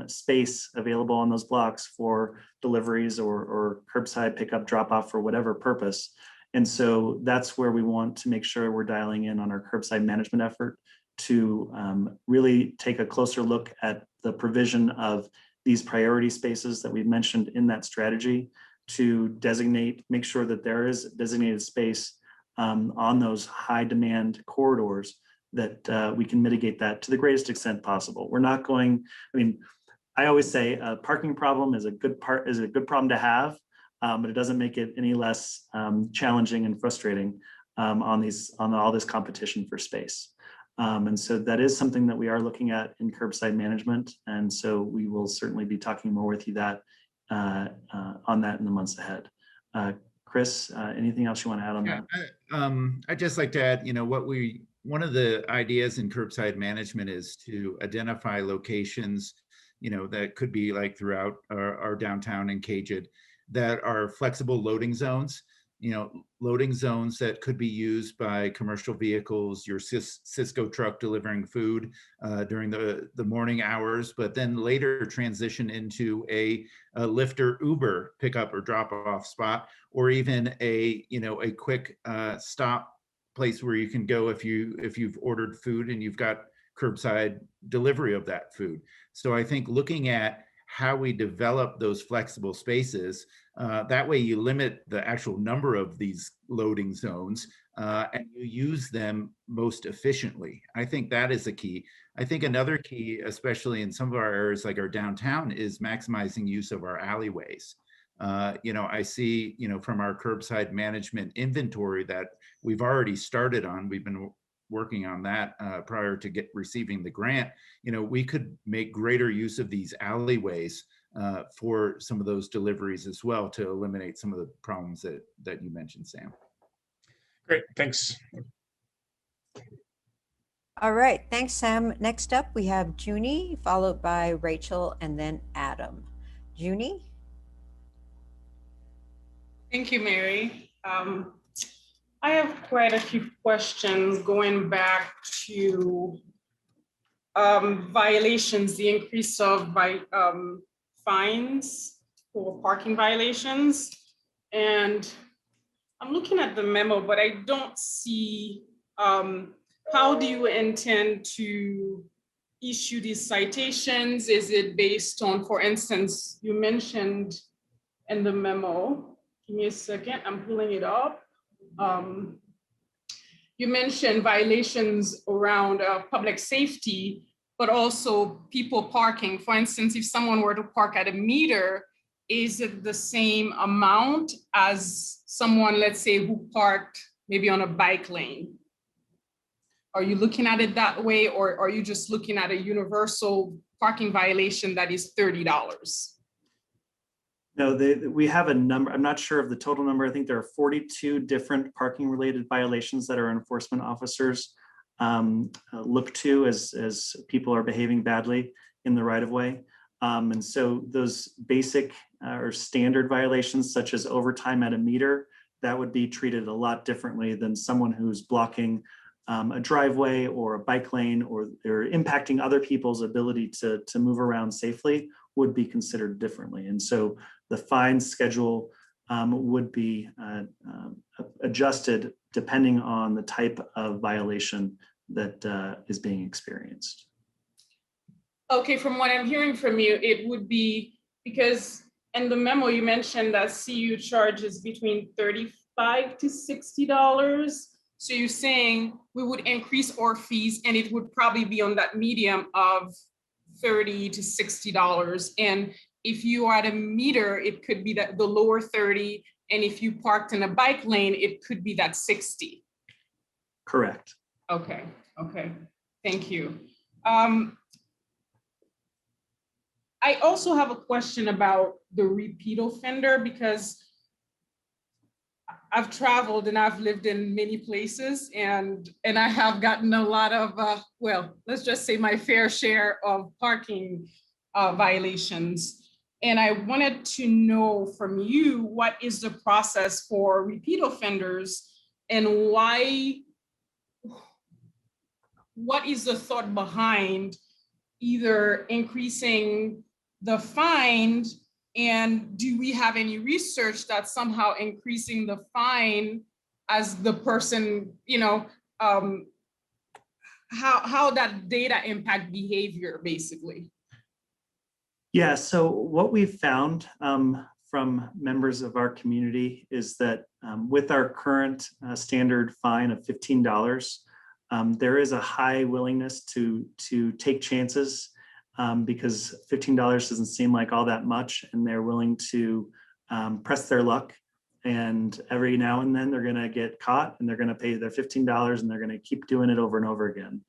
space available on those blocks for deliveries or curbside pickup, drop off for whatever purpose. And so that's where we want to make sure we're dialing in on our curbside management effort to really take a closer look at the provision of these priority spaces that we've mentioned in that strategy, to make sure that there is designated space on those high demand corridors, that we can mitigate that to the greatest extent possible. We're not going, I always say a parking problem is a good problem to have, but it doesn't make it any less challenging and frustrating on all this competition for space. And so that is something that we are looking at in curbside management. And so we will certainly be talking more with you on that in the months ahead. Chris, anything else you want to add on that? I'd just like to add, one of the ideas in curbside management is to identify locations, that could be like throughout our downtown in Cajun, that are flexible loading zones, loading zones that could be used by commercial vehicles, your Cisco truck delivering food during the morning hours, but then later transition into a Lyft or Uber pickup or drop off spot, or even a quick stop place where you can go if you've ordered food and you've got curbside delivery of that food. So I think looking at how we develop those flexible spaces, that way you limit the actual number of these loading zones and you use them most efficiently. I think that is a key. I think another key, especially in some of our areas like our downtown, is maximizing use of our alleyways. I see, from our curbside management inventory that we've already started on, we've been working on that prior to receiving the grant, we could make greater use of these alleyways for some of those deliveries as well, to eliminate some of the problems that you mentioned, Sam. Great, thanks. All right, thanks, Sam. Next up, we have Junie, followed by Rachel, and then Adam. Junie? Thank you, Mary. I have quite a few questions going back to violations, the increase of fines for parking violations. And I'm looking at the memo, but I don't see how do you intend to issue these citations? Is it based on, for instance, you mentioned in the memo, give me a second, I'm pulling it up. You mentioned violations around public safety, but also people parking. For instance, if someone were to park at a meter, is it the same amount as someone, let's say, who parked maybe on a bike lane? Are you looking at it that way, or are you just looking at a universal parking violation that is $30? No, we have a number. I'm not sure of the total number. I think there are 42 different parking related violations that our enforcement officers look to as people are behaving badly in the right of way. And so those basic or standard violations, such as overtime at a meter, that would be treated a lot differently than someone who's blocking a driveway or a bike lane, or they're impacting other people's ability to move around safely, would be considered differently. And so the fine schedule would be adjusted depending on the type of violation that is being experienced. Okay, from what I'm hearing from you, it would be because in the memo you mentioned that CU charges between $35 to $60. So you're saying we would increase our fees and it would probably be on that medium of $30 to $60. And if you are at a meter, it could be that the lower 30. And if you parked in a bike lane, it could be that 60. Correct. Okay, thank you. I also have a question about the repeat offender, because I've traveled and I've lived in many places, and I have gotten a lot of, well, let's just say my fair share of parking violations. And I wanted to know from you, what is the process for repeat offenders, and what is the thought behind either increasing the fine, and do we have any research that somehow increasing the fine as the person, how that data impact behavior, basically? Yeah, so what we've found from members of our community is that with our current standard fine of $15, there is a high willingness to take chances because $15 doesn't seem like all that much, and they're willing to press their luck. And every now and then they're going to get caught, and they're going to pay their $15, and they're going to keep doing it over and over again.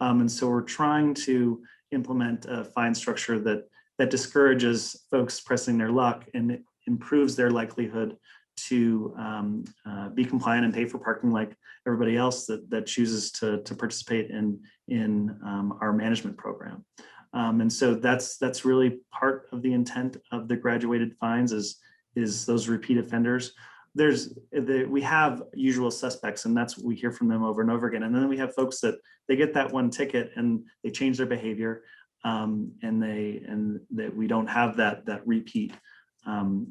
And so we're trying to implement a fine structure that discourages folks pressing their luck, and it improves their likelihood to be compliant and pay for parking like everybody else that chooses to participate in our management program. And so that's really part of the intent of the graduated fines is those repeat offenders. We have usual suspects, and that's what we hear from them over and over again. And then we have folks that they get that one ticket and they change their behavior, and that we don't have that repeat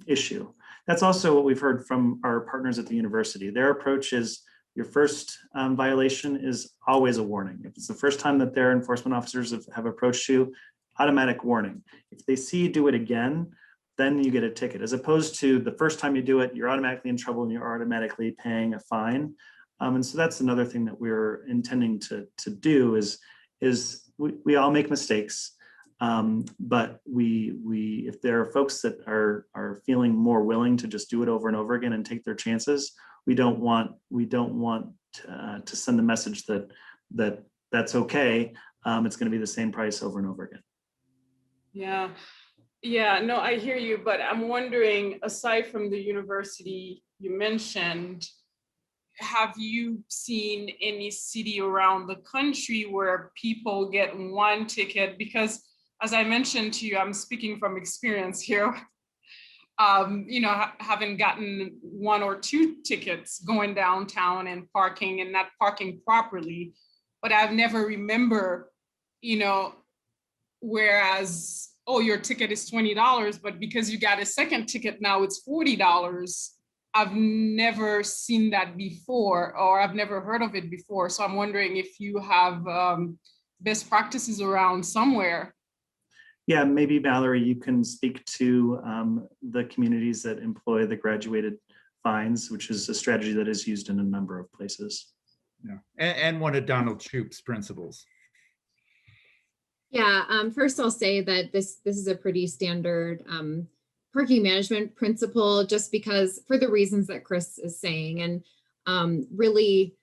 issue. That's also what we've heard from our partners at the university. Their approach is your first violation is always a warning. If it's the first time that their enforcement officers have approached you, automatic warning. If they see you do it again, then you get a ticket, as opposed to the first time you do it, you're automatically in trouble and you're automatically paying a fine. And so that's another thing that we're intending to do is we all make mistakes. But if there are folks that are feeling more willing to just do it over and over again and take their chances, we don't want to send the message that that's okay. It's going to be the same price over and over again. Yeah, no, I hear you, but I'm wondering, aside from the university you mentioned, have you seen any city around the country where people get one ticket? Because as I mentioned to you, I'm speaking from experience here, having gotten 1 or 2 tickets going downtown and parking and not parking properly, but I've never remember, whereas, oh, your ticket is $20, but because you got a second ticket, now it's $40. I've never seen that before, or I've never heard of it before. So I'm wondering if you have best practices around somewhere. Yeah, maybe Mallory, you can speak to the communities that employ the graduated fines, which is a strategy that is used in a number of places. Yeah, and one of Donald Troup's principles. Yeah, first I'll say that this is a pretty standard parking management principle, just because for the reasons that Chris is saying, and really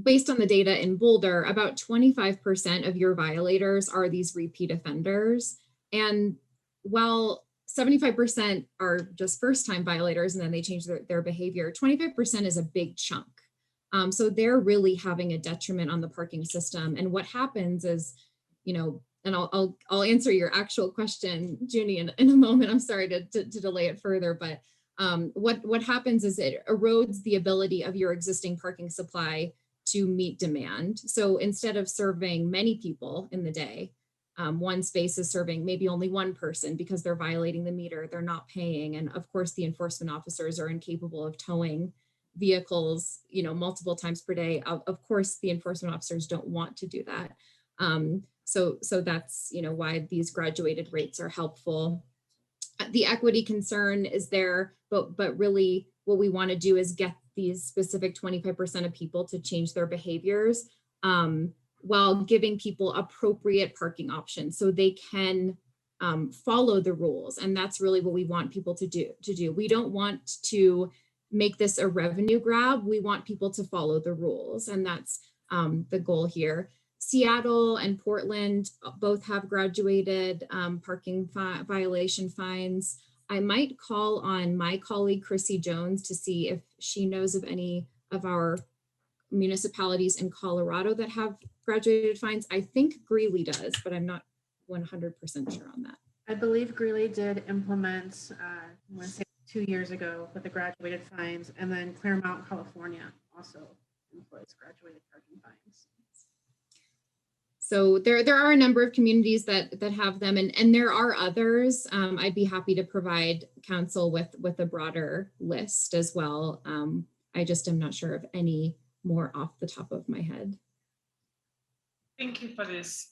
based on the data in Boulder, about 25% of your violators are these repeat offenders. And while 75% are just first-time violators and then they change their behavior, 25% is a big chunk. So they're really having a detriment on the parking system. And what happens is, and I'll answer your actual question, Junie, in a moment. I'm sorry to delay it further, but what happens is it erodes the ability of your existing parking supply to meet demand. So instead of serving many people in the day, one space is serving maybe only one person because they're violating the meter, they're not paying. And of course, the enforcement officers are incapable of towing vehicles, multiple times per day. Of course, the enforcement officers don't want to do that. So that's, why these graduated rates are helpful. The equity concern is there, but really what we want to do is get these specific 25% of people to change their behaviors while giving people appropriate parking options so they can follow the rules. And that's really what we want people to do. We don't want to make this a revenue grab. We want people to follow the rules. And that's the goal here. Seattle and Portland both have graduated parking violation fines. I might call on my colleague, Chrissy Jones, to see if she knows of any of our municipalities in Colorado that have graduated fines. I think Greeley does, but I'm not 100% sure on that. I believe Greeley did implement, I want to say 2 years ago, with the graduated fines, and then Claremont, California also employs graduated parking fines. So there are a number of communities that have them, and there are others. I'd be happy to provide council with a broader list as well. I just am not sure of any more off the top of my head. Thank you for this.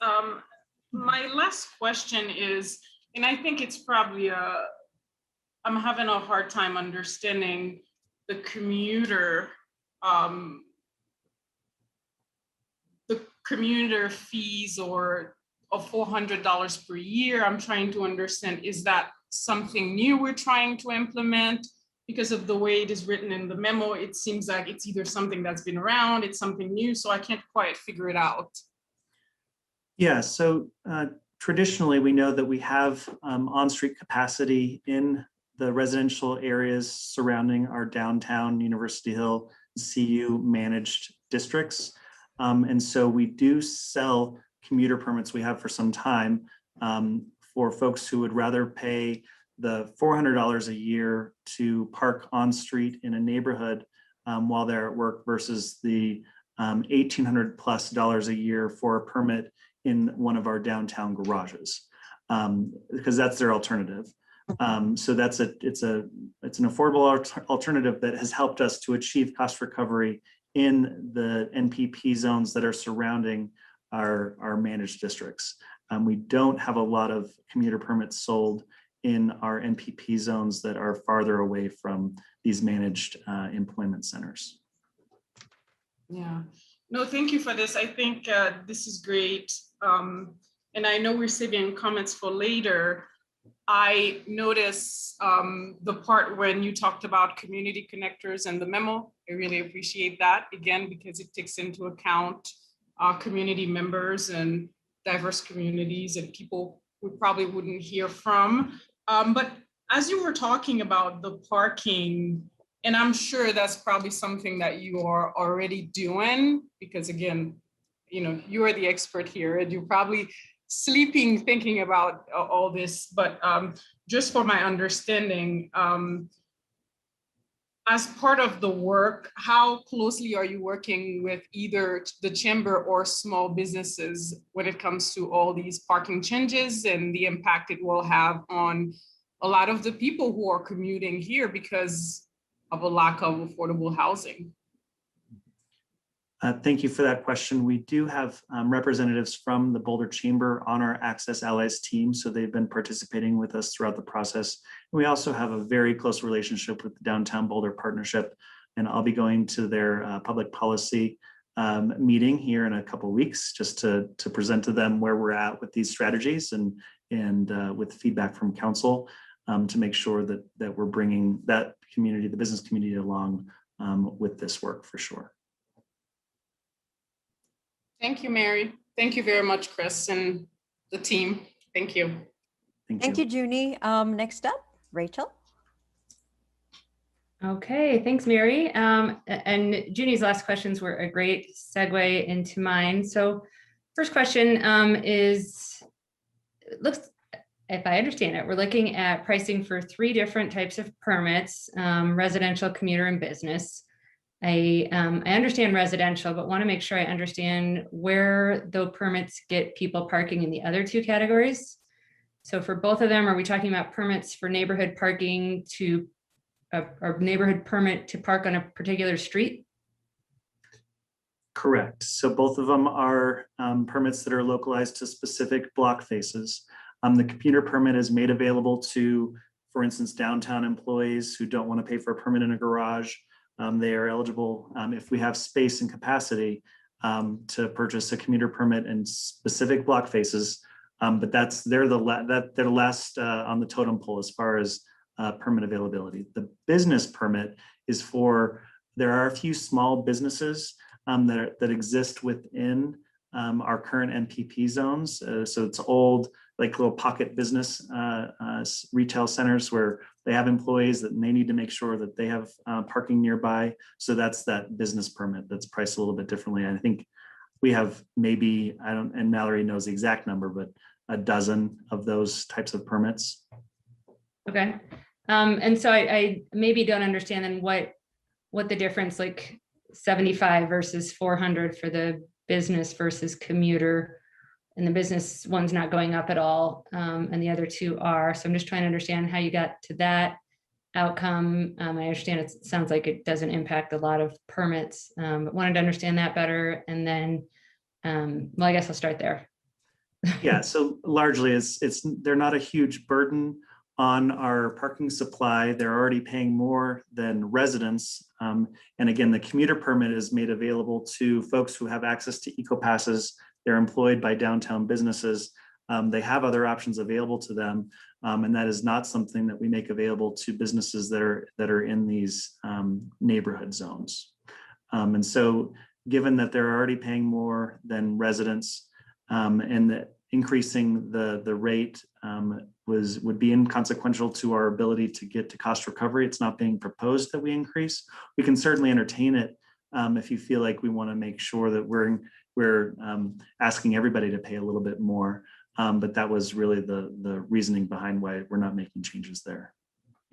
My last question is, and I think it's probably I'm having a hard time understanding the commuter fees or of $400 per year. I'm trying to understand, is that something new we're trying to implement? Because of the way it is written in the memo, it seems like it's either something that's been around, it's something new, so I can't quite figure it out. Yeah, so traditionally we know that we have on-street capacity in the residential areas surrounding our downtown University Hill CU managed districts. And so we do sell commuter permits, we have for some time, for folks who would rather pay the $400 a year to park on street in a neighborhood while they're at work versus the $1,800+ a year for a permit in one of our downtown garages, because that's their alternative. So it's an affordable alternative that has helped us to achieve cost recovery in the NPP zones that are surrounding our managed districts. We don't have a lot of commuter permits sold in our NPP zones that are farther away from these managed employment centers. Yeah, no, thank you for this. I think this is great. And I know we're saving comments for later. I noticed the part when you talked about community connectors and the memo. I really appreciate that, again, because it takes into account community members and diverse communities and people we probably wouldn't hear from. But as you were talking about the parking, and I'm sure that's probably something that you are already doing, because again, you are the expert here and you're probably sleeping thinking about all this, but just for my understanding, as part of the work, how closely are you working with either the chamber or small businesses when it comes to all these parking changes and the impact it will have on a lot of the people who are commuting here because of a lack of affordable housing? Thank you for that question. We do have representatives from the Boulder Chamber on our Access Allies team, so they've been participating with us throughout the process. We also have a very close relationship with the Downtown Boulder Partnership, and I'll be going to their public policy meeting here in a couple of weeks just to present to them where we're at with these strategies and with feedback from council to make sure that we're bringing that community, the business community, along with this work for sure. Thank you, Mary. Thank you very much, Chris and the team. Thank you. Thank you, Junie. Next up, Rachel. Okay, thanks, Mary. And Junie's last questions were a great segue into mine. So first question is, looks, if I understand it, we're looking at pricing for 3 different types of permits, residential, commuter, and business. I understand residential, but want to make sure I understand where the permits get people parking in the other 2 categories. So for both of them, are we talking about permits for neighborhood parking to a neighborhood permit to park on a particular street? Correct. So both of them are permits that are localized to specific block faces. The commuter permit is made available to, for instance, downtown employees who don't want to pay for a permit in a garage. They are eligible, if we have space and capacity, to purchase a commuter permit in specific block faces. But they're the last on the totem pole as far as permit availability. The business permit is for, there are a few small businesses that exist within our current NPP zones. So it's old, like little pocket business retail centers where they have employees that they need to make sure that they have parking nearby. So that's that business permit that's priced a little bit differently. And I think we have maybe, and Mallory knows the exact number, but a dozen of those types of permits. Okay. And so I maybe don't understand then what the difference, like 75 versus 400 for the business versus commuter, and the business one's not going up at all, and the other 2 are. So I'm just trying to understand how you got to that outcome. I understand it sounds like it doesn't impact a lot of permits, but wanted to understand that better. And then, well, I guess I'll start there. Yeah, so largely they're not a huge burden on our parking supply. They're already paying more than residents. And again, the commuter permit is made available to folks who have access to eco-passes. They're employed by downtown businesses. They have other options available to them. And that is not something that we make available to businesses that are in these neighborhood zones. And so given that they're already paying more than residents, and that increasing the rate would be inconsequential to our ability to get to cost recovery. It's not being proposed that we increase. We can certainly entertain it if you feel like we want to make sure that we're asking everybody to pay a little bit more. But that was really the reasoning behind why we're not making changes there.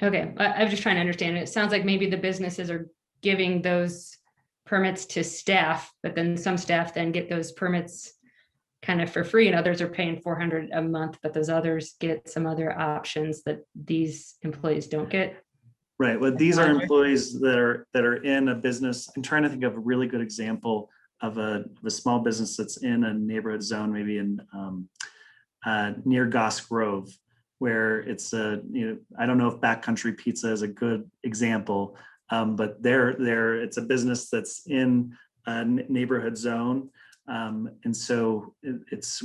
Okay, I was just trying to understand it. It sounds like maybe the businesses are giving those permits to staff, but then some staff then get those permits kind of for free, and others are paying $400 a month, but those others get some other options that these employees don't get. Right. Well, these are employees that are in a business. I'm trying to think of a really good example of a small business that's in a neighborhood zone, maybe in near Goss Grove, where it's I don't know if Backcountry Pizza is a good example, but it's a business that's in a neighborhood zone. And so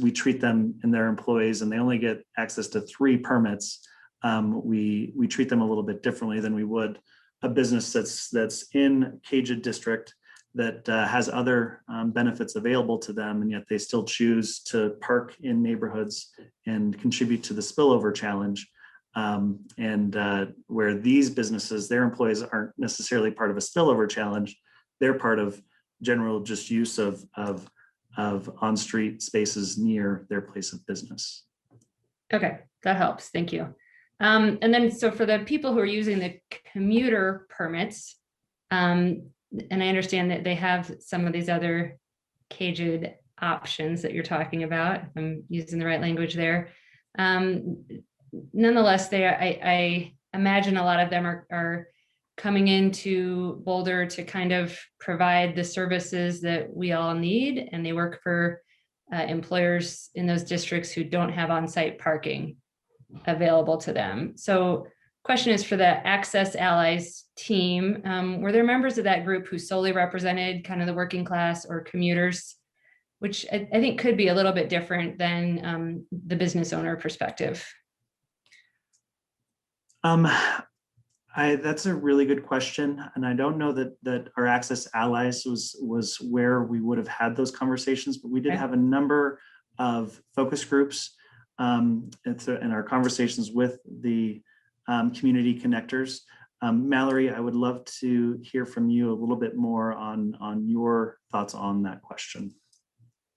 we treat them and their employees, and they only get access to 3 permits. We treat them a little bit differently than we would a business that's in Caged District that has other benefits available to them, and yet they still choose to park in neighborhoods and contribute to the spillover challenge. Where these businesses, their employees aren't necessarily part of a spillover challenge, they're part of general just use of on-street spaces near their place of business. Okay, that helps. Thank you. And then, so for the people who are using the commuter permits, and I understand that they have some of these other caged options that you're talking about. If I'm using the right language there. Nonetheless, I imagine a lot of them are coming into Boulder to kind of provide the services that we all need, and they work for employers in those districts who don't have on-site parking available to them. So question is for the Access Allies team, were there members of that group who solely represented kind of the working class or commuters, which I think could be a little bit different than the business owner perspective? That's a really good question, and I don't know that our Access Allies was where we would have had those conversations, but we did have a number of focus groups in our conversations with the community connectors. Mallory, I would love to hear from you a little bit more on your thoughts on that question.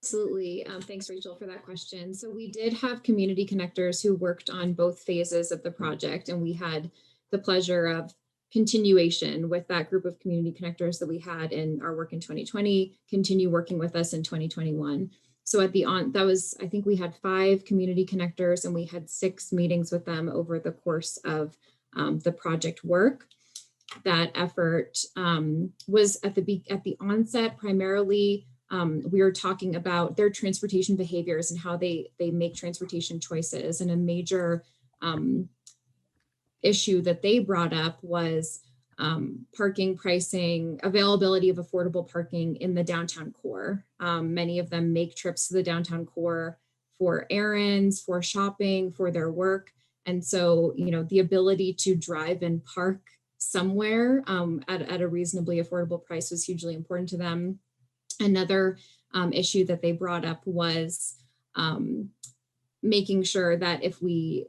Absolutely. Thanks, Rachel, for that question. So we did have community connectors who worked on both phases of the project, and we had the pleasure of continuation with that group of community connectors that we had in our work in 2020, continue working with us in 2021. So at the that was, I think we had 5 community connectors and we had 6 meetings with them over the course of the project work. That effort was at the onset primarily. We were talking about their transportation behaviors and how they make transportation choices. And a major issue that they brought up was parking pricing, availability of affordable parking in the downtown core. Many of them make trips to the downtown core for errands, for shopping, for their work. And so, you know, the ability to drive and park somewhere at a reasonably affordable price was hugely important to them. Another issue that they brought up was making sure that if we,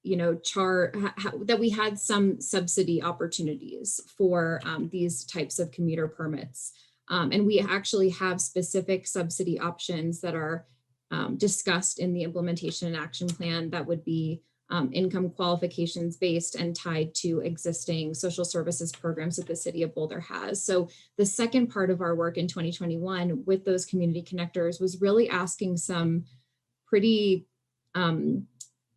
you know, that we had some subsidy opportunities for these types of commuter permits. And we actually have specific subsidy options that are discussed in the implementation and action plan that would be income qualifications based and tied to existing social services programs that the city of Boulder has. So the second part of our work in 2021 with those community connectors was really asking some pretty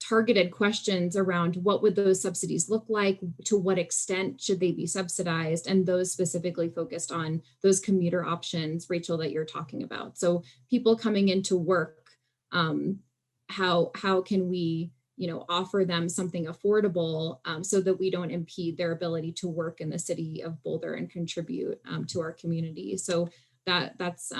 targeted questions around what would those subsidies look like, to what extent should they be subsidized, and those specifically focused on those commuter options, Rachel, that you're talking about. So people coming into work, how can we, you know, offer them something affordable so that we don't impede their ability to work in the city of Boulder and contribute to our community. So that's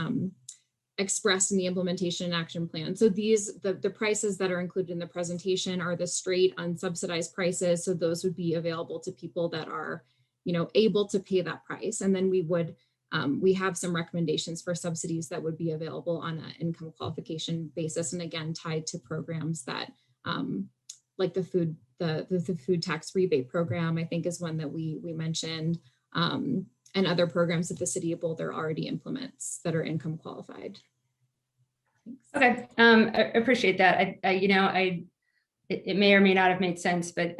expressed in the implementation and action plan. So the prices that are included in the presentation are the straight unsubsidized prices. So those would be available to people that are, you know, able to pay that price. And then we have some recommendations for subsidies that would be available on an income qualification basis. And again, tied to programs that like the food tax rebate program, I think is one that we mentioned, and other programs that the city of Boulder already implements that are income qualified. Thanks. Okay, I appreciate that. It may or may not have made sense, but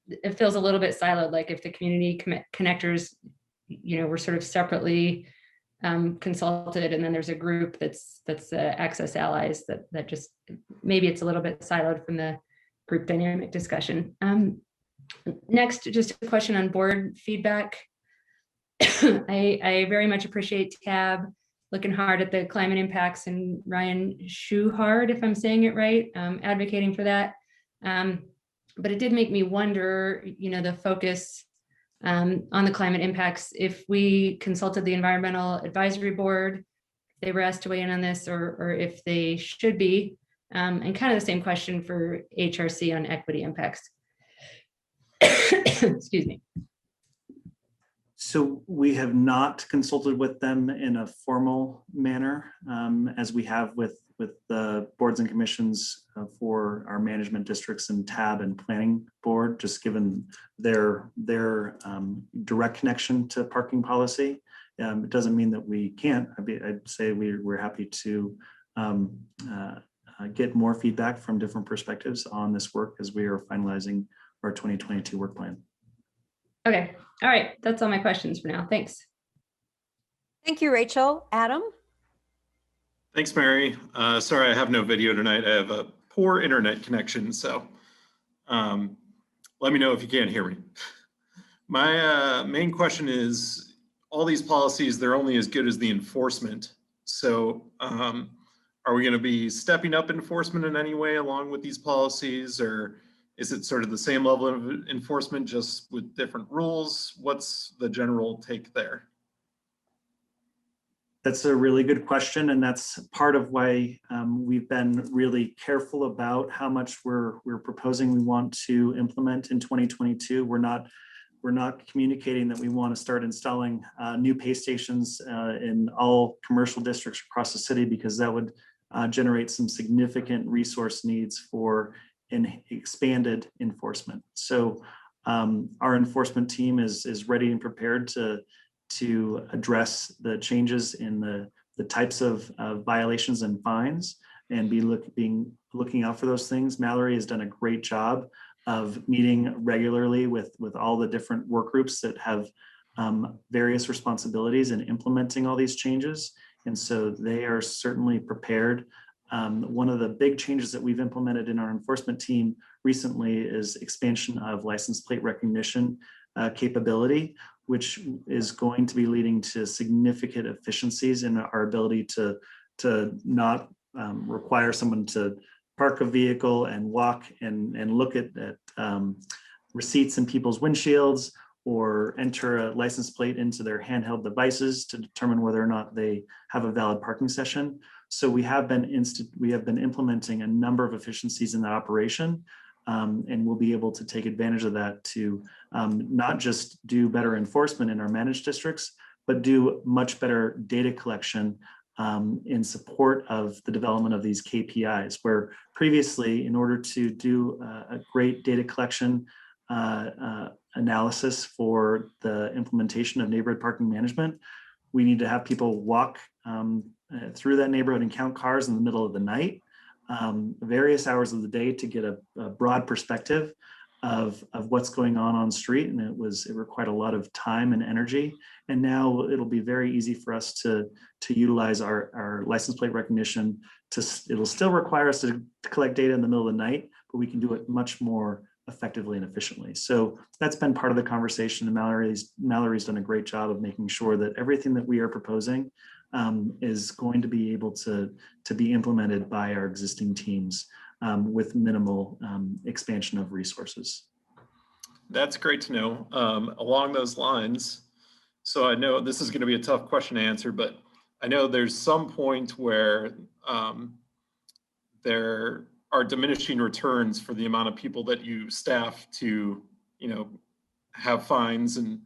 it feels a little bit siloed. Like if the community connectors, you know, were sort of separately consulted, and then there's a group that's Access Allies that just, maybe it's a little bit siloed from the group dynamic discussion. Next, just a question on board feedback. I very much appreciate Tab looking hard at the climate impacts, and Ryan Schuhard, if I'm saying it right, advocating for that. But it did make me wonder, you know, the focus on the climate impacts, if we consulted the Environmental Advisory Board, if they were asked to weigh in on this, or if they should be, and kind of the same question for HRC on equity impacts. Excuse me. So we have not consulted with them in a formal manner, as we have with the boards and commissions for our management districts and TAB and planning board, just given their direct connection to parking policy. It doesn't mean that we can't. I'd say we're happy to get more feedback from different perspectives on this work as we are finalizing our 2022 work plan. Okay, all right, that's all my questions for now. Thanks. Thank you, Rachel. Adam? Thanks, Mary. Sorry, I have no video tonight. I have a poor internet connection, so let me know if you can't hear me. My main question is, all these policies, they're only as good as the enforcement. So are we going to be stepping up enforcement in any way along with these policies, or is it sort of the same level of enforcement just with different rules? What's the general take there? That's a really good question, and that's part of why we've been really careful about how much we're proposing we want to implement in 2022. We're not communicating that we want to start installing new pay stations in all commercial districts across the city, because that would generate some significant resource needs for an expanded enforcement. So our enforcement team is ready and prepared to address the changes in the the types of violations and fines and looking out for those things. Mallory has done a great job of meeting regularly with all the different work groups that have various responsibilities in implementing all these changes. And so they are certainly prepared. One of the big changes that we've implemented in our enforcement team recently is expansion of license plate recognition capability, which is going to be leading to significant efficiencies in our ability to not require someone to park a vehicle and walk and look at receipts in people's windshields, or enter a license plate into their handheld devices to determine whether or not they have a valid parking session. So we have been implementing a number of efficiencies in that operation, and we'll be able to take advantage of that to not just do better enforcement in our managed districts, but do much better data collection in support of the development of these KPIs, where previously, in order to do a great data collection analysis for the implementation of neighborhood parking management, we need to have people walk through that neighborhood and count cars in the middle of the night, various hours of the day, to get a broad perspective of what's going on street. And it required a lot of time and energy. And now it'll be very easy for us to utilize our license plate recognition. It'll still require us to collect data in the middle of the night, but we can do it much more effectively and efficiently. So that's been part of the conversation, and Mallory's done a great job of making sure that everything that we are proposing is going to be able to be implemented by our existing teams with minimal expansion of resources. That's great to know. Along those lines, so I know this is going to be a tough question to answer, but I know there's some point where there are diminishing returns for the amount of people that you staff to, have fines, and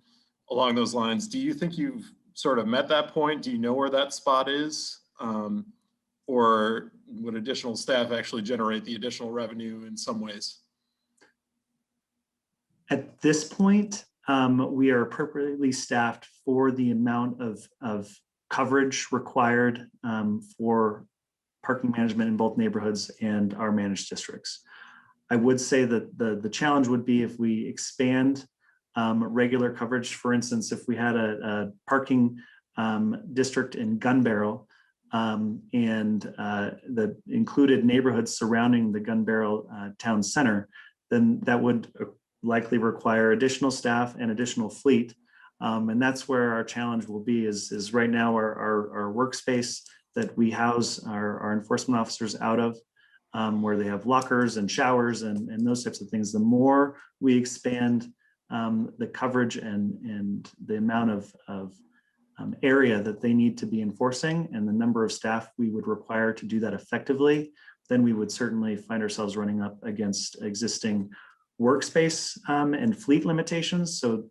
along those lines, do you think you've sort of met that point? Do you know where that spot is? Or would additional staff actually generate the additional revenue in some ways? At this point, we are appropriately staffed for the amount of coverage required for parking management in both neighborhoods and our managed districts. I would say that the challenge would be if we expand regular coverage. For instance, if we had a parking district in Gun Barrel and the included neighborhoods surrounding the Gun Barrel town center, then that would likely require additional staff and additional fleet. And that's where our challenge will be is right now our workspace that we house our enforcement officers out of, where they have lockers and showers and those types of things. The more we expand the coverage and the amount of area that they need to be enforcing and the number of staff we would require to do that effectively, then we would certainly find ourselves running up against existing workspace and fleet limitations. So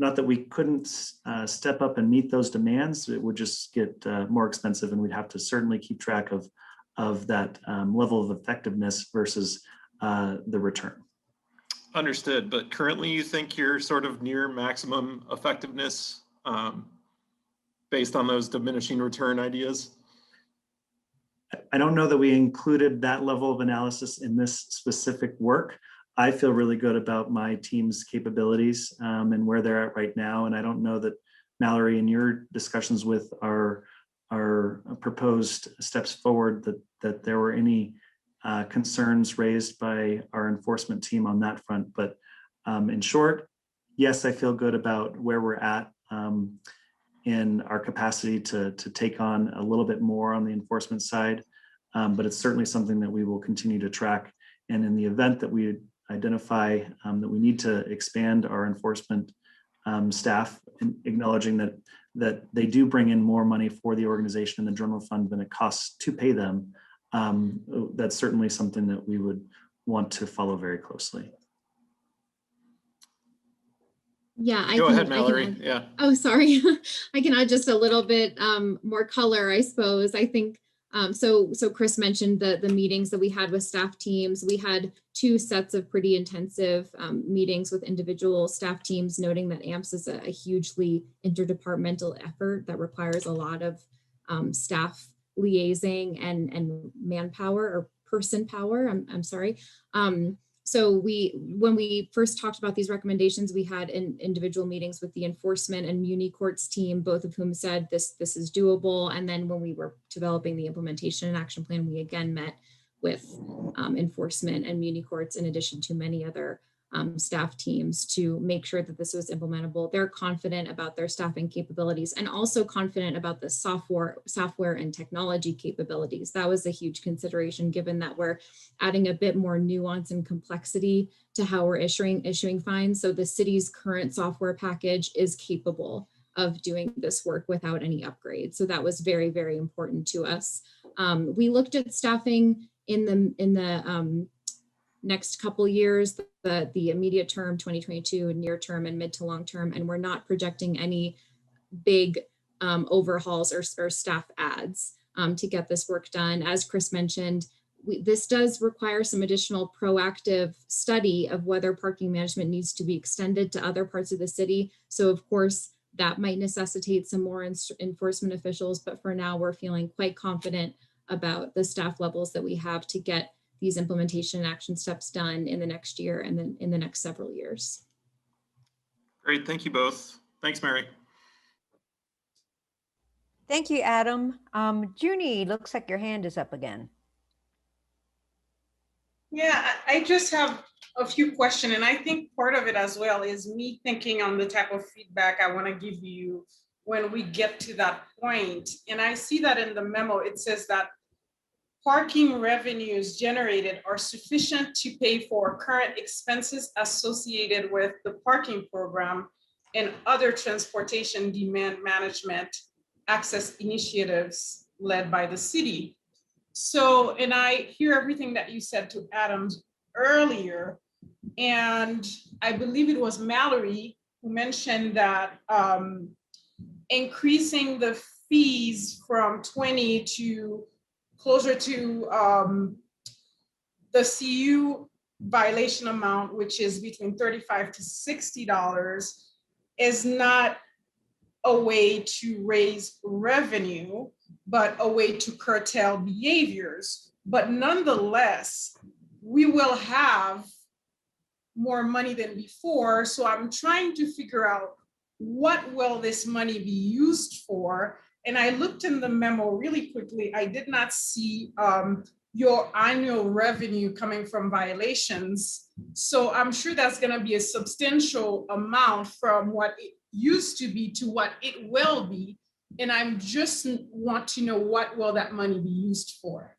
not that we couldn't step up and meet those demands, it would just get more expensive, and we'd have to certainly keep track of that level of effectiveness versus the return. Understood, but currently you think you're sort of near maximum effectiveness based on those diminishing return ideas? I don't know that we included that level of analysis in this specific work. I feel really good about my team's capabilities and where they're at right now. And I don't know that, Mallory, in your discussions with our proposed steps forward, that there were any concerns raised by our enforcement team on that front. But in short, yes, I feel good about where we're at in our capacity to take on a little bit more on the enforcement side. But it's certainly something that we will continue to track. And in the event that we identify that we need to expand our enforcement staff, acknowledging that they do bring in more money for the organization in the general fund than it costs to pay them, that's certainly something that we would want to follow very closely. Yeah, Go ahead, Mallory. Yeah. Oh, sorry. I can add just a little bit more color, I suppose. I think so Chris mentioned the meetings that we had with staff teams. We had 2 sets of pretty intensive meetings with individual staff teams, noting that AMPS is a hugely interdepartmental effort that requires a lot of staff liaising and manpower or person power. I'm sorry. So when we first talked about these recommendations, we had individual meetings with the enforcement and muni courts team, both of whom said this is doable. And then when we were developing the implementation and action plan, we again met with enforcement and muni courts, in addition to many other staff teams, to make sure that this was implementable. They're confident about their staffing capabilities and also confident about the software and technology capabilities. That was a huge consideration, given that we're adding a bit more nuance and complexity to how we're issuing fines. So the city's current software package is capable of doing this work without any upgrades. So that was very, very important to us. We looked at staffing in the next couple years, the immediate term, 2022, and near term and mid to long term, and we're not projecting any big overhauls or staff adds to get this work done. As Chris mentioned, this does require some additional proactive study of whether parking management needs to be extended to other parts of the city. So of course, that might necessitate some more enforcement officials, but for now, we're feeling quite confident about the staff levels that we have to get these implementation and action steps done in the next year and then in the next several years. Great, thank you both. Thanks, Mary. Thank you, Adam. Junie, looks like your hand is up again. Yeah, I just have a few questions, and I think part of it as well is me thinking on the type of feedback I want to give you when we get to that point. And I see that in the memo, it says that parking revenues generated are sufficient to pay for current expenses associated with the parking program and other transportation demand management access initiatives led by the city. So, and I hear everything that you said to Adam earlier, and I believe it was Mallory who mentioned that increasing the fees from 20 to closer to the CU violation amount, which is between $35 to $60, is not a way to raise revenue, but a way to curtail behaviors. But nonetheless, we will have more money than before. So I'm trying to figure out what will this money be used for. And I looked in the memo really quickly. I did not see your annual revenue coming from violations. So I'm sure that's going to be a substantial amount from what it used to be to what it will be. And I'm just want to know, what will that money be used for?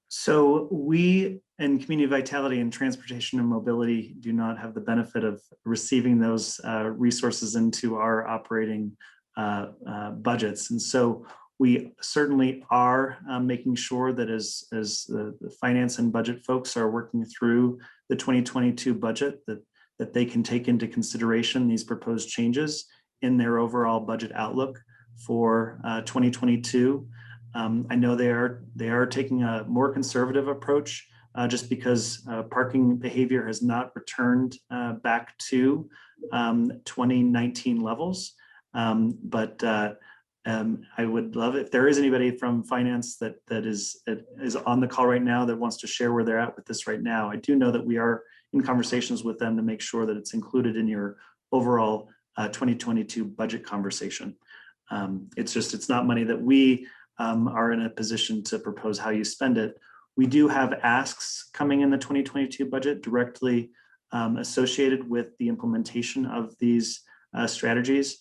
So we in Community Vitality and Transportation and Mobility do not have the benefit of receiving those resources into our operating budgets. And so we certainly are making sure that as the finance and budget folks are working through the 2022 budget, that they can take into consideration these proposed changes in their overall budget outlook for 2022. I know they are taking a more conservative approach just because parking behavior has not returned back to 2019 levels. But I would love if there is anybody from finance that is on the call right now that wants to share where they're at with this right now. I do know that we are in conversations with them to make sure that it's included in your overall 2022 budget conversation. It's not money that we are in a position to propose how you spend it. We do have asks coming in the 2022 budget directly associated with the implementation of these strategies.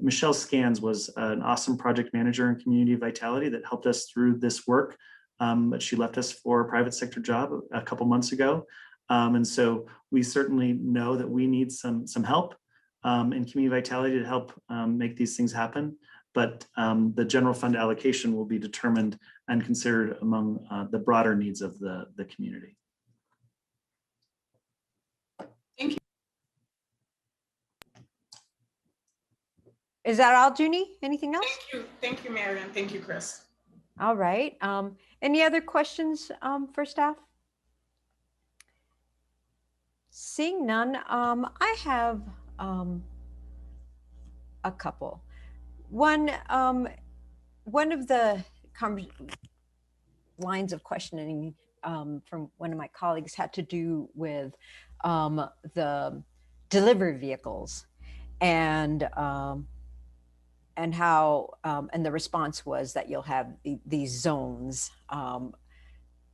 Michelle Scans was an awesome project manager in Community Vitality that helped us through this work, but she left us for a private sector job a couple months ago. And so we certainly know that we need some help in Community Vitality to help make these things happen. But the general fund allocation will be determined and considered among the broader needs of the community. Thank you. Is that all, Junie? Anything else? Thank you, Mary, and thank you, Chris. All right. Any other questions for staff? Seeing none, I have a couple. One of the lines of questioning from one of my colleagues had to do with the delivery vehicles and how and the response was that you'll have these zones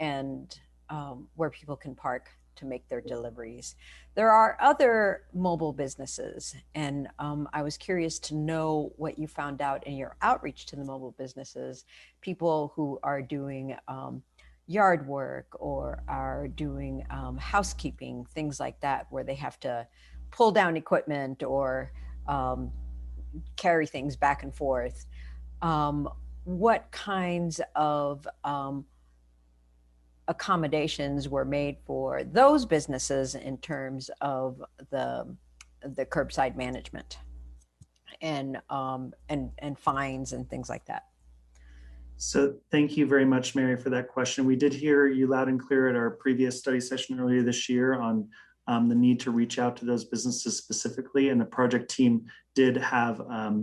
and where people can park to make their deliveries. There are other mobile businesses, and I was curious to know what you found out in your outreach to the mobile businesses, people who are doing yard work or are doing housekeeping, things like that, where they have to pull down equipment or carry things back and forth. What kinds of accommodations were made for those businesses in terms of the curbside management and fines and things like that? So thank you very much, Mary, for that question. We did hear you loud and clear at our previous study session earlier this year on the need to reach out to those businesses specifically. And the project team did have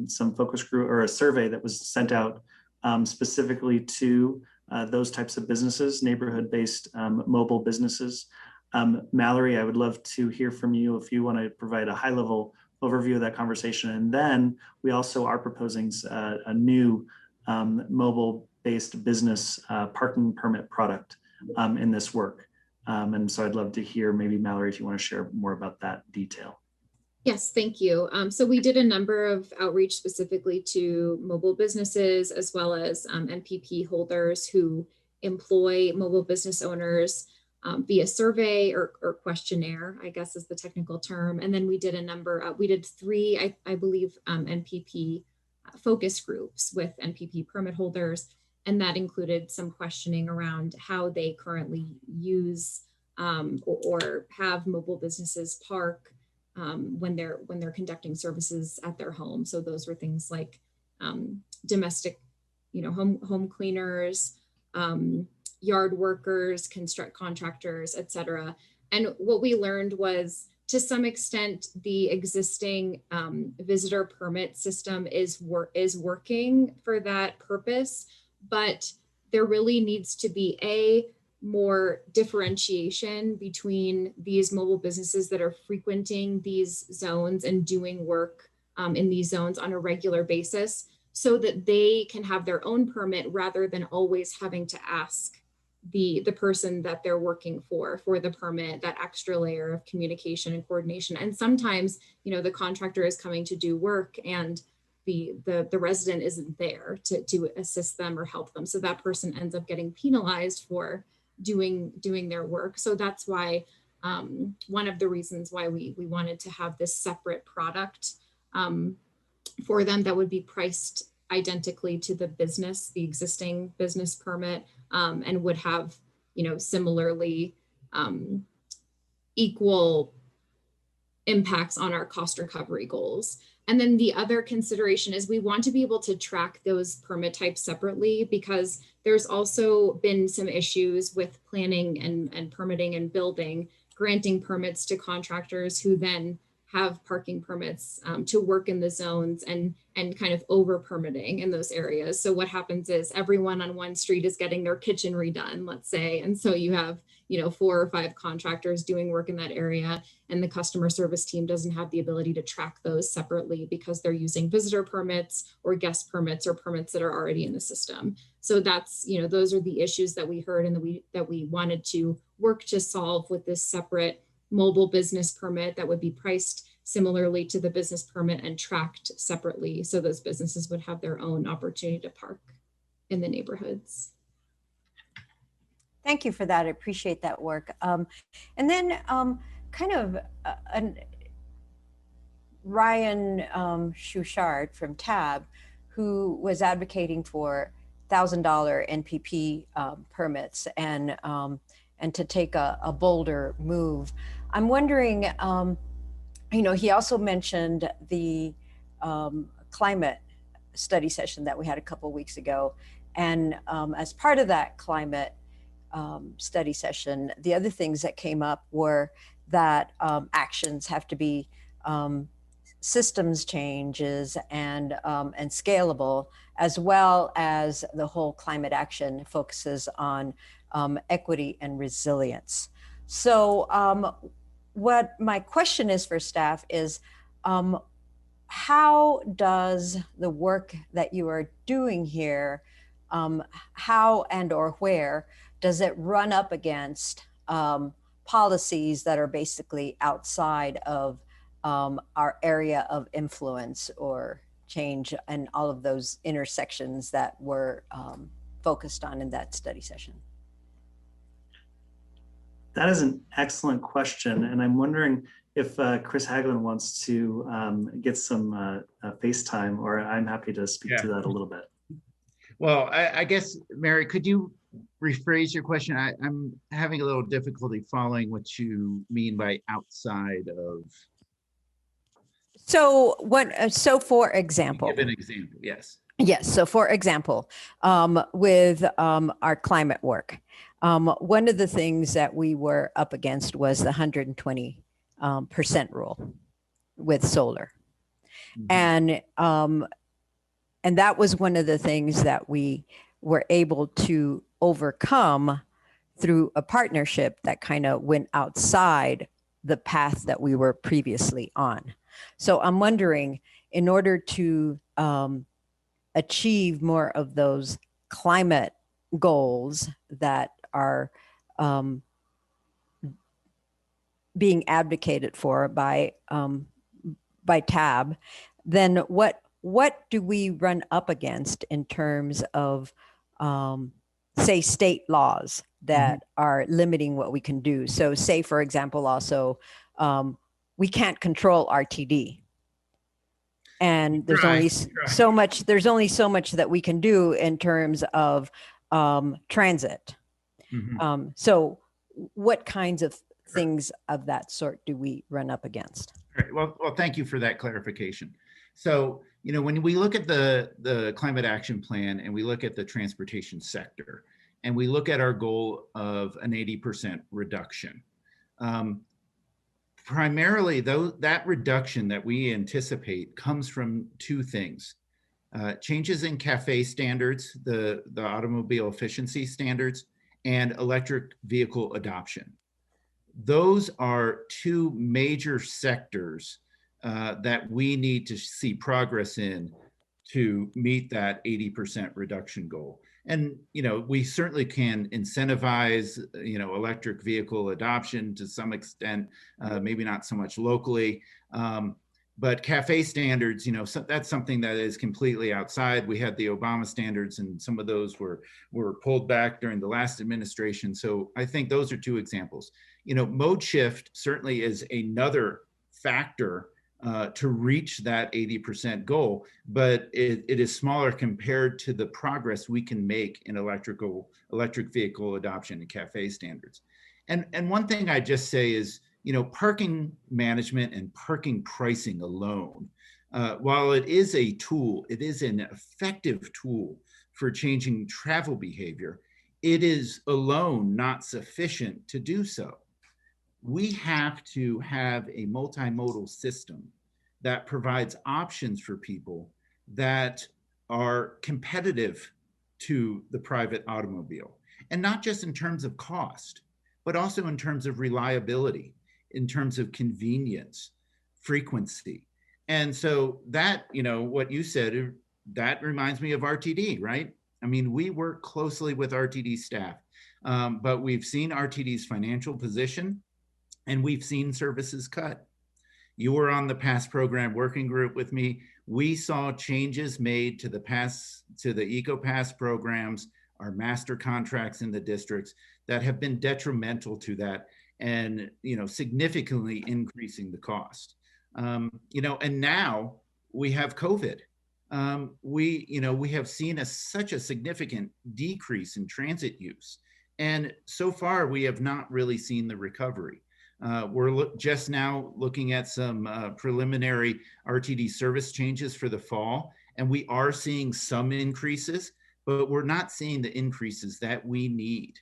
some focus group or a survey that was sent out specifically to those types of businesses, neighborhood-based mobile businesses. Mallory, I would love to hear from you if you want to provide a high-level overview of that conversation. And then we also are proposing a new mobile-based business parking permit product in this work. And so I'd love to hear maybe Mallory, if you want to share more about that detail. Yes, thank you. So we did a number of outreach specifically to mobile businesses as well as NPP holders who employ mobile business owners via survey or questionnaire, I guess is the technical term. And then we did a number, we did three, I believe, NPP focus groups with NPP permit holders. And that included some questioning around how they currently use or have mobile businesses park when they're conducting services at their home. So those were things like domestic, home cleaners, yard workers, contractors, et cetera. And what we learned was, to some extent, the existing visitor permit system is working for that purpose, but there really needs to be more differentiation between these mobile businesses that are frequenting these zones and doing work in these zones on a regular basis, so that they can have their own permit rather than always having to ask the person that they're working for the permit, that extra layer of communication and coordination. And sometimes, the contractor is coming to do work and the resident isn't there to assist them or help them. So that person ends up getting penalized for doing their work. So that's why one of the reasons why we wanted to have this separate product for them that would be priced identically to the existing business permit, and would have, similarly equal impacts on our cost recovery goals. And then the other consideration is we want to be able to track those permit types separately, because there's also been some issues with planning and permitting and building, granting permits to contractors who then have parking permits to work in the zones and kind of over permitting in those areas. So what happens is everyone on one street is getting their kitchen redone, let's say. And so you have, 4 or 5 contractors doing work in that area, and the customer service team doesn't have the ability to track those separately because they're using visitor permits or guest permits or permits that are already in the system. So that's, those are the issues that we heard and that we wanted to work to solve with this separate mobile business permit that would be priced similarly to the business permit and tracked separately, so those businesses would have their own opportunity to park in the neighborhoods. Thank you for that. I appreciate that work. And then Ryan Schuchard from TAB, who was advocating for $1,000 NPP permits and to take a bolder move. I'm wondering, he also mentioned the climate study session that we had a couple of weeks ago. And as part of that climate study session, the other things that came up were that actions have to be systems changes and scalable, as well as the whole climate action focuses on equity and resilience. So what my question is for staff is, how does the work that you are doing here, how and or where does it run up against policies that are basically outside of our area of influence or change, and all of those intersections that were focused on in that study session? That is an excellent question. And I'm wondering if Chris Hagelin wants to get some FaceTime, or I'm happy to speak to that a little bit. Well, I guess, Mary, could you rephrase your question? I'm having a little difficulty following what you mean by outside of. So what? So for example, Give an example. Yes. Yes. So for example, with our climate work, one of the things that we were up against was the 120% rule with solar. And that was one of the things that we were able to overcome through a partnership that kind of went outside the path that we were previously on. So I'm wondering, in order to achieve more of those climate goals that are being advocated for by TAB, then what do we run up against in terms of, say, state laws that are limiting what we can do? So say, for example, also, we can't control RTD. And there's only so much that we can do in terms of transit. So what kinds of things of that sort do we run up against? Right. Well, thank you for that clarification. So, when we look at the climate action plan and we look at the transportation sector and we look at our goal of an 80% reduction, primarily, that reduction that we anticipate comes from two things: changes in CAFE standards, the automobile efficiency standards, and electric vehicle adoption. Those are two major sectors that we need to see progress in to meet that 80% reduction goal. And, we certainly can incentivize, electric vehicle adoption to some extent, maybe not so much locally. But CAFE standards, that's something that is completely outside. We had the Obama standards, and some of those were pulled back during the last administration. So I think those are two examples. Mode shift certainly is another factor to reach that 80% goal, but it is smaller compared to the progress we can make in electric vehicle adoption and CAFE standards. And one thing I just say is, parking management and parking pricing alone, while it is a tool, it is an effective tool for changing travel behavior, it is alone not sufficient to do so. We have to have a multimodal system that provides options for people that are competitive to the private automobile. And not just in terms of cost, but also in terms of reliability, in terms of convenience, frequency. And so that, what you said, that reminds me of RTD, right? I mean, we work closely with RTD staff, but we've seen RTD's financial position and we've seen services cut. You were on the past program working group with me. We saw changes made to the EcoPass programs, our master contracts in the districts, that have been detrimental to that and significantly increasing the cost. And now we have COVID. We have seen such a significant decrease in transit use, and so far we have not really seen the recovery. We're just now looking at some preliminary RTD service changes for the fall, and we are seeing some increases, but we're not seeing the increases that we need.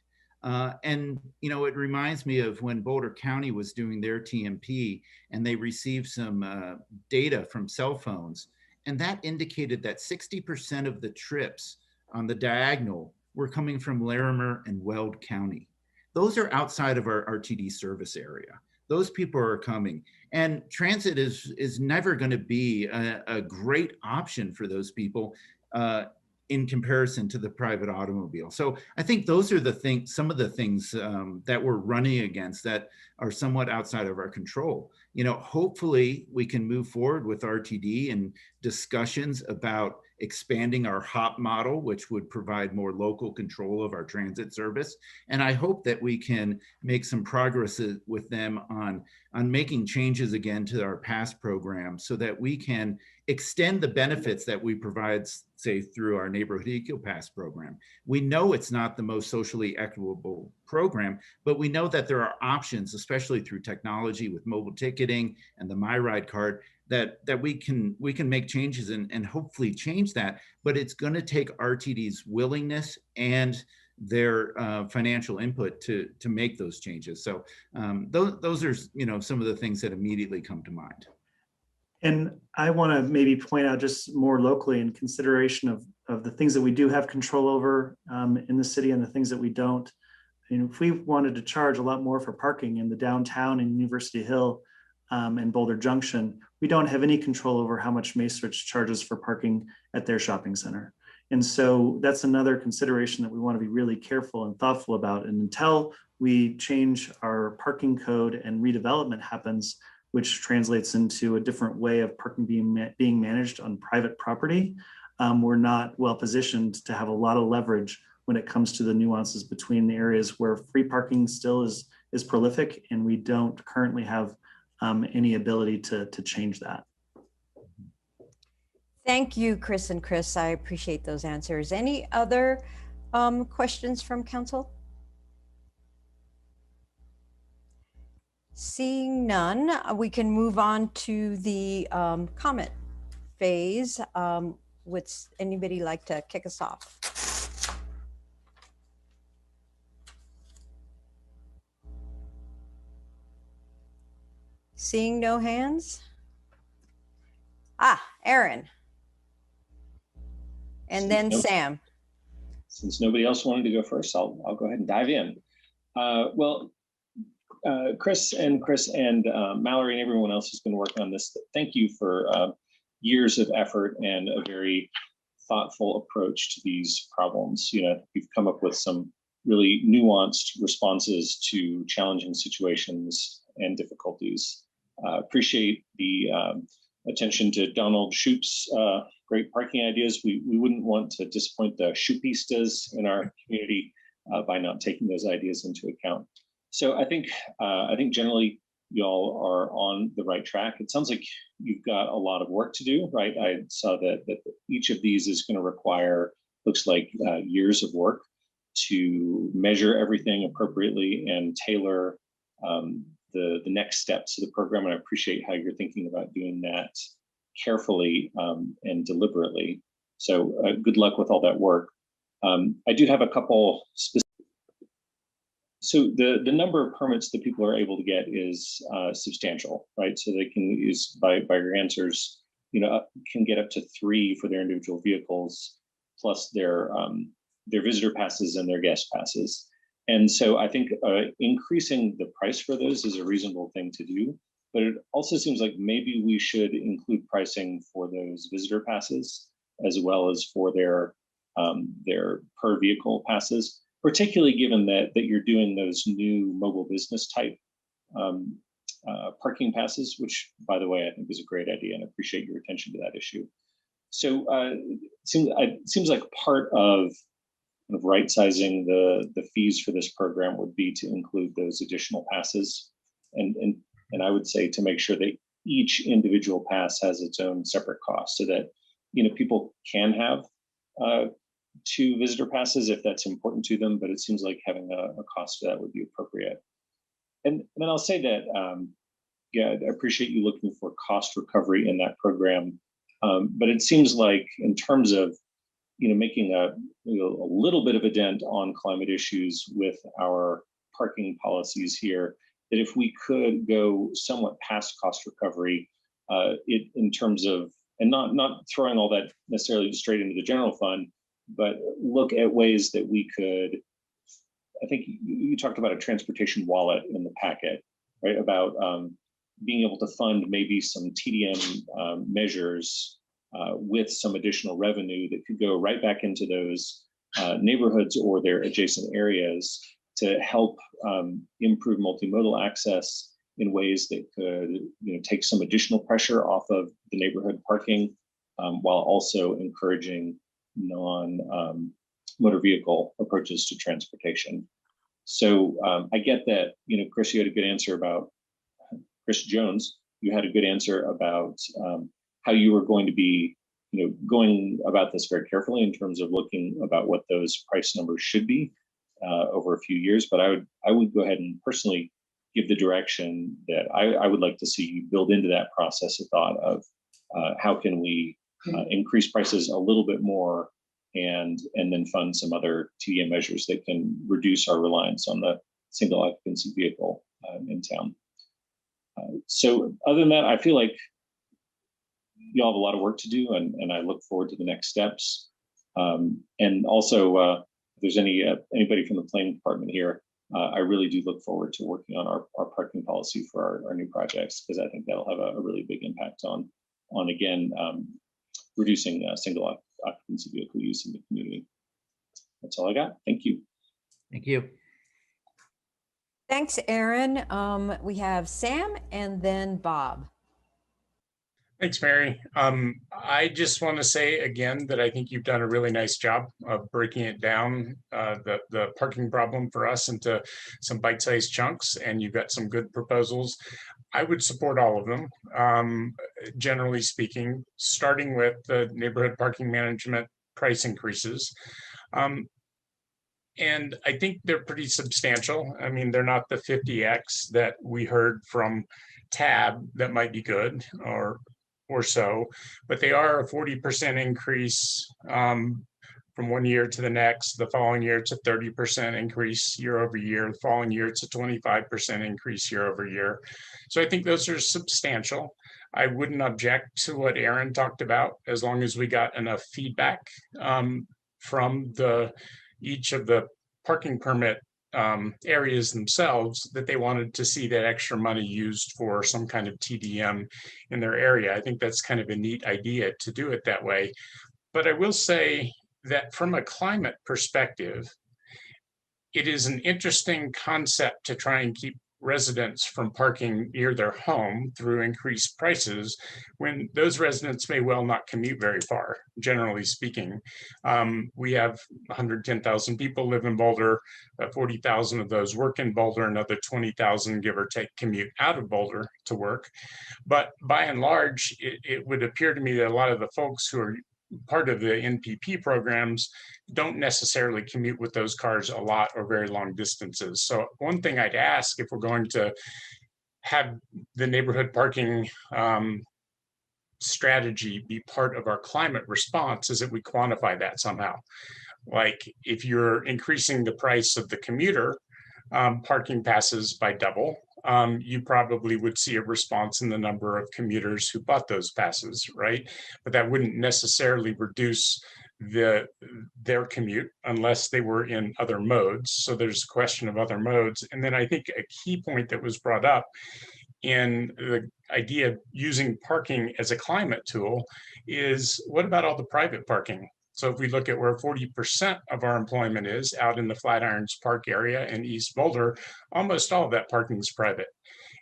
And, you know, it reminds me of when Boulder County was doing their TMP and they received some data from cell phones. And that indicated that 60% of the trips on the diagonal were coming from Larimer and Weld County. Those are outside of our RTD service area. Those people are coming. And transit is never going to be a great option for those people in comparison to the private automobile. So I think those are the things, some of the things that we're running against that are somewhat outside of our control. You know, hopefully we can move forward with RTD and discussions about expanding our HOP model, which would provide more local control of our transit service. And I hope that we can make some progress with them on making changes again to our pass program so that we can extend the benefits that we provide, say, through our neighborhood eco pass program. We know it's not the most socially equitable program, but we know that there are options, especially through technology with mobile ticketing and the MyRide card, that we can make changes and hopefully change that. But it's going to take RTD's willingness and their financial input to make those changes. So those are, you know, some of the things that immediately come to mind. And I want to maybe point out just more locally in consideration of the things that we do have control over in the city and the things that we don't. You know, if we wanted to charge a lot more for parking in the downtown and University Hill and Boulder Junction, we don't have any control over how much Macerich charges for parking at their shopping center. And so that's another consideration that we want to be really careful and thoughtful about. And until we change our parking code and redevelopment happens, which translates into a different way of parking being managed on private property, we're not well positioned to have a lot of leverage when it comes to the nuances between the areas where free parking still is prolific and we don't currently have any ability to change that. Thank you, Chris and Chris. I appreciate those answers. Any other questions from council? Seeing none, we can move on to the comment phase. Would anybody like to kick us off? Seeing no hands? Aaron. And then Sam. Since nobody else wanted to go first, I'll go ahead and dive in. Chris and Mallory and everyone else who's been working on this, thank you for years of effort and a very thoughtful approach to these problems. You know, you've come up with some really nuanced responses to challenging situations and difficulties. Appreciate the attention to Donald Shoup's great parking ideas. We wouldn't want to disappoint the Shoupistas in our community by not taking those ideas into account. So I think generally y'all are on the right track. It sounds like you've got a lot of work to do, right? I saw that each of these is going to require, looks like years of work to measure everything appropriately and tailor the next steps of the program. And I appreciate how you're thinking about doing that carefully and deliberately. So good luck with all that work. I do have a couple specific. So the number of permits that people are able to get is substantial, right? So they can use, by your answers, you know, can get up to 3 for their individual vehicles, plus their visitor passes and their guest passes. And so I think increasing the price for those is a reasonable thing to do, but it also seems like maybe we should include pricing for those visitor passes as well as for their per vehicle passes, particularly given that you're doing those new mobile business type parking passes, which, by the way, I think is a great idea, and I appreciate your attention to that issue. So it seems like part of right-sizing the fees for this program would be to include those additional passes, and I would say to make sure that each individual pass has its own separate cost, so that, you know, people can have 2 visitor passes if that's important to them, but it seems like having a cost for that would be appropriate. And then I'll say that, yeah, I appreciate you looking for cost recovery in that program, but it seems like in terms of making a little bit of a dent on climate issues with our parking policies here, that if we could go somewhat past cost recovery, in terms of, and not throwing all that necessarily straight into the general fund, but look at ways that we could, I think you talked about a transportation wallet in the packet, right? About being able to fund maybe some TDM measures with some additional revenue that could go right back into those neighborhoods or their adjacent areas to help improve multimodal access in ways that could take some additional pressure off of the neighborhood parking, while also encouraging non-motor vehicle approaches to transportation. So I get that, Chris, you had a good answer about, Chris Jones, you had a good answer about how you were going to be going about this very carefully in terms of looking about what those price numbers should be over a few years. But I would go ahead and personally give the direction that I would like to see you build into that process a thought of how can we increase prices a little bit more and then fund some other TDM measures that can reduce our reliance on the single occupancy vehicle in town. So other than that, I feel like y'all have a lot of work to do, and I look forward to the next steps. And also, if there's anybody from the planning department here, I really do look forward to working on our parking policy for our new projects, because I think that'll have a really big impact on again, reducing single occupancy vehicle use in the community. That's all I got. Thank you. Thank you. Thanks, Aaron. We have Sam and then Bob. Thanks, Mary. I just want to say again that I think you've done a really nice job of breaking it down, the parking problem for us into some bite-sized chunks, and you've got some good proposals. I would support all of them, generally speaking, starting with the neighborhood parking management price increases. And I think they're pretty substantial. I mean, they're not the 50x that we heard from TAB that might be good or so, but they are a 40% increase from one year to the next. The following year, it's a 30% increase year over year. The following year, it's a 25% increase year over year. So I think those are substantial. I wouldn't object to what Aaron talked about, as long as we got enough feedback from each of the parking permit areas themselves that they wanted to see that extra money used for some kind of TDM in their area. I think that's kind of a neat idea to do it that way. But I will say that from a climate perspective, it is an interesting concept to try and keep residents from parking near their home through increased prices when those residents may well not commute very far, generally speaking. We have 110,000 people live in Boulder, 40,000 of those work in Boulder, another 20,000 give or take commute out of Boulder to work. But by and large, it would appear to me that a lot of the folks who are part of the NPP programs don't necessarily commute with those cars a lot or very long distances. So one thing I'd ask, if we're going to have the neighborhood parking strategy be part of our climate response, is that we quantify that somehow. Like if you're increasing the price of the commuter parking passes by double, you probably would see a response in the number of commuters who bought those passes, right? But that wouldn't necessarily reduce their commute unless they were in other modes. So there's a question of other modes. And then I think a key point that was brought up in the idea of using parking as a climate tool is, what about all the private parking? So if we look at where 40% of our employment is out in the Flatirons Park area in East Boulder, almost all of that parking is private.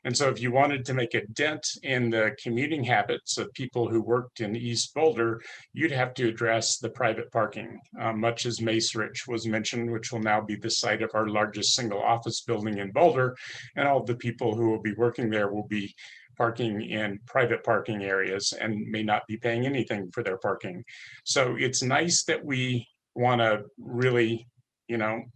And so if you wanted to make a dent in the commuting habits of people who worked in East Boulder, you'd have to address the private parking, much as Macerich was mentioned, which will now be the site of our largest single office building in Boulder. And all of the people who will be working there will be parking in private parking areas and may not be paying anything for their parking. So it's nice that we want to really,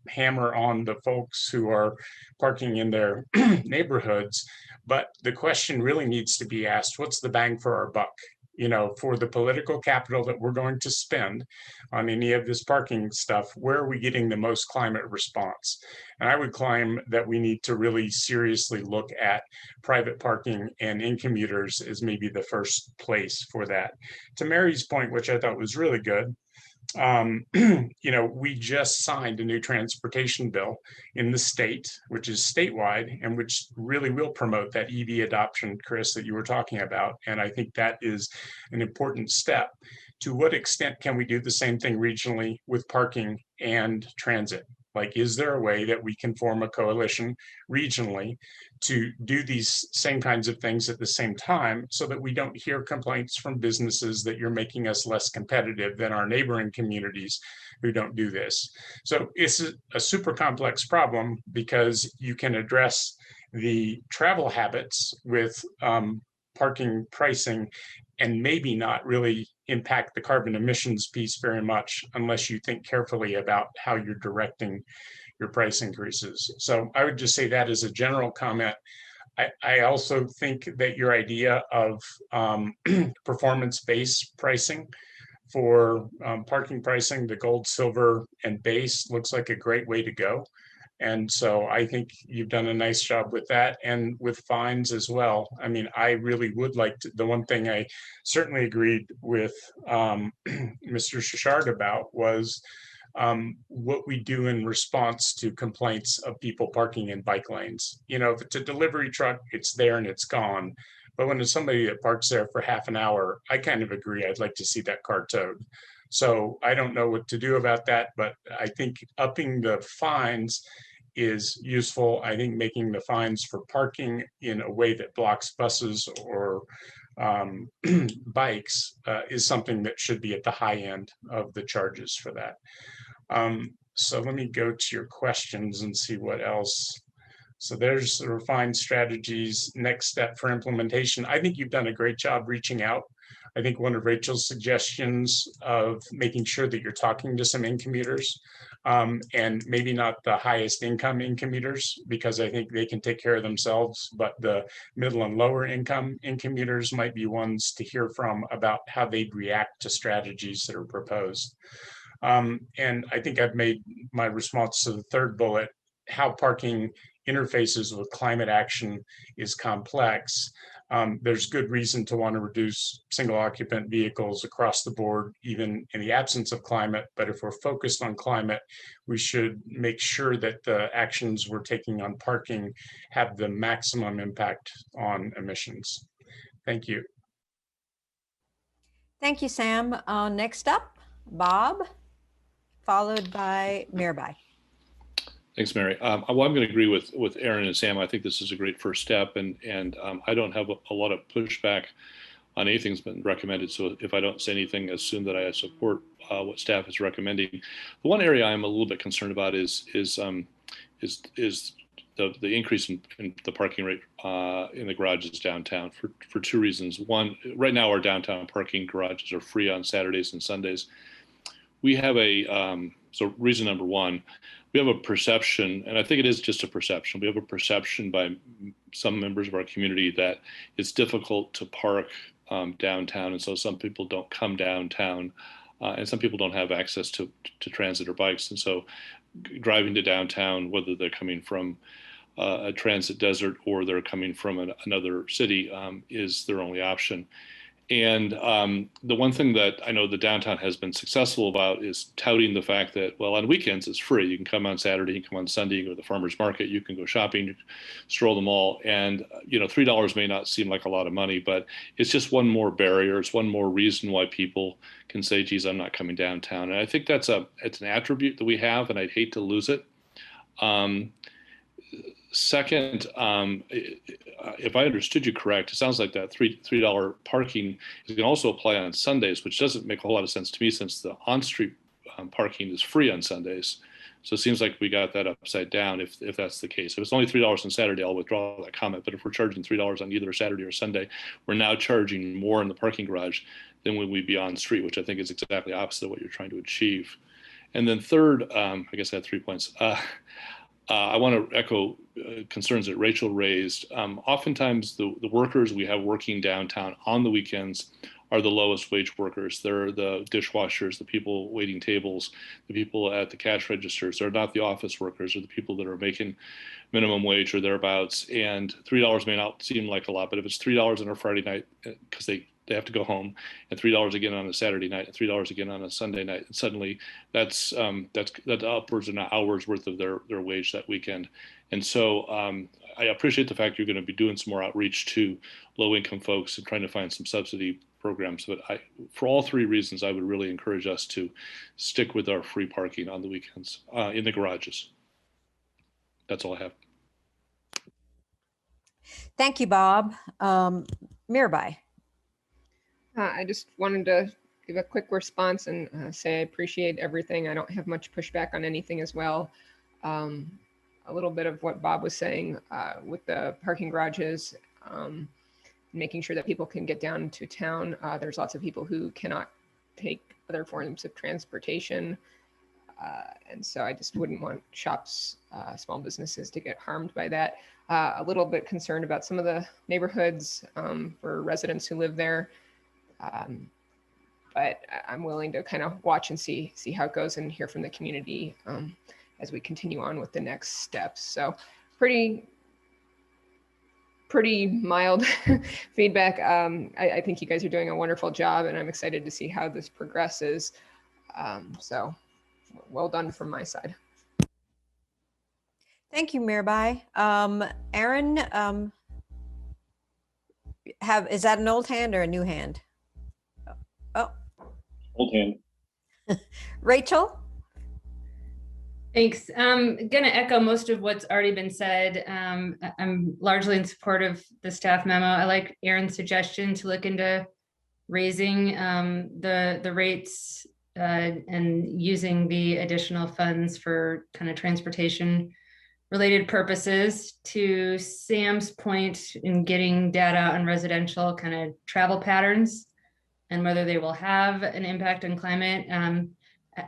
hammer on the folks who are parking in their neighborhoods. But the question really needs to be asked, what's the bang for our buck? for the political capital that we're going to spend on any of this parking stuff, where are we getting the most climate response? And I would claim that we need to really seriously look at private parking and in commuters as maybe the first place for that. To Mary's point, which I thought was really good, we just signed a new transportation bill in the state, which is statewide, and which really will promote that EV adoption, Chris, that you were talking about. And I think that is an important step. To what extent can we do the same thing regionally with parking and transit? Like, is there a way that we can form a coalition regionally to do these same kinds of things at the same time, so that we don't hear complaints from businesses that you're making us less competitive than our neighboring communities who don't do this? So it's a super complex problem, because you can address the travel habits with parking pricing and maybe not really impact the carbon emissions piece very much, unless you think carefully about how you're directing your price increases. So I would just say that as a general comment. I also think that your idea of performance-based pricing for parking pricing, the gold, silver, and base, looks like a great way to go. And so I think you've done a nice job with that, and with fines as well. I mean, I really would like to, the one thing I certainly agreed with Mr. Shishard about was what we do in response to complaints of people parking in bike lanes. If it's a delivery truck, it's there and it's gone. But when it's somebody that parks there for half an hour, I kind of agree. I'd like to see that car towed. So I don't know what to do about that, but I think upping the fines is useful. I think making the fines for parking in a way that blocks buses or bikes is something that should be at the high end of the charges for that. So let me go to your questions and see what else. So there's the refined strategies, next step for implementation. I think you've done a great job reaching out. I think one of Rachel's suggestions of making sure that you're talking to some in-commuters, and maybe not the highest income in-commuters, because I think they can take care of themselves, but the middle and lower income in-commuters might be ones to hear from about how they'd react to strategies that are proposed. And I think I've made my response to the third bullet, how parking interfaces with climate action is complex. There's good reason to want to reduce single occupant vehicles across the board, even in the absence of climate. But if we're focused on climate, we should make sure that the actions we're taking on parking have the maximum impact on emissions. Thank you. Thank you, Sam. Next up, Bob, followed by Mirabai. Thanks, Mary. Well, I'm going to agree with Aaron and Sam. I think this is a great first step, and I don't have a lot of pushback on anything that's been recommended. So if I don't say anything, assume that I support what staff is recommending. The one area I'm a little bit concerned about is the increase in the parking rate in the garages downtown for two reasons. One, right now our downtown parking garages are free on Saturdays and Sundays. We have so reason number one, we have a perception, and I think it is just a perception. We have a perception by some members of our community that it's difficult to park downtown, and so some people don't come downtown, and some people don't have access to transit or bikes, and so driving to downtown, whether they're coming from a transit desert or they're coming from another city, is their only option. And the one thing that I know the downtown has been successful about is touting the fact that, well, on weekends it's free. You can come on Saturday, you can come on Sunday, you can go to the farmer's market, you can go shopping, stroll the mall. And, $3 may not seem like a lot of money, but it's just one more barrier. It's one more reason why people can say, geez, I'm not coming downtown. And I think it's an attribute that we have, and I'd hate to lose it. Second, if I understood you correct, it sounds like that $3 parking is going to also apply on Sundays, which doesn't make a whole lot of sense to me since the on-street parking is free on Sundays. So it seems like we got that upside down if that's the case. If it's only $3 on Saturday, I'll withdraw that comment. But if we're charging $3 on either Saturday or Sunday, we're now charging more in the parking garage than when we'd be on street, which I think is exactly opposite of what you're trying to achieve. And then third, I guess I had 3 points. I want to echo concerns that Rachel raised. Oftentimes, the workers we have working downtown on the weekends are the lowest wage workers. They're the dishwashers, the people waiting tables, the people at the cash registers. They're not the office workers or the people that are making minimum wage or thereabouts. And $3 may not seem like a lot, but if it's $3 on a Friday night because they have to go home, and $3 again on a Saturday night, and $3 again on a Sunday night, and suddenly that's upwards of an hour's worth of their wage that weekend. And so I appreciate the fact you're going to be doing some more outreach to low-income folks and trying to find some subsidy programs. But for all three reasons, I would really encourage us to stick with our free parking on the weekends in the garages. That's all I have. Thank you, Bob. Mirabai. I just wanted to give a quick response and say I appreciate everything. I don't have much pushback on anything as well. A little bit of what Bob was saying with the parking garages, making sure that people can get down to town. There's lots of people who cannot take other forms of transportation. And so I just wouldn't want shops, small businesses to get harmed by that. A little bit concerned about some of the neighborhoods for residents who live there. But I'm willing to kind of watch and see how it goes and hear from the community as we continue on with the next steps. So pretty mild feedback. I think you guys are doing a wonderful job, and I'm excited to see how this progresses. So well done from my side. Thank you, Mirabai. Aaron, is that an old hand or a new hand? Oh, old hand. Rachel? Thanks. I'm going to echo most of what's already been said. I'm largely in support of the staff memo. I like Aaron's suggestion to look into raising the rates and using the additional funds for kind of transportation related purposes. To Sam's point in getting data on residential kind of travel patterns and whether they will have an impact on climate.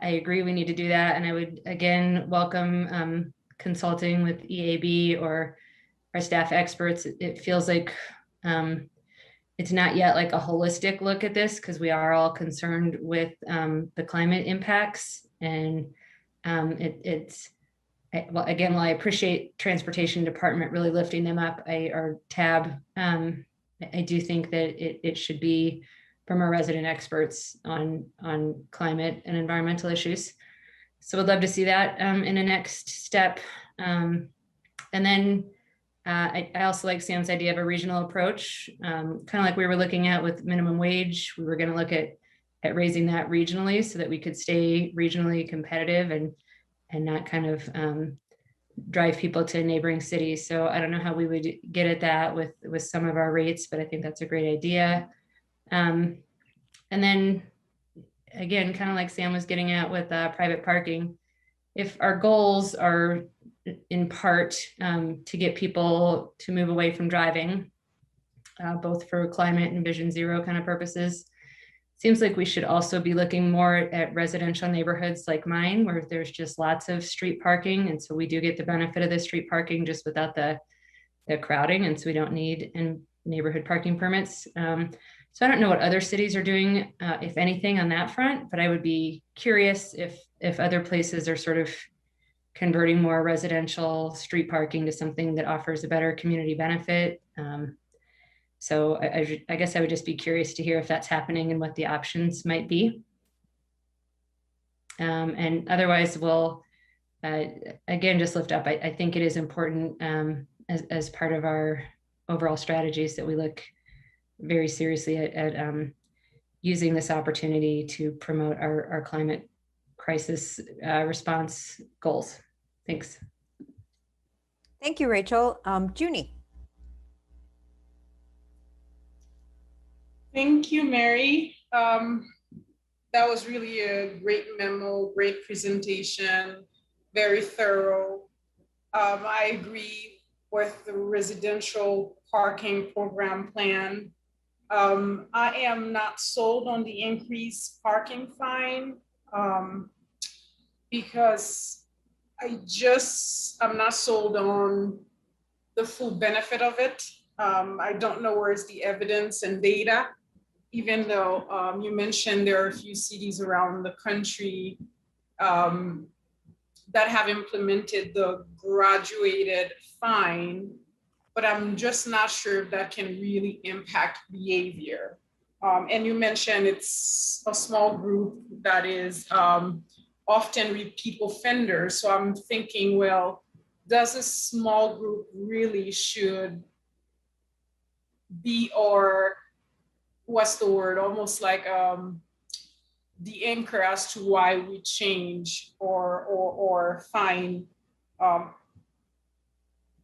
I agree we need to do that. And I would, again, welcome consulting with EAB or our staff experts. It feels like it's not yet like a holistic look at this because we are all concerned with the climate impacts. And well, again, while I appreciate Transportation Department really lifting them up, or TAB, I do think that it should be from our resident experts on climate and environmental issues. So I'd love to see that in a next step. And then I also like Sam's idea of a regional approach, kind of like we were looking at with minimum wage. We were going to look at raising that regionally so that we could stay regionally competitive and not kind of drive people to neighboring cities. So I don't know how we would get at that with some of our rates, but I think that's a great idea. And then again, kind of like Sam was getting at with private parking, if our goals are in part to get people to move away from driving, both for climate and Vision Zero kind of purposes, seems like we should also be looking more at residential neighborhoods like mine, where there's just lots of street parking. And so we do get the benefit of the street parking just without the crowding. And so we don't need neighborhood parking permits. So I don't know what other cities are doing, if anything, on that front, but I would be curious if other places are sort of converting more residential street parking to something that offers a better community benefit. So I guess I would just be curious to hear if that's happening and what the options might be. And otherwise, we'll, again, just lift up, I think it is important as part of our overall strategies that we look very seriously at using this opportunity to promote our climate crisis response goals. Thanks. Thank you, Rachel. Junie. Thank you, Mary. That was really a great memo, great presentation, very thorough. I agree with the residential parking program plan. I am not sold on the increased parking fine because I'm not sold on the full benefit of it. I don't know where's the evidence and data, even though you mentioned there are a few cities around the country that have implemented the graduated fine, but I'm just not sure if that can really impact behavior. And you mentioned it's a small group that is often repeat offenders. So I'm thinking, well, does a small group really should be, or what's the word, almost like the anchor as to why we change or fine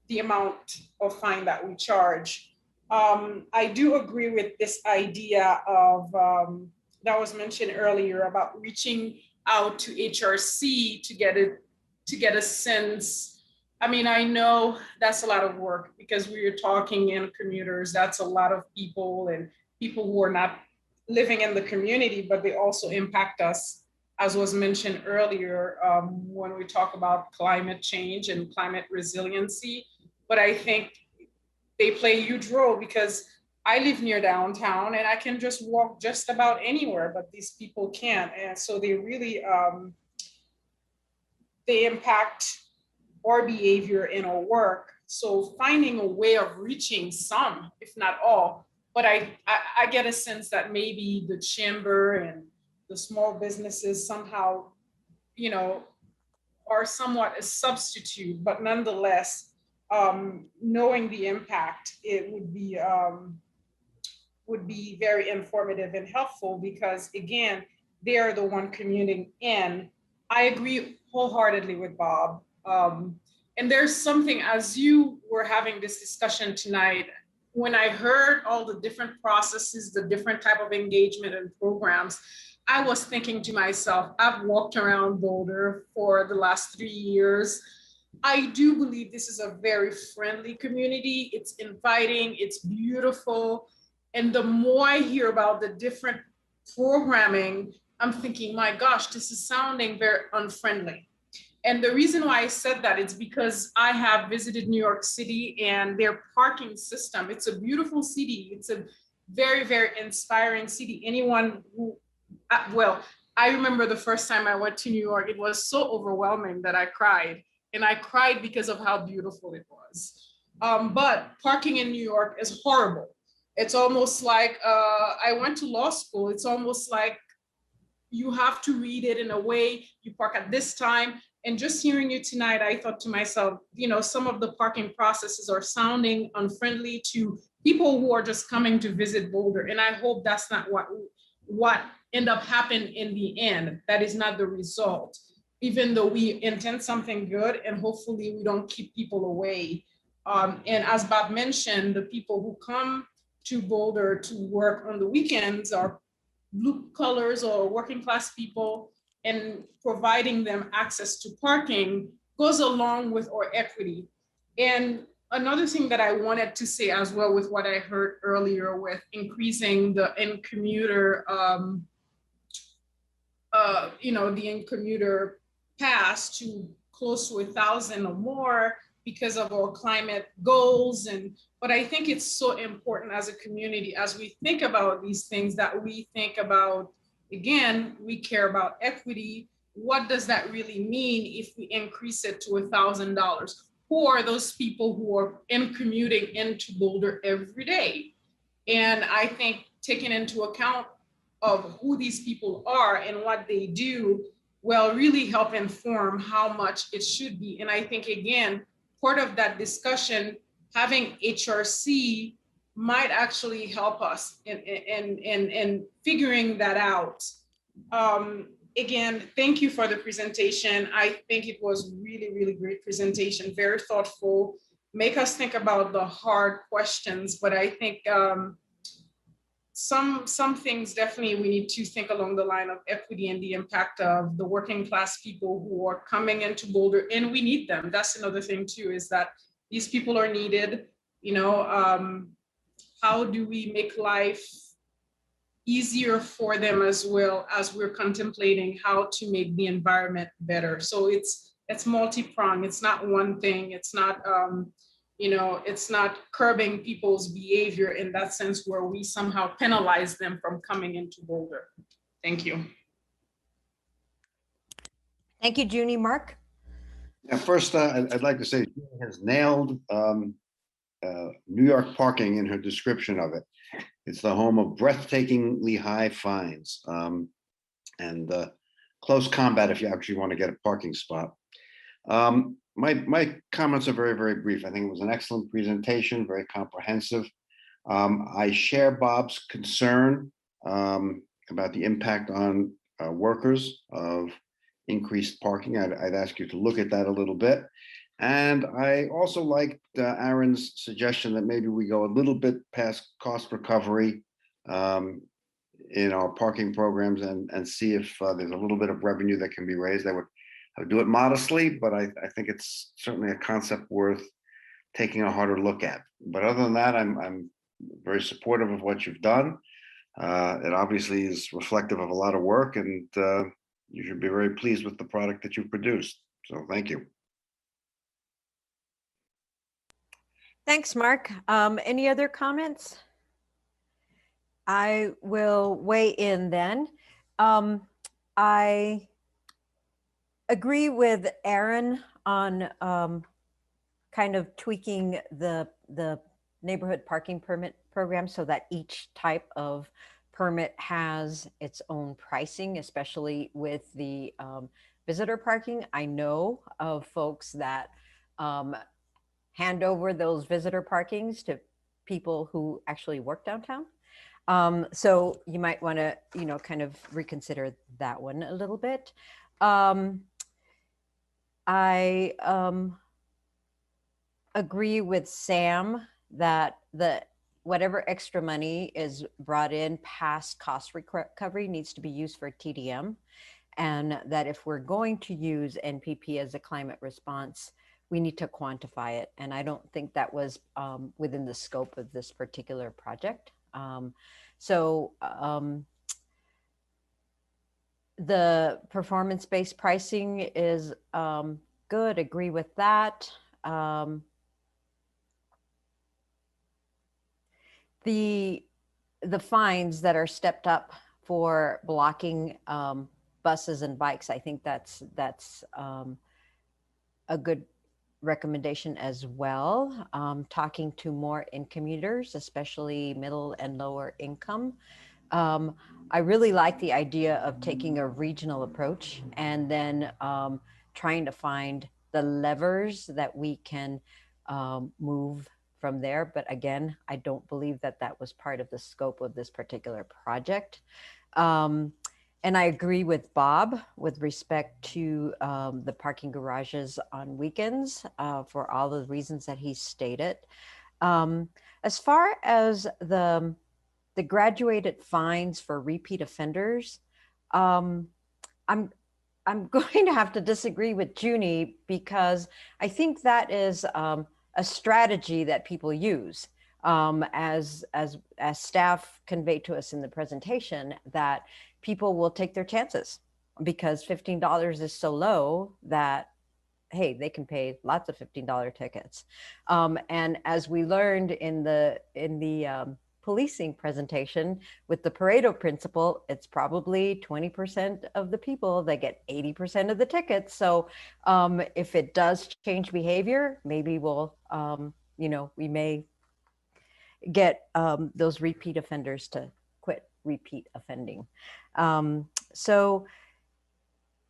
the amount of fine that we charge. I do agree with this idea of that was mentioned earlier about reaching out to HRC to get a sense. I mean, I know that's a lot of work because we are talking in commuters. That's a lot of people and people who are not living in the community, but they also impact us, as was mentioned earlier, when we talk about climate change and climate resiliency. But I think they play a huge role because I live near downtown and I can just walk just about anywhere, but these people can't. And so they really, they impact our behavior in our work. So finding a way of reaching some, if not all, but I get a sense that maybe the chamber and the small businesses somehow, you know, are somewhat a substitute, but nonetheless, knowing the impact, it would be very informative and helpful because again, they are the one commuting in. I agree wholeheartedly with Bob. And there's something, as you were having this discussion tonight, when I heard all the different processes, the different type of engagement and programs, I was thinking to myself, I've walked around Boulder for the last 3 years. I do believe this is a very friendly community. It's inviting, it's beautiful. And the more I hear about the different programming, I'm thinking, my gosh, this is sounding very unfriendly. And the reason why I said that is because I have visited New York City and their parking system. It's a beautiful city. It's a very, very inspiring city. Anyone who, well, I remember the first time I went to New York, it was so overwhelming that I cried. And I cried because of how beautiful it was. But parking in New York is horrible. It's almost like, I went to law school. It's almost like you have to read it in a way, you park at this time. And just hearing you tonight, I thought to myself, you know, some of the parking processes are sounding unfriendly to people who are just coming to visit Boulder. And I hope that's not what end up happening in the end. That is not the result, even though we intend something good and hopefully we don't keep people away. And as Bob mentioned, the people who come to Boulder to work on the weekends are blue collars or working class people, and providing them access to parking goes along with our equity. And another thing that I wanted to say as well with what I heard earlier with increasing the in-commuter, the in-commuter pass to close to 1,000 or more because of our climate goals. But I think it's so important as a community, as we think about these things, that we think about, again, we care about equity. What does that really mean if we increase it to $1,000? Who are those people who are commuting into Boulder every day? And I think taking into account of who these people are and what they do will really help inform how much it should be. And I think, again, part of that discussion, having HRC might actually help us in figuring that out. Again, thank you for the presentation. I think it was really, really great presentation, very thoughtful, make us think about the hard questions, but I think some things definitely we need to think along the line of equity and the impact of the working class people who are coming into Boulder, and we need them. That's another thing too, is that these people are needed. How do we make life easier for them as well as we're contemplating how to make the environment better? So it's It's multi-pronged. It's not one thing. It's not, it's not curbing people's behavior in that sense where we somehow penalize them from coming into Boulder. Thank you. Thank you, Junie. Mark? Yeah, first, I'd like to say Junie has nailed New York parking in her description of it. It's the home of breathtakingly high fines and close combat if you actually want to get a parking spot. My comments are very, very brief. I think it was an excellent presentation, very comprehensive. I share Bob's concern about the impact on workers of increased parking. I'd ask you to look at that a little bit. And I also liked Aaron's suggestion that maybe we go a little bit past cost recovery in our parking programs and see if there's a little bit of revenue that can be raised. I would do it modestly, but I think it's certainly a concept worth taking a harder look at. But other than that, I'm very supportive of what you've done. It obviously is reflective of a lot of work, and you should be very pleased with the product that you've produced. So thank you. Thanks, Mark. Any other comments? I will weigh in then. I agree with Aaron on kind of tweaking the neighborhood parking permit program so that each type of permit has its own pricing, especially with the visitor parking. I know of folks that hand over those visitor parkings to people who actually work downtown. So you might want to, kind of reconsider that one a little bit. I agree with Sam that whatever extra money is brought in past cost recovery needs to be used for TDM, and that if we're going to use NPP as a climate response, we need to quantify it. And I don't think that was within the scope of this particular project. The performance-based pricing is good, agree with that. The fines that are stepped up for blocking buses and bikes, I think that's a good recommendation as well. Talking to more commuters, especially middle and lower income. I really like the idea of taking a regional approach and then trying to find the levers that we can move from there. But again, I don't believe that that was part of the scope of this particular project. And I agree with Bob with respect to the parking garages on weekends for all the reasons that he stated. As far as the graduated fines for repeat offenders, I'm going to have to disagree with Junie, because I think that is a strategy that people use. As staff conveyed to us in the presentation, that people will take their chances because $15 is so low that, hey, they can pay lots of $15 tickets. And as we learned in the policing presentation with the Pareto principle, it's probably 20% of the people that get 80% of the tickets. So if it does change behavior, maybe we'll, we may get those repeat offenders to quit repeat offending. So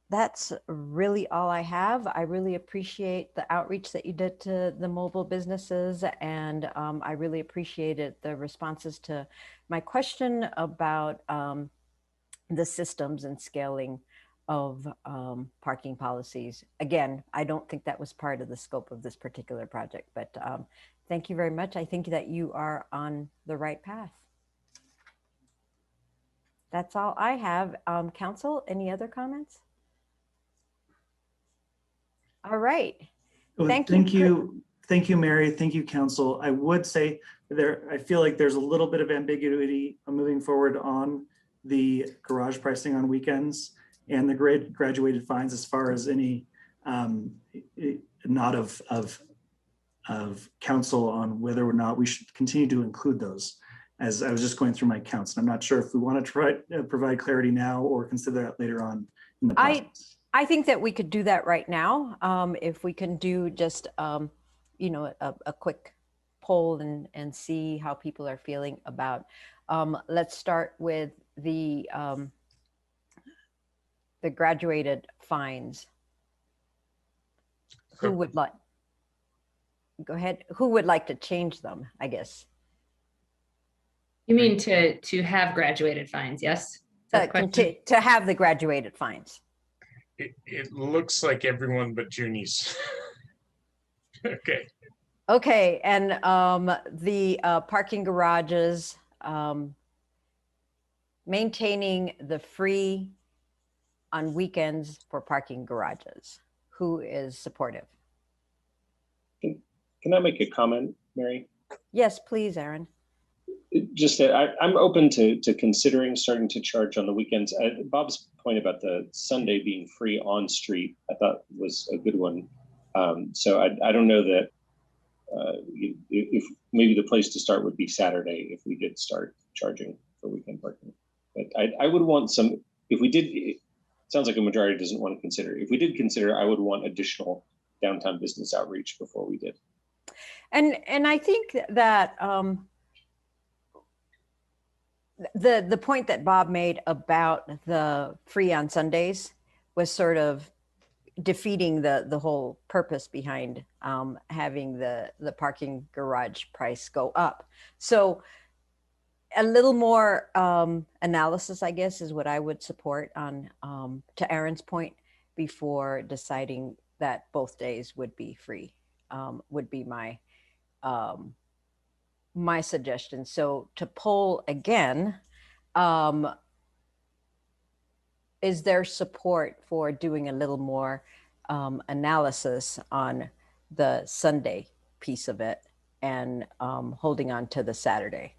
that's really all I have. I really appreciate the outreach that you did to the mobile businesses, and I really appreciated the responses to my question about the systems and scaling of parking policies. Again, I don't think that was part of the scope of this particular project, but thank you very much. I think that you are on the right path. That's all I have. Council, any other comments? All right. Well, thank you. Thank you, Mary. Thank you, Council. I would say I feel like there's a little bit of ambiguity moving forward on the garage pricing on weekends and the graduated fines as far as any nod of council on whether or not we should continue to include those. As I was just going through my counts, and I'm not sure if we want to try provide clarity now or consider that later on in the process. I think that we could do that right now. If we can do just, you know, a quick poll and see how people are feeling about. Let's start with the graduated fines. Who would like? Go ahead. Who would like to change them? I guess. You mean to have graduated fines? Yes. Is that the question? To have the graduated fines. It looks like everyone but Juni's. Okay. Okay, and the parking garages, maintaining the free on weekends for parking garages. Who is supportive? Can I make a comment, Mary? Yes, please, Aaron. Just that I'm open to considering starting to charge on the weekends. Bob's point about the Sunday being free on street, I thought was a good one. So I don't know that if maybe the place to start would be Saturday if we did start charging for weekend parking. But I would want some, if we did, it sounds like a majority doesn't want to consider. If we did consider, I would want additional downtown business outreach before we did. And I think that the point that Bob made about the free on Sundays was sort of defeating the whole purpose behind having the parking garage price go up. So a little more analysis, I guess, is what I would support on to Aaron's point before deciding that both days would be free, would be my my suggestion. So to poll again, is there support for doing a little more analysis on the Sunday piece of it and holding on to the Saturday?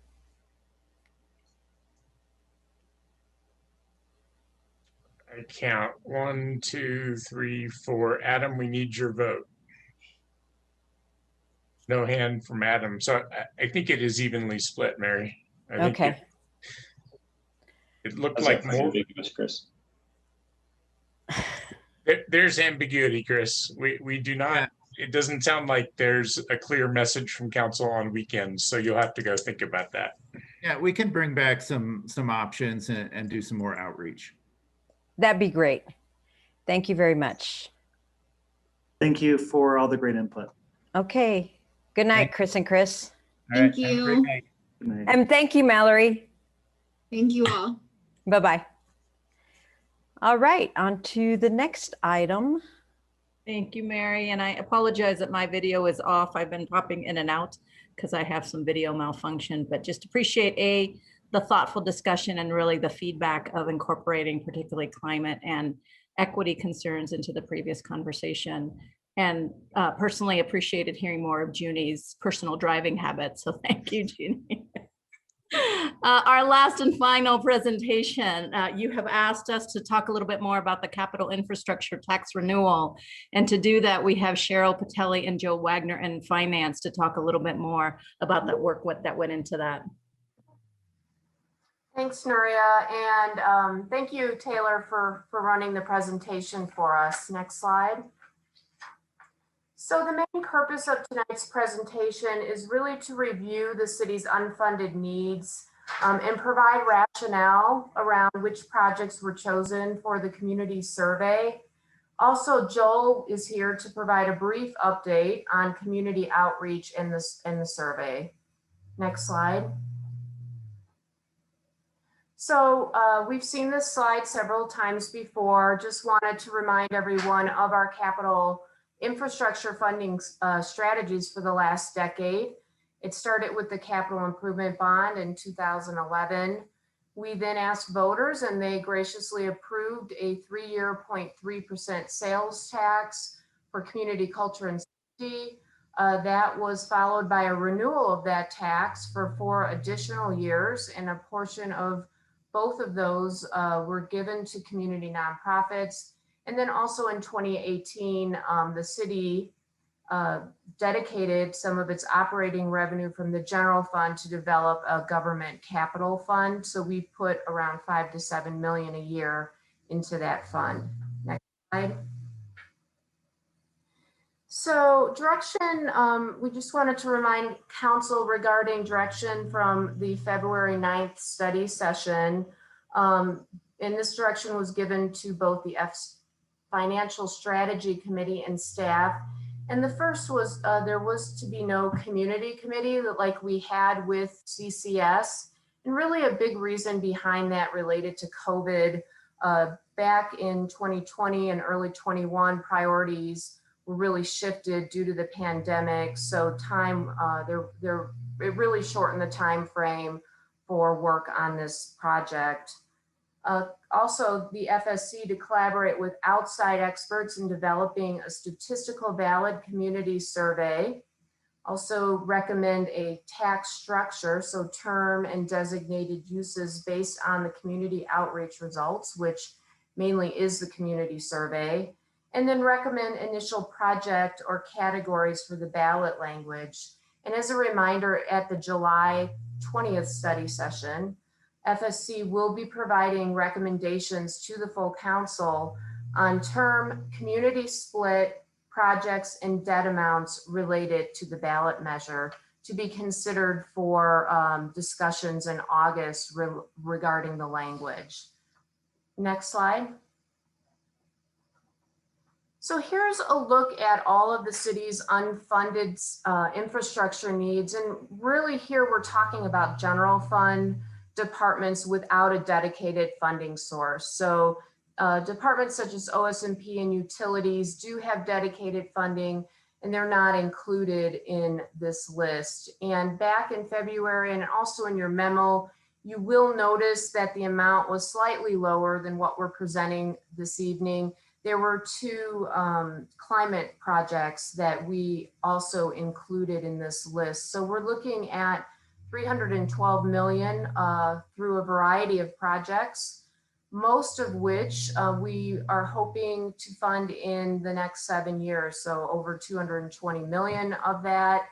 I count 1, 2, 3, 4. Adam, we need your vote. No hand from Adam. So I think it is evenly split, Mary. I think okay. It looked like more ambiguous, Chris. There's ambiguity, Chris. We do not, it doesn't sound like there's a clear message from council on weekends. So you'll have to go think about that. Yeah, we can bring back some options and do some more outreach. That'd be great. Thank you very much. Thank you for all the great input. Okay. Good night, Chris and Chris. Thank you. Good night. And thank you, Mallory. Thank you all. Bye-bye. All right, on to the next item. Thank you, Mary. And I apologize that my video is off. I've been popping in and out because I have some video malfunction, but just appreciate the thoughtful discussion and really the feedback of incorporating particularly climate and equity concerns into the previous conversation. And personally appreciated hearing more of Junie's personal driving habits. So thank you, Junie. Our last and final presentation, you have asked us to talk a little bit more about the capital infrastructure tax renewal. And to do that, we have Cheryl Patelli and Joe Wagner in finance to talk a little bit more about that work, what that went into that. Thanks, Nuria, and thank you, Taylor, for running the presentation for us. Next slide. So the main purpose of tonight's presentation is really to review the city's unfunded needs and provide rationale around which projects were chosen for the community survey. Also, Joel is here to provide a brief update on community outreach in the survey. Next slide. So we've seen this slide several times before. Just wanted to remind everyone of our capital infrastructure funding strategies for the last decade. It started with the capital improvement bond in 2011. We then asked voters and they graciously approved a 3-year 0.3% sales tax for community culture and safety. That was followed by a renewal of that tax for 4 additional years, and a portion of both of those were given to community nonprofits. And then also in 2018, the city dedicated some of its operating revenue from the general fund to develop a government capital fund. So we put around 5 to 7 million a year into that fund. Next slide. So direction, we just wanted to remind council regarding direction from the February 9th study session. And this direction was given to both the Financial Strategy Committee and staff. And the first was there was to be no community committee like we had with CCS. And really a big reason behind that related to COVID. Back in 2020 and early 21, priorities were really shifted due to the pandemic. So time, it really shortened the time frame for work on this project. Also, the FSC to collaborate with outside experts in developing a statistical valid community survey. Also recommend a tax structure, so term and designated uses based on the community outreach results, which mainly is the community survey. And then recommend initial project or categories for the ballot language. And as a reminder, at the July 20th study session, FSC will be providing recommendations to the full council on term, community split, projects, and debt amounts related to the ballot measure to be considered for discussions in August regarding the language. Next slide. So here's a look at all of the city's unfunded infrastructure needs. And really here we're talking about general fund departments without a dedicated funding source. So departments such as OS&P and utilities do have dedicated funding, and they're not included in this list. And back in February and also in your memo, you will notice that the amount was slightly lower than what we're presenting this evening. There were two climate projects that we also included in this list. So we're looking at 312 million through a variety of projects, most of which we are hoping to fund in the next 7 years. So over 220 million of that.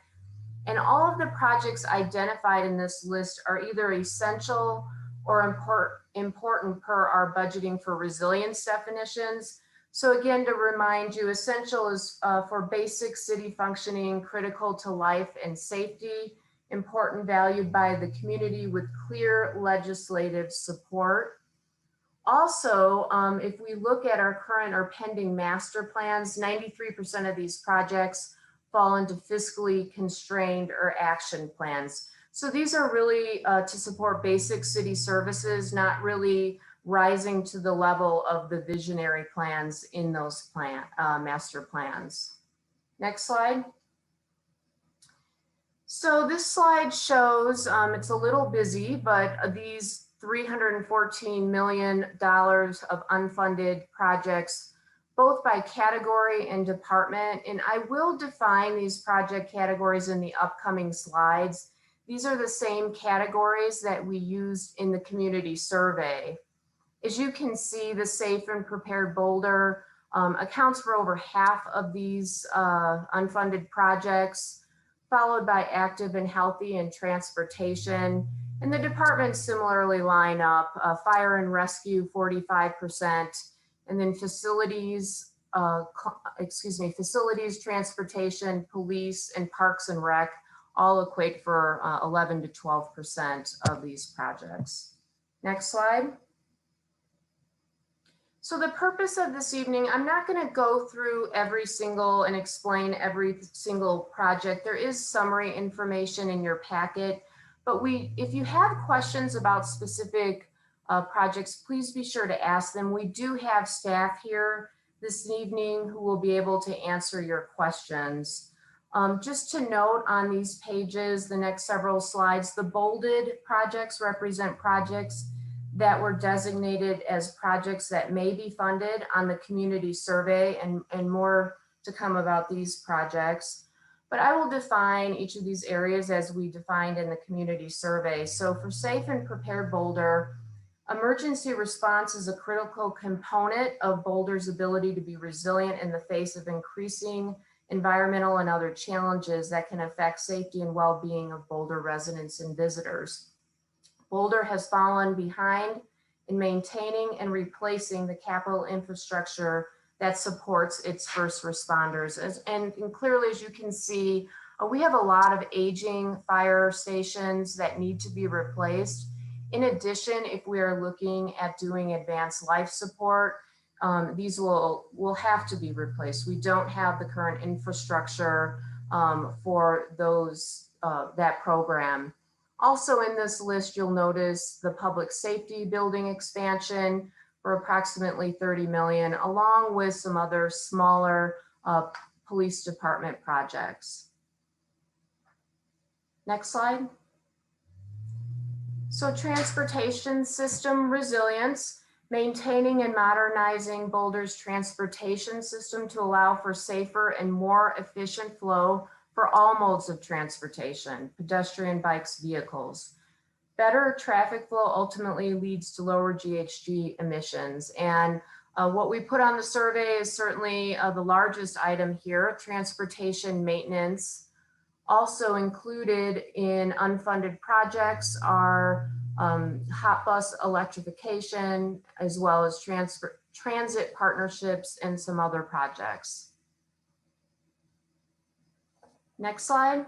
And all of the projects identified in this list are either essential or important per our budgeting for resilience definitions. So again, to remind you, essential is for basic city functioning, critical to life and safety, important, valued by the community with clear legislative support. Also, if we look at our current or pending master plans, 93% of these projects fall into fiscally constrained or action plans. So these are really to support basic city services, not really rising to the level of the visionary plans in those master plans. Next slide. So this slide shows, it's a little busy, but these $314 million of unfunded projects, both by category and department. And I will define these project categories in the upcoming slides. These are the same categories that we used in the community survey. As you can see, the Safe and Prepared Boulder accounts for over half of these unfunded projects, followed by Active and Healthy and Transportation. And the departments similarly line up, Fire and Rescue, 45%, and then Facilities, Facilities, Transportation, Police, and Parks and Rec all equate for 11 to 12% of these projects. Next slide. So the purpose of this evening, I'm not going to go through every single and explain every single project. There is summary information in your packet, but if you have questions about specific projects, please be sure to ask them. We do have staff here this evening who will be able to answer your questions. Just to note on these pages, the next several slides, the bolded projects represent projects that were designated as projects that may be funded on the community survey, and more to come about these projects. But I will define each of these areas as we defined in the community survey. So for Safe and Prepared Boulder, Emergency response is a critical component of Boulder's ability to be resilient in the face of increasing environmental and other challenges that can affect safety and well-being of Boulder residents and visitors. Boulder has fallen behind in maintaining and replacing the capital infrastructure that supports its first responders. And clearly, as you can see, we have a lot of aging fire stations that need to be replaced. In addition, if we are looking at doing advanced life support, these will have to be replaced. We don't have the current infrastructure for those that program. Also in this list, you'll notice the public safety building expansion for approximately 30 million, along with some other smaller police department projects. Next slide. So transportation system resilience, maintaining and modernizing Boulder's transportation system to allow for safer and more efficient flow for all modes of transportation, pedestrian, bikes, vehicles. Better traffic flow ultimately leads to lower GHG emissions. And what we put on the survey is certainly the largest item here, transportation maintenance. Also included in unfunded projects are hot bus electrification, as well as transit partnerships and some other projects. Next slide.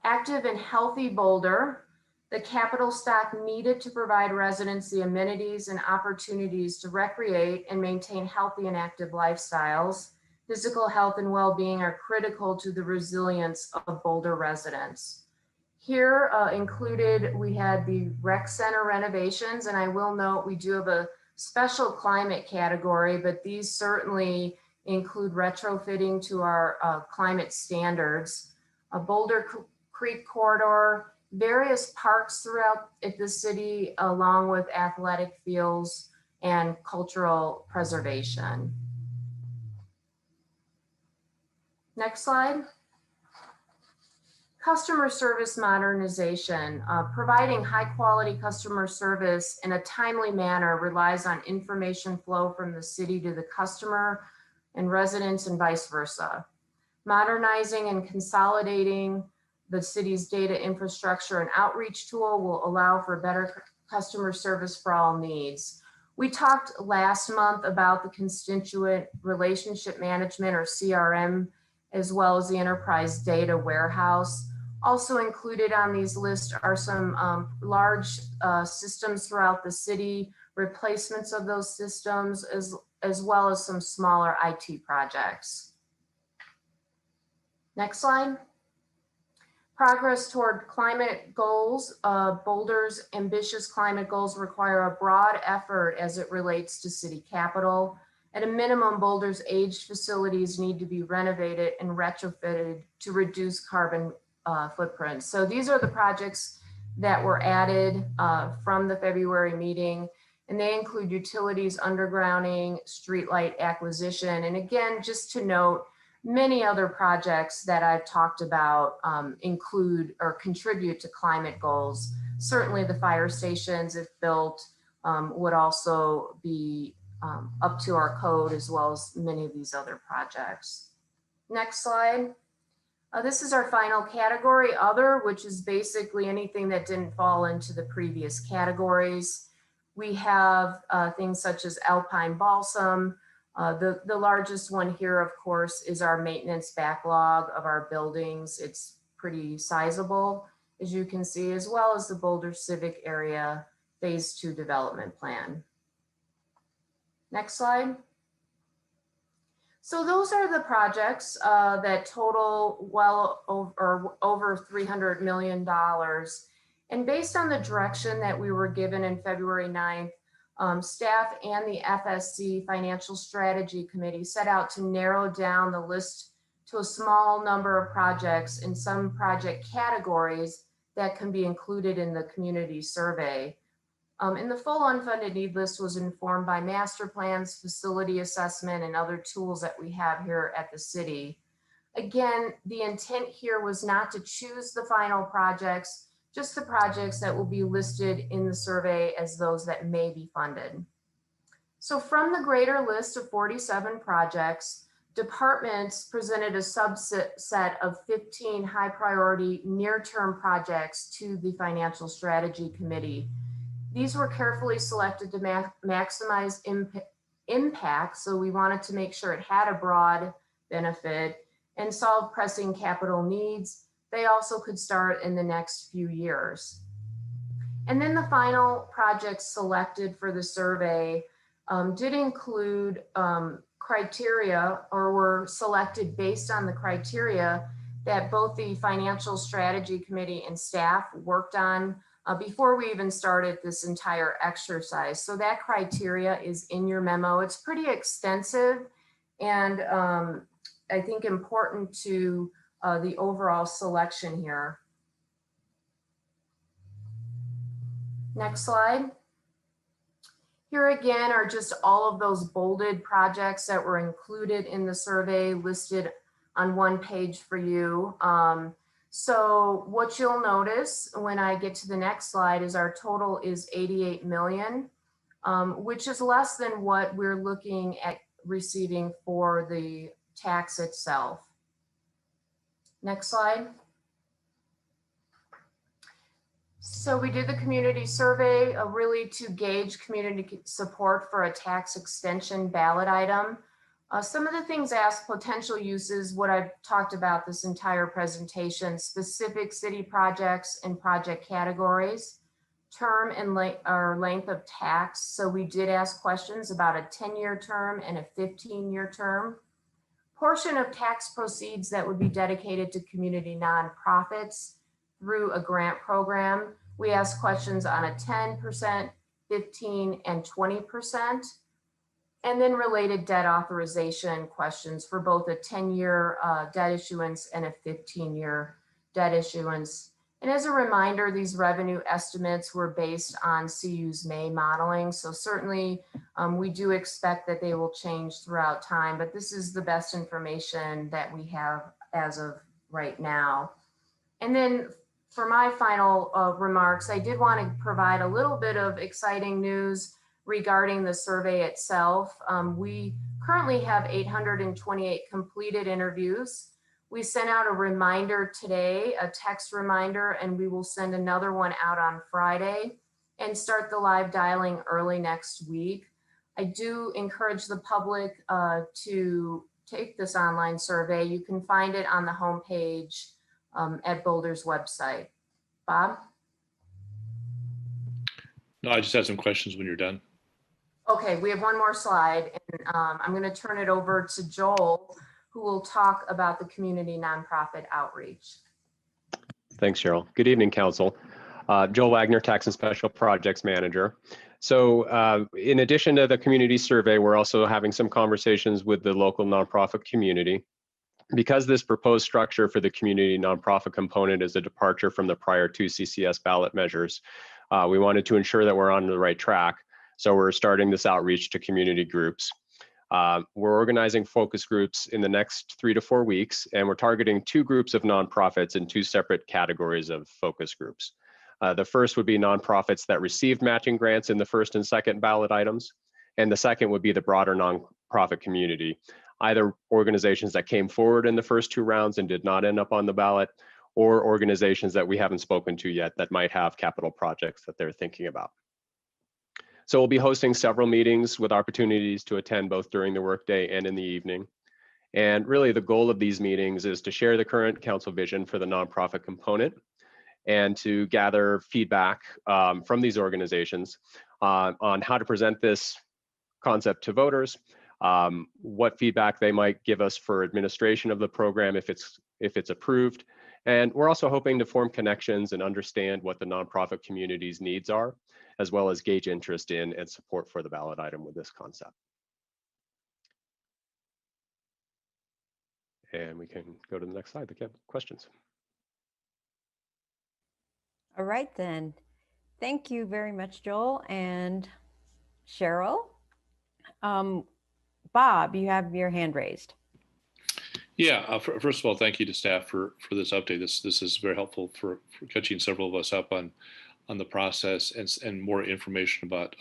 Active and healthy Boulder, the capital stock needed to provide residents the amenities and opportunities to recreate and maintain healthy and active lifestyles. Physical health and well-being are critical to the resilience of Boulder residents. Here included, we had the rec center renovations, and I will note we do have a special climate category, but these certainly include retrofitting to our climate standards. A Boulder Creek corridor, various parks throughout the city, along with athletic fields and cultural preservation. Next slide. Customer service modernization. Providing high quality customer service in a timely manner relies on information flow from the city to the customer and residents and vice versa. Modernizing and consolidating the city's data infrastructure and outreach tool will allow for better customer service for all needs. We talked last month about the constituent relationship management, or CRM, as well as the enterprise data warehouse. Also included on these lists are some large systems throughout the city, replacements of those systems, as well as some smaller IT projects. Next slide. Progress toward climate goals. Boulder's ambitious climate goals require a broad effort as it relates to city capital. At a minimum, Boulder's aged facilities need to be renovated and retrofitted to reduce carbon footprint. So these are the projects that were added from the February meeting, and they include utilities, undergrounding, streetlight acquisition. And again, just to note, many other projects that I've talked about include or contribute to climate goals. Certainly the fire stations, if built, would also be up to our code, as well as many of these other projects. Next slide. This is our final category, other, which is basically anything that didn't fall into the previous categories. We have things such as alpine balsam. The largest one here, of course, is our maintenance backlog of our buildings. It's pretty sizable, as you can see, as well as the Boulder Civic Area Phase 2 development plan. Next slide. So those are the projects that total well over $300 million. And based on the direction that we were given in February 9th, staff and the FSC Financial Strategy Committee set out to narrow down the list to a small number of projects in some project categories that can be included in the community survey. And the full unfunded need list was informed by master plans, facility assessment, and other tools that we have here at the city. Again, the intent here was not to choose the final projects just the projects that will be listed in the survey as those that may be funded. So from the greater list of 47 projects, departments presented a subset of 15 high priority near-term projects to the Financial Strategy Committee. These were carefully selected to maximize impact, so we wanted to make sure it had a broad benefit and solve pressing capital needs. They also could start in the next few years. And then the final projects selected for the survey did include criteria, or were selected based on the criteria that both the Financial Strategy Committee and staff worked on before we even started this entire exercise. So that criteria is in your memo. It's pretty extensive and I think important to the overall selection here. Next slide. Here again are just all of those bolded projects that were included in the survey listed on one page for you. So what you'll notice when I get to the next slide is our total is 88 million, which is less than what we're looking at receiving for the tax itself. Next slide. So we did the community survey really to gauge community support for a tax extension ballot item. Some of the things asked: potential uses, what I've talked about this entire presentation, specific city projects and project categories, term and length of tax. So we did ask questions about a 10-year term and a 15-year term. Portion of tax proceeds that would be dedicated to community nonprofits through a grant program. We asked questions on a 10%, 15, and 20%. And then related debt authorization questions for both a 10-year debt issuance and a 15-year debt issuance. And as a reminder, these revenue estimates were based on CU's May modeling. So certainly we do expect that they will change throughout time, but this is the best information that we have as of right now. And then for my final remarks, I did want to provide a little bit of exciting news regarding the survey itself. We currently have 828 completed interviews. We sent out a reminder today, a text reminder, and we will send another one out on Friday and start the live dialing early next week. I do encourage the public to take this online survey. You can find it on the homepage at Boulder's website. Bob? No, I just had some questions when you're done. Okay, we have one more slide, and I'm going to turn it over to Joel, who will talk about the community nonprofit outreach. Thanks, Cheryl. Good evening, Council. Joel Wagner, Tax and Special Projects Manager. So in addition to the community survey, we're also having some conversations with the local nonprofit community. Because this proposed structure for the community nonprofit component is a departure from the prior two CCS ballot measures, we wanted to ensure that we're on the right track. So we're starting this outreach to community groups. We're organizing focus groups in the next 3 to 4 weeks, and we're targeting 2 groups of nonprofits in 2 separate categories of focus groups. The first would be nonprofits that received matching grants in the first and second ballot items, and the second would be the broader nonprofit community, either organizations that came forward in the first 2 rounds and did not end up on the ballot, or organizations that we haven't spoken to yet that might have capital projects that they're thinking about. So we'll be hosting several meetings with opportunities to attend both during the workday and in the evening. And really the goal of these meetings is to share the current council vision for the nonprofit component and to gather feedback from these organizations on how to present this concept to voters, what feedback they might give us for administration of the program if it's approved. And we're also hoping to form connections and understand what the nonprofit community's needs are, as well as gauge interest in and support for the ballot item with this concept. And we can go to the next slide. Okay, questions. All right, then. Thank you very much, Joel and Cheryl. Bob, you have your hand raised. Yeah, first of all, thank you to staff for this update. This is very helpful for catching several of us up on the process and more information about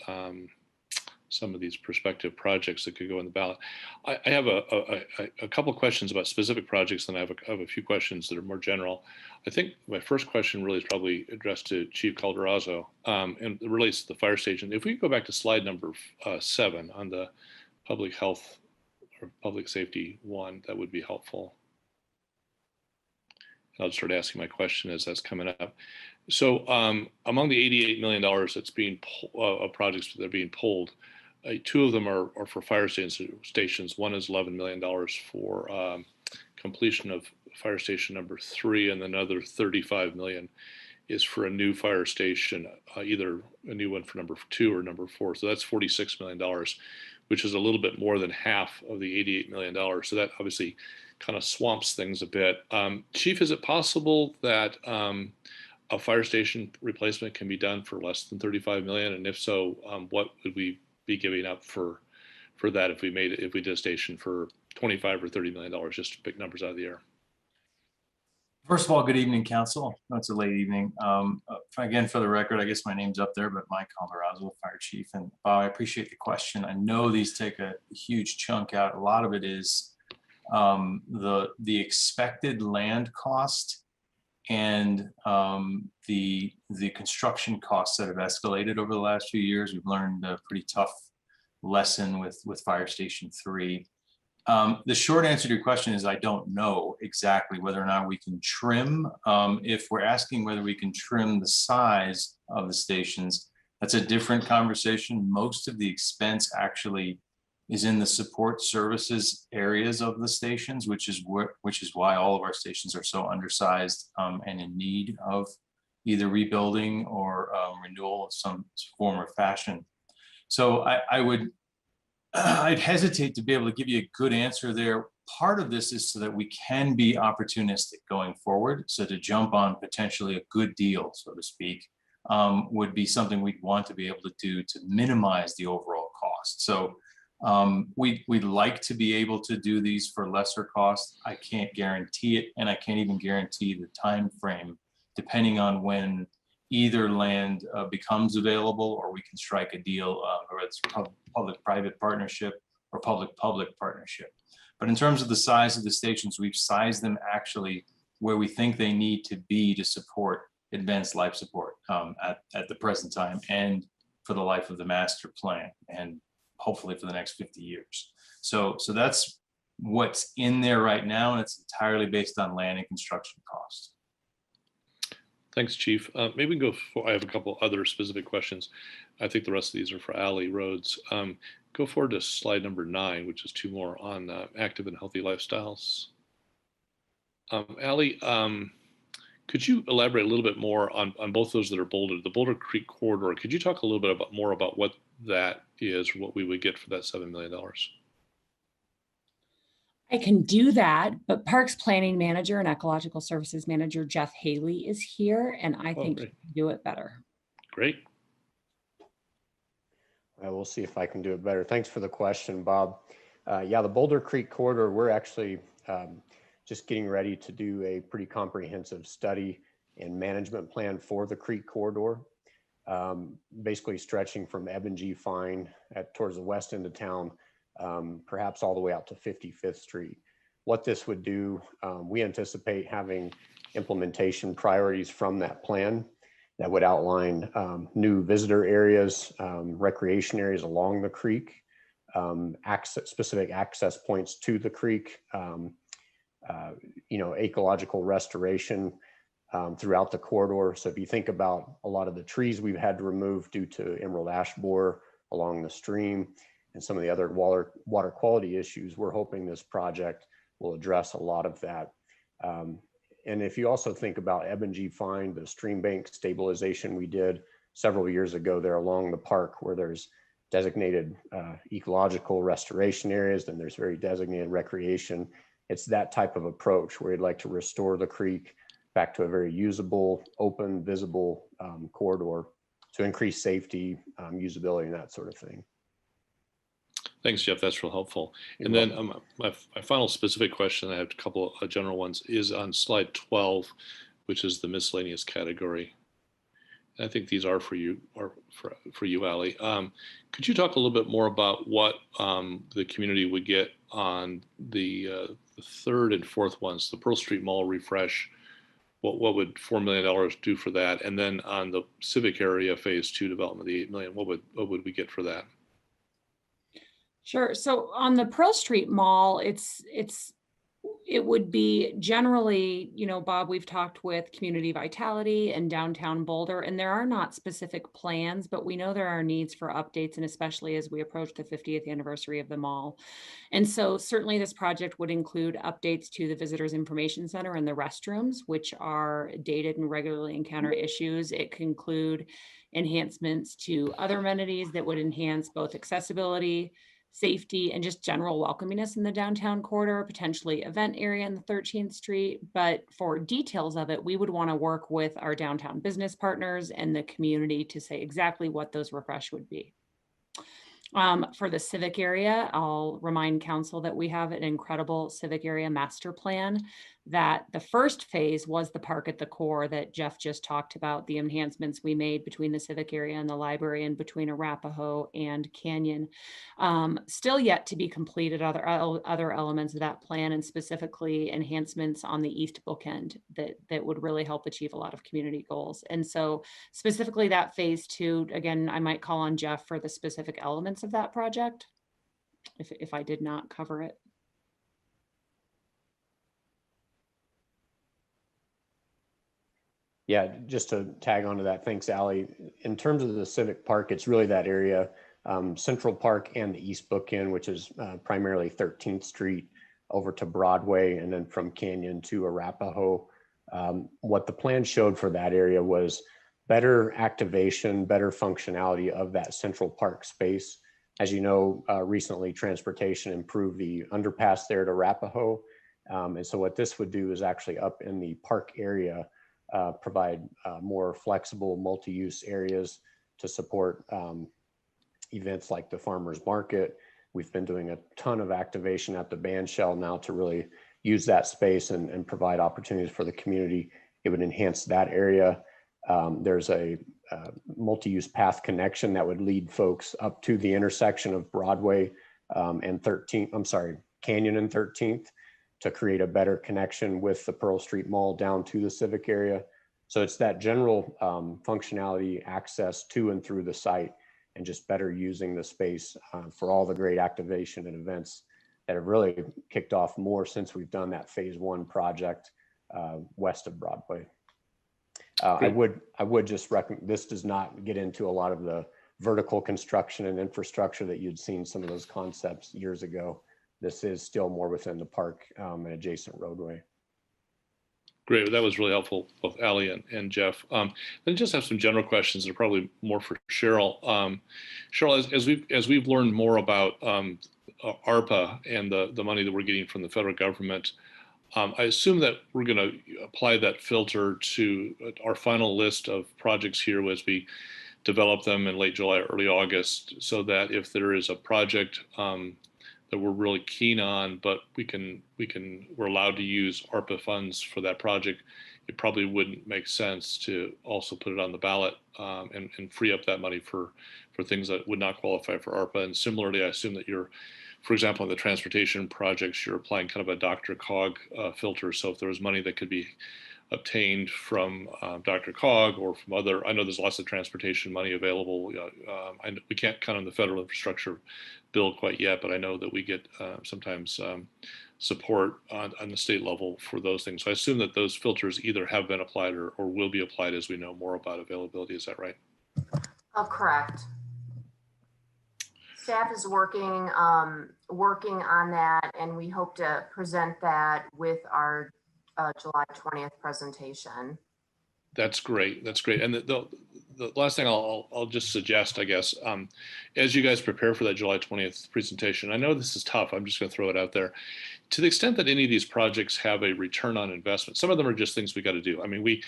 some of these prospective projects that could go in the ballot. I have a couple of questions about specific projects, and I have a few questions that are more general. I think my first question really is probably addressed to Chief Calderazzo, and it relates to the fire station. If we go back to slide number 7 on the public health or public safety one, that would be helpful. I'll start asking my question as that's coming up. So among the $88 million that's being projects that are being pulled, 2 of them are for fire stations. One is $11 million for completion of fire station number 3, and another $35 million is for a new fire station, either a new one for number 2 or number 4. So that's $46 million, which is a little bit more than half of the $88 million. So that obviously kind of swamps things a bit. Chief, is it possible that a fire station replacement can be done for less than 35 million? And if so, what would we be giving up for that if we did a station for 25 or $30 million, just to pick numbers out of the air? First of all, good evening, Council. No, it's a late evening. Again, for the record, I guess my name's up there, but Mike Calderazzo, Fire Chief. And I appreciate the question. I know these take a huge chunk out. A lot of it is the expected land cost and the construction costs that have escalated over the last few years. We've learned a pretty tough lesson with Fire Station 3. The short answer to your question is I don't know exactly whether or not we can trim. If we're asking whether we can trim the size of the stations, that's a different conversation. Most of the expense actually is in the support services areas of the stations, which is why all of our stations are so undersized and in need of either rebuilding or renewal of some form or fashion. So I'd hesitate to be able to give you a good answer there. Part of this is so that we can be opportunistic going forward. So to jump on potentially a good deal, so to speak, would be something we'd want to be able to do to minimize the overall cost. So we'd like to be able to do these for lesser cost. I can't guarantee it, and I can't even guarantee the time frame, depending on when either land becomes available or we can strike a deal, or it's public-private partnership or public-public partnership. But in terms of the size of the stations, we've sized them actually where we think they need to be to support advanced life support at the present time and for the life of the master plan, and hopefully for the next 50 years. So that's what's in there right now, and it's entirely based on land and construction costs. Thanks, Chief. Maybe we can go for, I have a couple other specific questions. I think the rest of these are for Allie Rhodes. Go forward to slide number 9, which is 2 more on active and healthy lifestyles. Allie, could you elaborate a little bit more on both those that are bolded? The Boulder Creek Corridor, could you talk a little bit more about what that is, what we would get for that $7 million? I can do that, but Parks Planning Manager and Ecological Services Manager Jeff Haley is here, and I think he can do it better. Great. I will see if I can do it better. Thanks for the question, Bob. Yeah, the Boulder Creek Corridor, we're actually just getting ready to do a pretty comprehensive study and management plan for the Creek Corridor, basically stretching from Ebengee Fine towards the west end of town, perhaps all the way out to 55th Street. What this would do, we anticipate having implementation priorities from that plan that would outline new visitor areas, recreation areas along the creek, specific access points to the creek, ecological restoration throughout the corridor. So if you think about a lot of the trees we've had to remove due to emerald ash borer along the stream and some of the other water quality issues, we're hoping this project will address a lot of that. And if you also think about Ebengee Fine, the stream bank stabilization we did several years ago there along the park, where there's designated ecological restoration areas, then there's very designated recreation. It's that type of approach where you'd like to restore the creek back to a very usable, open, visible corridor to increase safety, usability, and that sort of thing. Thanks, Jeff. That's real helpful. You're And then welcome. my final specific question, I have a couple of general ones, is on slide 12, which is the miscellaneous category. I think these are for you, or for you, Ali. Could you talk a little bit more about what the community would get on the third and fourth ones, the Pearl Street Mall refresh? What would $4 million do for that? And then on the civic area phase 2 development, the $8 million, what would we get for that? Sure. So on the Pearl Street Mall, it would be generally, you know, Bob, we've talked with Community Vitality and Downtown Boulder, and there are not specific plans, but we know there are needs for updates, and especially as we approach the 50th anniversary of the mall. And so certainly this project would include updates to the Visitors Information Center and the restrooms, which are dated and regularly encounter issues. It could include enhancements to other amenities that would enhance both accessibility, safety, and just general welcomingness in the downtown corridor, potentially event area in the 13th Street. But for details of it, we would want to work with our downtown business partners and the community to say exactly what those refresh would be. For the civic area, I'll remind council that we have an incredible civic area master plan, that the first phase was the park at the core that Jeff just talked about, the enhancements we made between the civic area and the library and between Arapahoe and Canyon. Still yet to be completed other elements of that plan, and specifically enhancements on the east bookend that would really help achieve a lot of community goals. And so specifically that phase 2, again, I might call on Jeff for the specific elements of that project if I did not cover it. Yeah, just to tag onto that, thanks, Ali. In terms of the civic park, it's really that area, Central Park and the East Bookend, which is primarily 13th Street over to Broadway, and then from Canyon to Arapahoe. What the plan showed for that area was better activation, better functionality of that Central Park space. As you know, recently transportation improved the underpass there to Arapahoe. And so what this would do is actually up in the park area, provide more flexible multi-use areas to support events like the farmers market. We've been doing a ton of activation at the band shell now to really use that space and provide opportunities for the community. It would enhance that area. There's a multi-use path connection that would lead folks up to the intersection of Broadway and Canyon and 13th. To create a better connection with the Pearl Street Mall down to the civic area. So it's that general functionality, access to and through the site, and just better using the space for all the great activation and events that have really kicked off more since we've done that phase 1 project west of Broadway. I would just recommend, this does not get into a lot of the vertical construction and infrastructure that you'd seen some of those concepts years ago. This is still more within the park and adjacent roadway. Great, that was really helpful, both Ali and Jeff. Then just have some general questions that are probably more for Cheryl. Cheryl, as we've learned more about ARPA and the money that we're getting from the federal government, I assume that we're going to apply that filter to our final list of projects here as we develop them in late July, early August, so that if there is a project that we're really keen on, but we're allowed to use ARPA funds for that project, it probably wouldn't make sense to also put it on the ballot and free up that money for things that would not qualify for ARPA. And similarly, I assume that you're, for example, on the transportation projects, you're applying kind of a Dr. Cog filter. So if there was money that could be obtained from Dr. Cog or from other, I know there's lots of transportation money available. We can't count on the federal infrastructure bill quite yet, but I know that we get sometimes support on the state level for those things. So I assume that those filters either have been applied or will be applied as we know more about availability. Is that right? Correct. Staff is working on that, and we hope to present that with our July 20th presentation. That's great. That's great. And the last thing I'll just suggest, I guess, as you guys prepare for that July 20th presentation, I know this is tough. I'm just going to throw it out there. To the extent that any of these projects have a return on investment, some of them are just things we got to do. I mean, we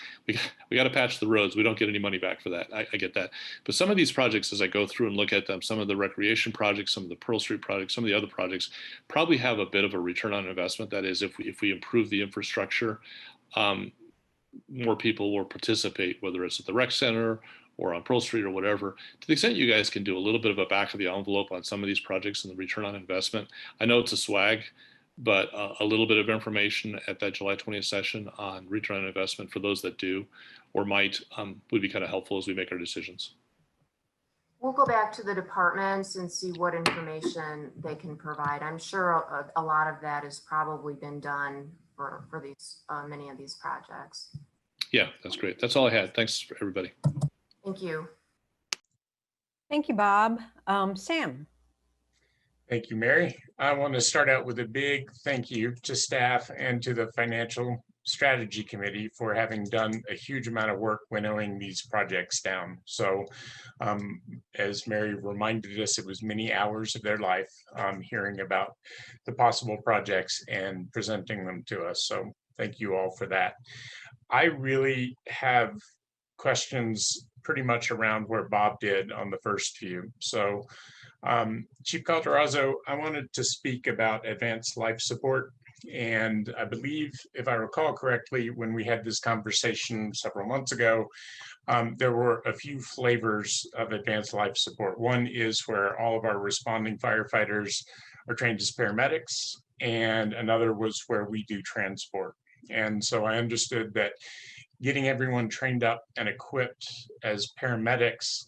got to patch the roads. We don't get any money back for that. I get that. But some of these projects, as I go through and look at them, some of the recreation projects, some of the Pearl Street projects, some of the other projects probably have a bit of a return on investment. That is, if we improve the infrastructure, more people will participate, whether it's at the rec center or on Pearl Street or whatever. To the extent you guys can do a little bit of a back of the envelope on some of these projects and the return on investment, I know it's a swag, but a little bit of information at that July 20th session on return on investment for those that do or might would be kind of helpful as we make our decisions. We'll go back to the departments and see what information they can provide. I'm sure a lot of that has probably been done for these many of these projects. Yeah, that's great. That's all I had. Thanks for everybody. Thank you. Thank you, Bob. Sam. Thank you, Mary. I want to start out with a big thank you to staff and to the Financial Strategy Committee for having done a huge amount of work winnowing these projects down. So as Mary reminded us, it was many hours of their life hearing about the possible projects and presenting them to us. So thank you all for that. I really have questions pretty much around where Bob did on the first few. So Chief Calderazzo, I wanted to speak about advanced life support. And I believe, if I recall correctly, when we had this conversation several months ago, there were a few flavors of advanced life support. One is where all of our responding firefighters are trained as paramedics, and another was where we do transport. And so I understood that getting everyone trained up and equipped as paramedics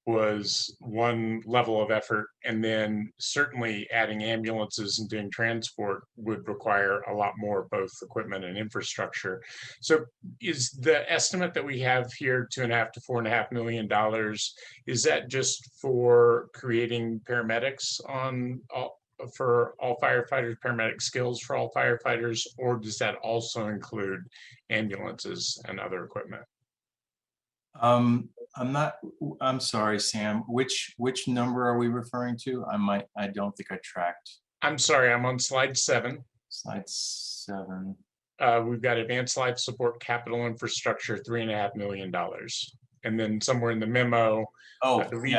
was one level of effort, and then certainly adding ambulances and doing transport would require a lot more, both equipment and infrastructure. So is the estimate that we have here $2.5 to $4.5 million, is that just for creating paramedics for all firefighters, paramedic skills for all firefighters, or does that also include ambulances and other equipment? I'm sorry, Sam, which number are we referring to? I don't think I tracked. I'm sorry, I'm on slide 7. Slide 7. We've got advanced life support capital infrastructure, $3.5 million. And then somewhere in the memo, I believe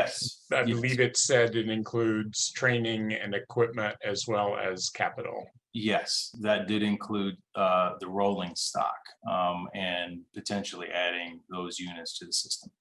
it said it includes training and equipment as well as capital. Yes, that did include the rolling stock and potentially adding those units to the system.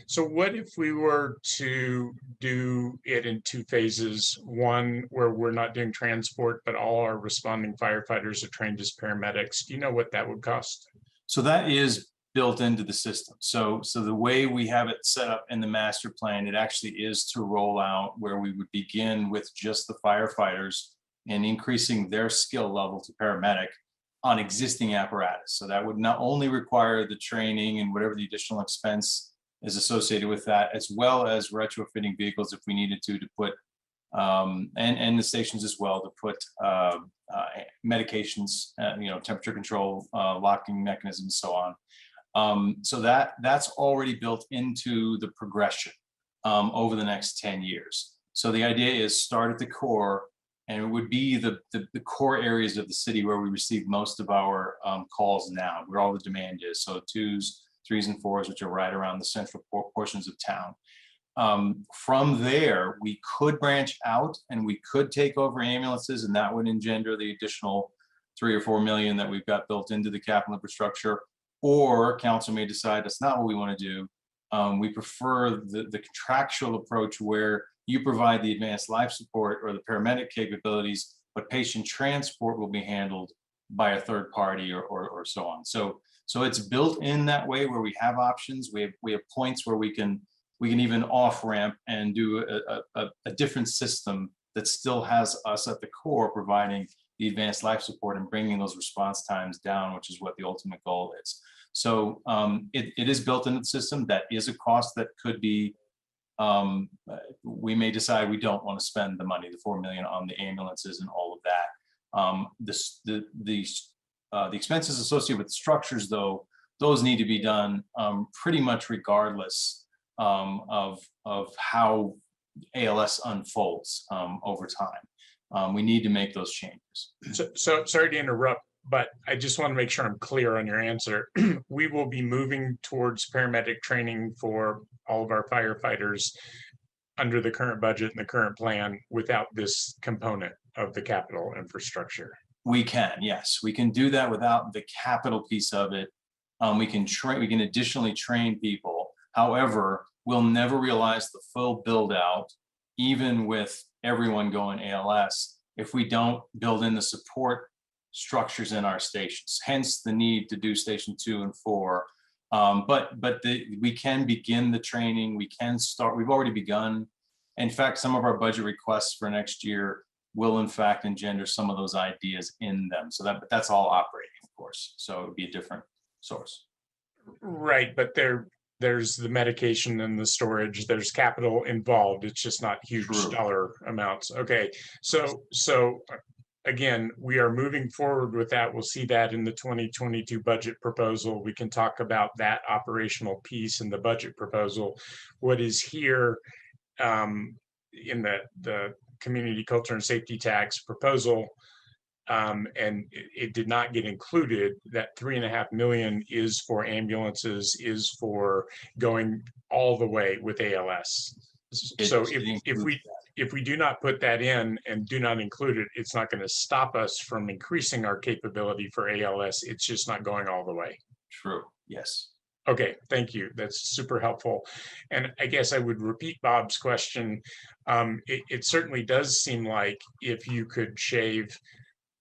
So what if we were to do it in 2 phases? One where we're not doing transport, but all our responding firefighters are trained as paramedics. Do you know what that would cost? So that is built into the system. So the way we have it set up in the master plan, it actually is to roll out where we would begin with just the firefighters and increasing their skill level to paramedic on existing apparatus. So that would not only require the training and whatever the additional expense is associated with that, as well as retrofitting vehicles if we needed to put, and the stations as well, to put medications, temperature control, locking mechanisms, so on. So that's already built into the progression over the next 10 years. So the idea is start at the core, and it would be the core areas of the city where we receive most of our calls now, where all the demand is. So 2s, 3s, and 4s, which are right around the central portions of town. From there, we could branch out and we could take over ambulances, and that would engender the additional 3 or 4 million that we've got built into the capital infrastructure. Or council may decide that's not what we want to do. We prefer the contractual approach where you provide the advanced life support or the paramedic capabilities, but patient transport will be handled by a third party or so on. So it's built in that way where we have options. We have points where we can even off ramp and do a different system that still has us at the core providing the advanced life support and bringing those response times down, which is what the ultimate goal is. So it is built into the system. That is a cost that could be, we may decide we don't want to spend the money, the 4 million, on the ambulances and all of that. The expenses associated with the structures, though, those need to be done pretty much regardless of how ALS unfolds over time. We need to make those changes. So sorry to interrupt, but I just want to make sure I'm clear on your answer. We will be moving towards paramedic training for all of our firefighters under the current budget and the current plan without this component of the capital infrastructure. We can, yes, we can do that without the capital piece of it. We can additionally train people. However, we'll never realize the full build out, even with everyone going ALS, if we don't build in the support structures in our stations, hence the need to do station 2 and 4. We can begin the training. We can start, we've already begun. In fact, some of our budget requests for next year will in fact engender some of those ideas in them. So that's all operating, of course. So it would be a different source. Right, but there's the medication and the storage, there's capital involved. It's just not huge dollar amounts. Okay, so again, we are moving forward with that. We'll see that in the 2022 budget proposal. We can talk about that operational piece in the budget proposal. What is here in the community culture and safety tax proposal, and it did not get included, that $3.5 million is for ambulances, is for going all the way with ALS. So if we do not put that in and do not include it, it's not going to stop us from increasing our capability for ALS. It's just not going all the way. True. Yes. Okay, thank you. That's super helpful. And I guess I would repeat Bob's question. It certainly does seem like if you could shave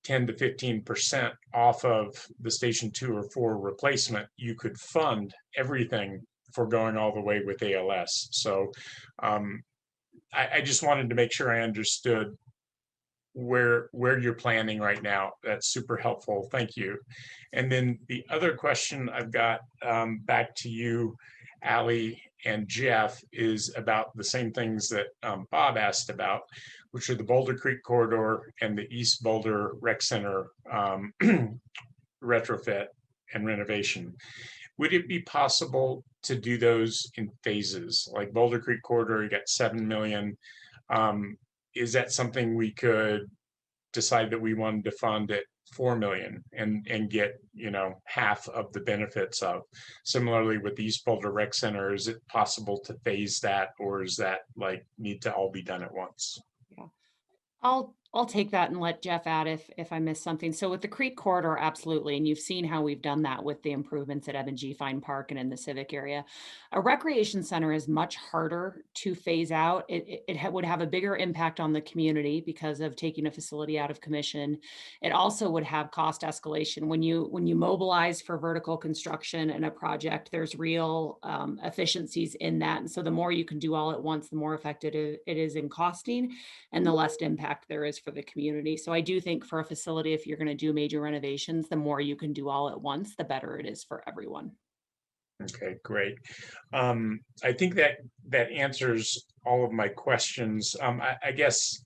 10 to 15% off of the station 2 or 4 replacement, you could fund everything for going all the way with ALS. So I just wanted to make sure I understood where you're planning right now. That's super helpful. Thank you. And then the other question I've got back to you, Allie and Jeff, is about the same things that Bob asked about, which are the Boulder Creek corridor and the East Boulder Rec Center retrofit and renovation. Would it be possible to do those in phases? Like Boulder Creek corridor, you got 7 million. Is that something we could decide that we wanted to fund at 4 million and get, half of the benefits of? Similarly with the East Boulder Rec Center, is it possible to phase that, or is that need to all be done at once? Yeah, I'll take that and let Jeff add if I miss something. So with the Creek corridor, absolutely. And you've seen how we've done that with the improvements at Eben G. Fine Park and in the civic area. A recreation center is much harder to phase out. It would have a bigger impact on the community because of taking a facility out of commission. It also would have cost escalation. When you mobilize for vertical construction in a project, there's real efficiencies in that. And so the more you can do all at once, the more effective it is in costing and the less impact there is for the community. So I do think for a facility, if you're going to do major renovations, the more you can do all at once, the better it is for everyone. Okay, great. I think that answers all of my questions. I guess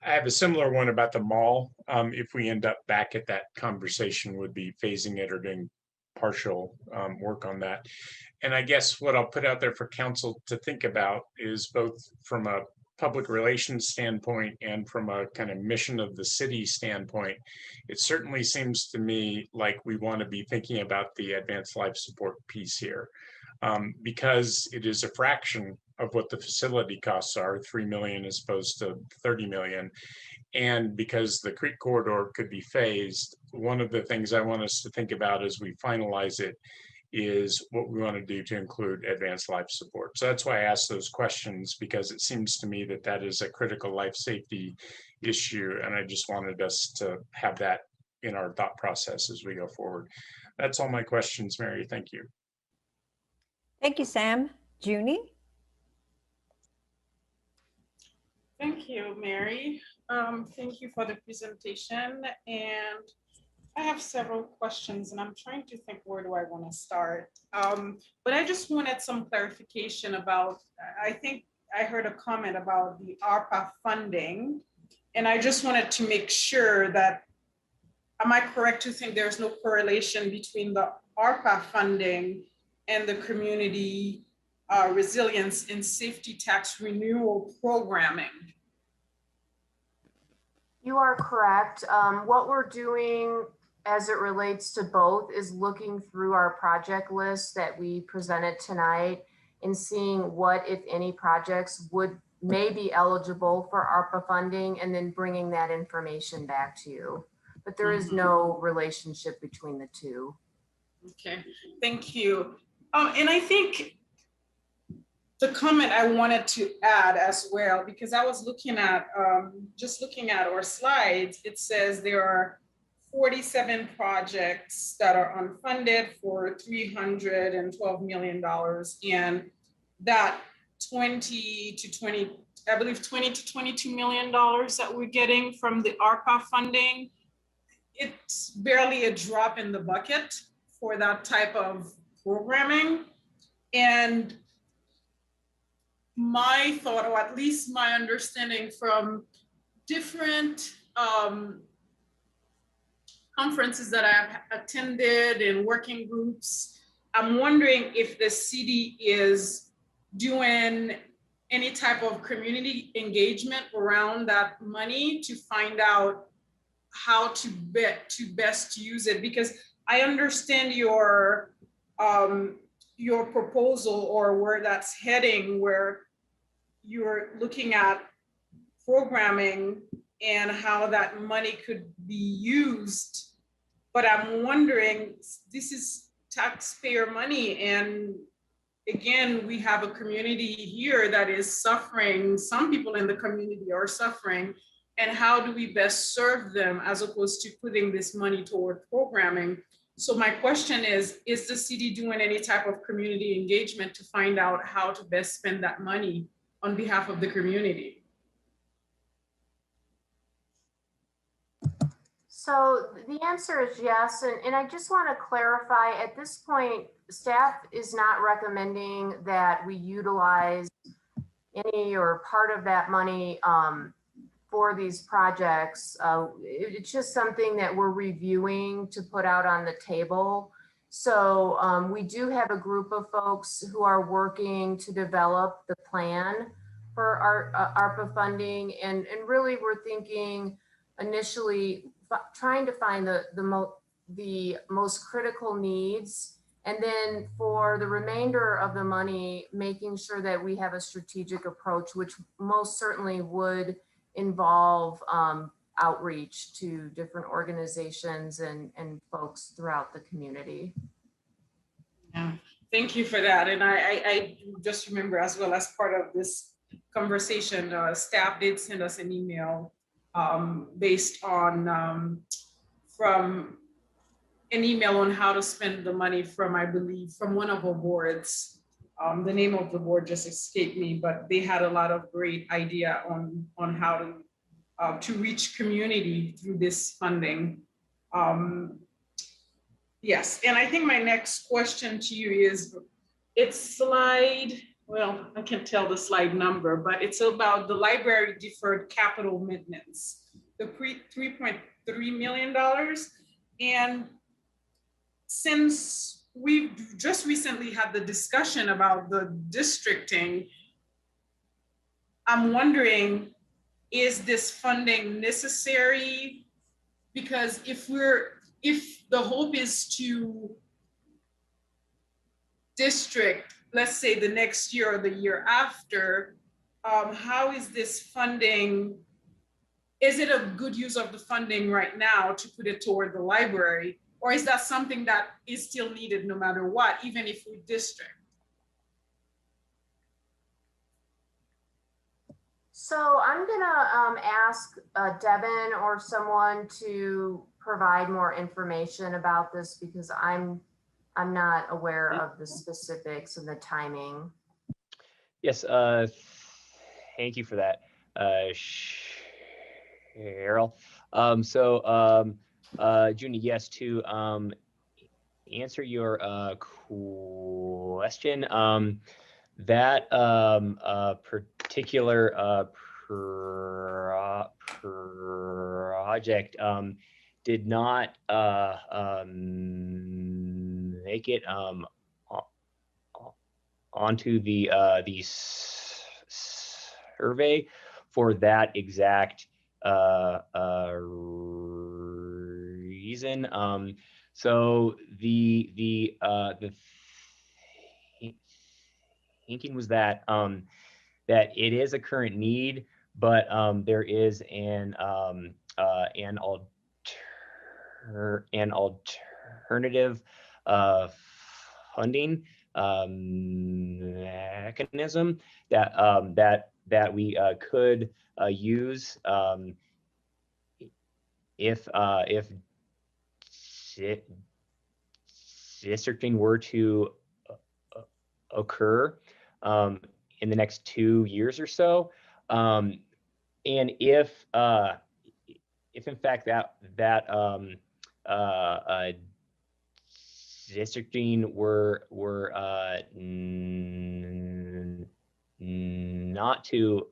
I have a similar one about the mall. If we end up back at that conversation, would be phasing it or doing partial work on that. And I guess what I'll put out there for council to think about is both from a public relations standpoint and from a kind of mission of the city standpoint, it certainly seems to me like we want to be thinking about the advanced life support piece here, because it is a fraction of what the facility costs are, 3 million as opposed to 30 million. And because the Creek corridor could be phased, one of the things I want us to think about as we finalize it is what we want to do to include advanced life support. So that's why I asked those questions, because it seems to me that that is a critical life safety issue. And I just wanted us to have that in our thought process as we go forward. That's all my questions, Mary. Thank you. Thank you, Sam. Junie? Thank you, Mary. Thank you for the presentation. And I have several questions and I'm trying to think, where do I want to start? But I just wanted some clarification about, I think I heard a comment about the ARPA funding. And I just wanted to make sure that am I correct to think there's no correlation between the ARPA funding and the community resilience and safety tax renewal programming? You are correct. What we're doing as it relates to both is looking through our project list that we presented tonight and seeing what, if any, projects may be eligible for ARPA funding, and then bringing that information back to you. But there is no relationship between the two. Okay, thank you. And I think the comment I wanted to add as well, because I was looking at, just looking at our slides, it says there are 47 projects that are unfunded for $312 million, and that 20 to 22 million dollars that we're getting from the ARPA funding, it's barely a drop in the bucket for that type of programming. And my thought, or at least my understanding from different conferences that I've attended and working groups, I'm wondering if the city is doing any type of community engagement around that money to find out how to best use it. Because I understand your proposal, or where that's heading, where you're looking at programming and how that money could be used. But I'm wondering, this is taxpayer money, and again, we have a community here that is suffering. Some people in the community are suffering, and how do we best serve them as opposed to putting this money toward programming? So my question is the city doing any type of community engagement to find out how to best spend that money on behalf of the community? So the answer is yes. And I just want to clarify, at this point, staff is not recommending that we utilize any or part of that money for these projects. It's just something that we're reviewing to put out on the table. So we do have a group of folks who are working to develop the plan for our ARPA funding. And really we're thinking initially trying to find the most critical needs. And then for the remainder of the money, making sure that we have a strategic approach, which most certainly would involve outreach to different organizations and folks throughout the community. Yeah, thank you for that. And I just remember as well, as part of this conversation, staff did send us an email based on from an email on how to spend the money from, I believe, from one of our boards. The name of the board just escaped me, but they had a lot of great idea on how to reach community through this funding. Yes, and I think my next question to you is, it's slide, well, I can't tell the slide number, but it's about the library deferred capital maintenance, the $3.3 million. And since we've just recently had the discussion about the districting, I'm wondering, is this funding necessary? Because if the hope is to district, let's say the next year or the year after, how is this funding? Is it a good use of the funding right now to put it toward the library? Or is that something that is still needed no matter what, even if we district? So I'm gonna ask Devin or someone to provide more information about this, because I'm not aware of the specifics and the timing. Yes, thank you for that, Cheryl. Junie, yes, to answer your question, that particular project did not make it onto the survey for that exact reason. So the thinking was that that it is a current need, but there is an alternative funding mechanism that we could use if districting were to occur in the next 2 years or so, and if in fact that districting were not to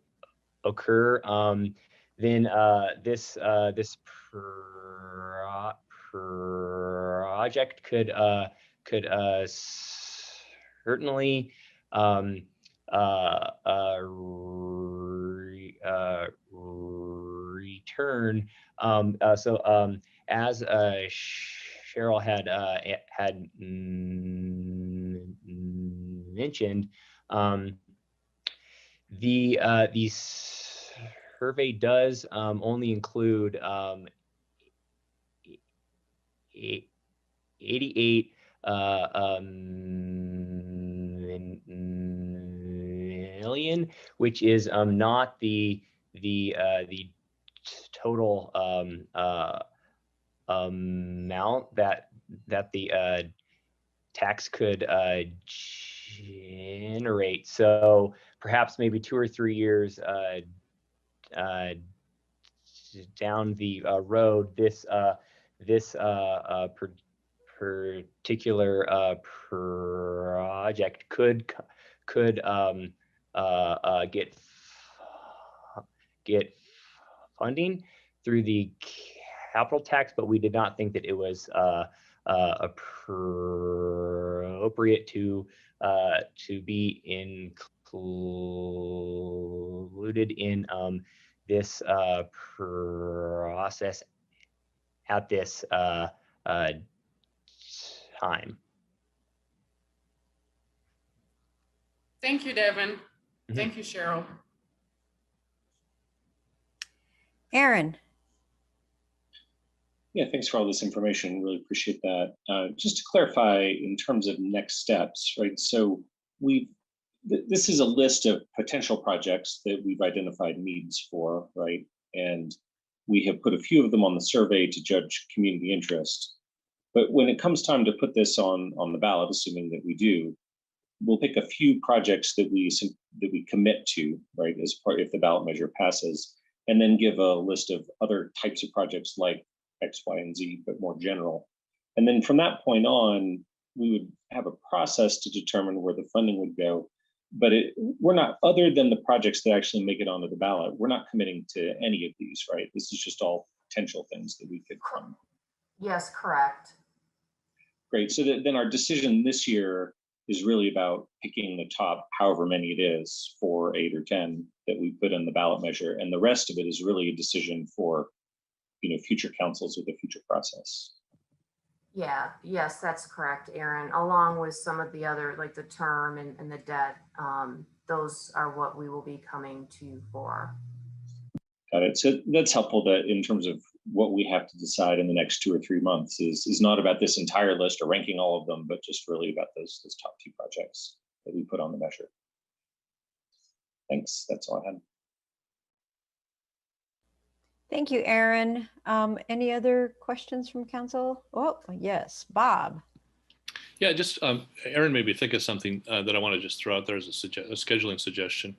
occur, then this project could certainly return. As Cheryl had mentioned, the survey does only include 88 million, which is not the total amount that the tax could generate. So perhaps maybe 2 or 3 years down the road, this particular project could get funding through the capital tax, but we did not think that it was appropriate to be included in this process at this time. Thank you, Devin. Thank you, Cheryl. Aaron. Yeah, thanks for all this information. Really appreciate that. Just to clarify in terms of next steps, right? So this is a list of potential projects that we've identified needs for, right? And we have put a few of them on the survey to judge community interest. But when it comes time to put this on the ballot, assuming that we do, we'll pick a few projects that we commit to, right, as part if the ballot measure passes, and then give a list of other types of projects like X, Y, and Z, but more general. And then from that point on, we would have a process to determine where the funding would go. But we're not, other than the projects that actually make it onto the ballot, we're not committing to any of these, right? This is just all potential things that we could fund. Yes, correct. Great. So then our decision this year is really about picking the top, however many it is, 4, 8, or 10 that we put in the ballot measure, and the rest of it is really a decision for, future councils or the future process. Yeah, yes, that's correct, Aaron, along with some of the other, like the term and the debt. Those are what we will be coming to you for. Got it. So that's helpful that in terms of what we have to decide in the next 2 or 3 months is not about this entire list or ranking all of them, but just really about those top 2 projects that we put on the measure. Thanks. That's all I had. Thank you, Aaron. Any other questions from council? Oh, yes, Bob. Yeah, just Aaron made me think of something that I want to just throw out there as a scheduling suggestion.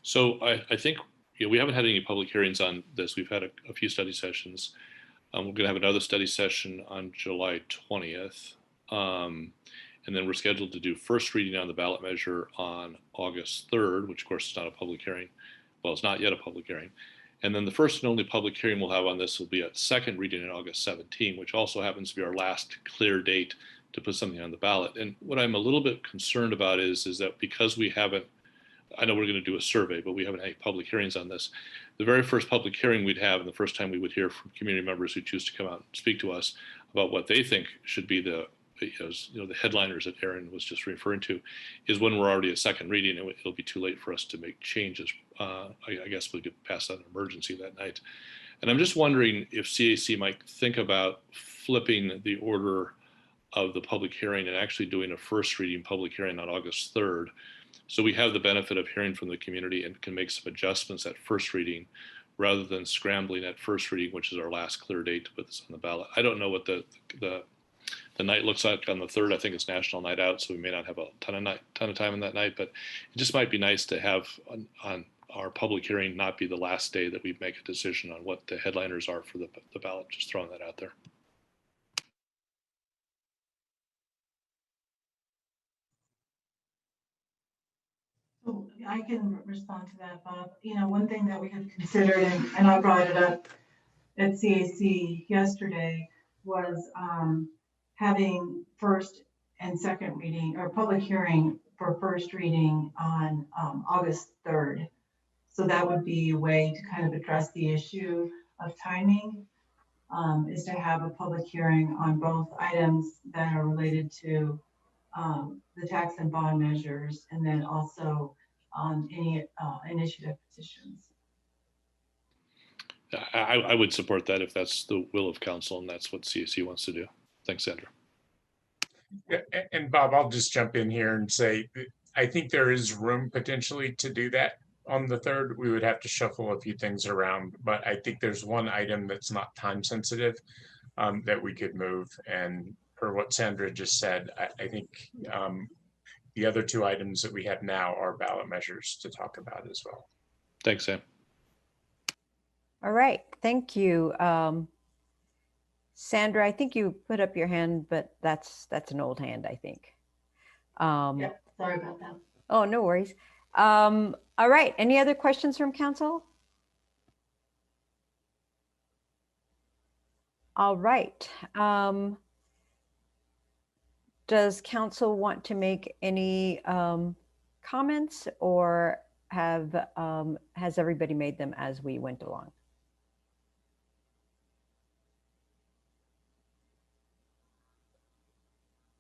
So I think we haven't had any public hearings on this. We've had a few study sessions. We're going to have another study session on July 20th. And then we're scheduled to do first reading on the ballot measure on August 3rd, which of course is not a public hearing. Well, it's not yet a public hearing. And then the first and only public hearing we'll have on this will be a second reading on August 17, which also happens to be our last clear date to put something on the ballot. And what I'm a little bit concerned about is that because we haven't, I know we're going to do a survey, but we haven't had public hearings on this. The very first public hearing we'd have, and the first time we would hear from community members who choose to come out and speak to us about what they think should be the headliners that Aaron was just referring to, is when we're already a second reading, and it'll be too late for us to make changes. I guess we could pass out an emergency that night. And I'm just wondering if CAC might think about flipping the order of the public hearing and actually doing a first reading public hearing on August 3rd. So we have the benefit of hearing from the community and can make some adjustments at first reading rather than scrambling at first reading, which is our last clear date to put this on the ballot. I don't know what the night looks like on the 3rd. I think it's National Night Out, so we may not have a ton of time on that night, but it just might be nice to have on our public hearing not be the last day that we make a decision on what the headliners are for the ballot. Just throwing that out there. So I can respond to that, Bob. You know, one thing that we have considered, and I brought it up at CAC yesterday, was having first and second reading or public hearing for first reading on August 3rd. So that would be a way to kind of address the issue of timing, is to have a public hearing on both items that are related to the tax and bond measures, and then also on any initiative petitions. I would support that if that's the will of council and that's what CAC wants to do. Thanks, Sandra. Yeah, and Bob, I'll just jump in here and say, I think there is room potentially to do that on the 3rd. We would have to shuffle a few things around, but I think there's one item that's not time sensitive that we could move. And per what Sandra just said, I think the other two items that we have now are ballot measures to talk about as well. Thanks, Sam. All right, thank you. Sandra, I think you put up your hand, but that's an old hand, I think. Yep, sorry about that. Oh, no worries. All right, any other questions from council? All right. Does council want to make any comments, or has everybody made them as we went along?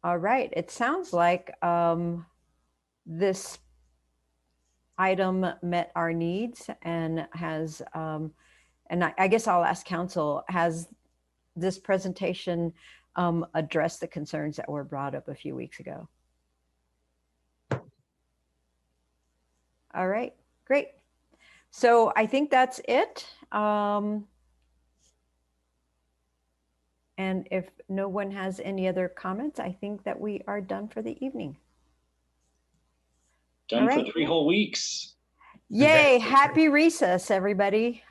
All right, it sounds like this item met our needs and has, and I guess I'll ask council, has this presentation addressed the concerns that were brought up a few weeks ago? All right, great. So I think that's it. And if no one has any other comments, I think that we are done for the evening. Done for 3 whole weeks. Yay, happy recess, everybody.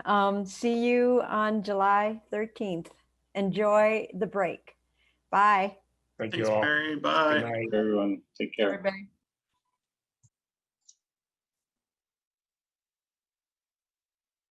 See you on July 13th. Enjoy the break. Bye. Thank you all. Mary. Bye. Good night, everyone. Take care. Everybody.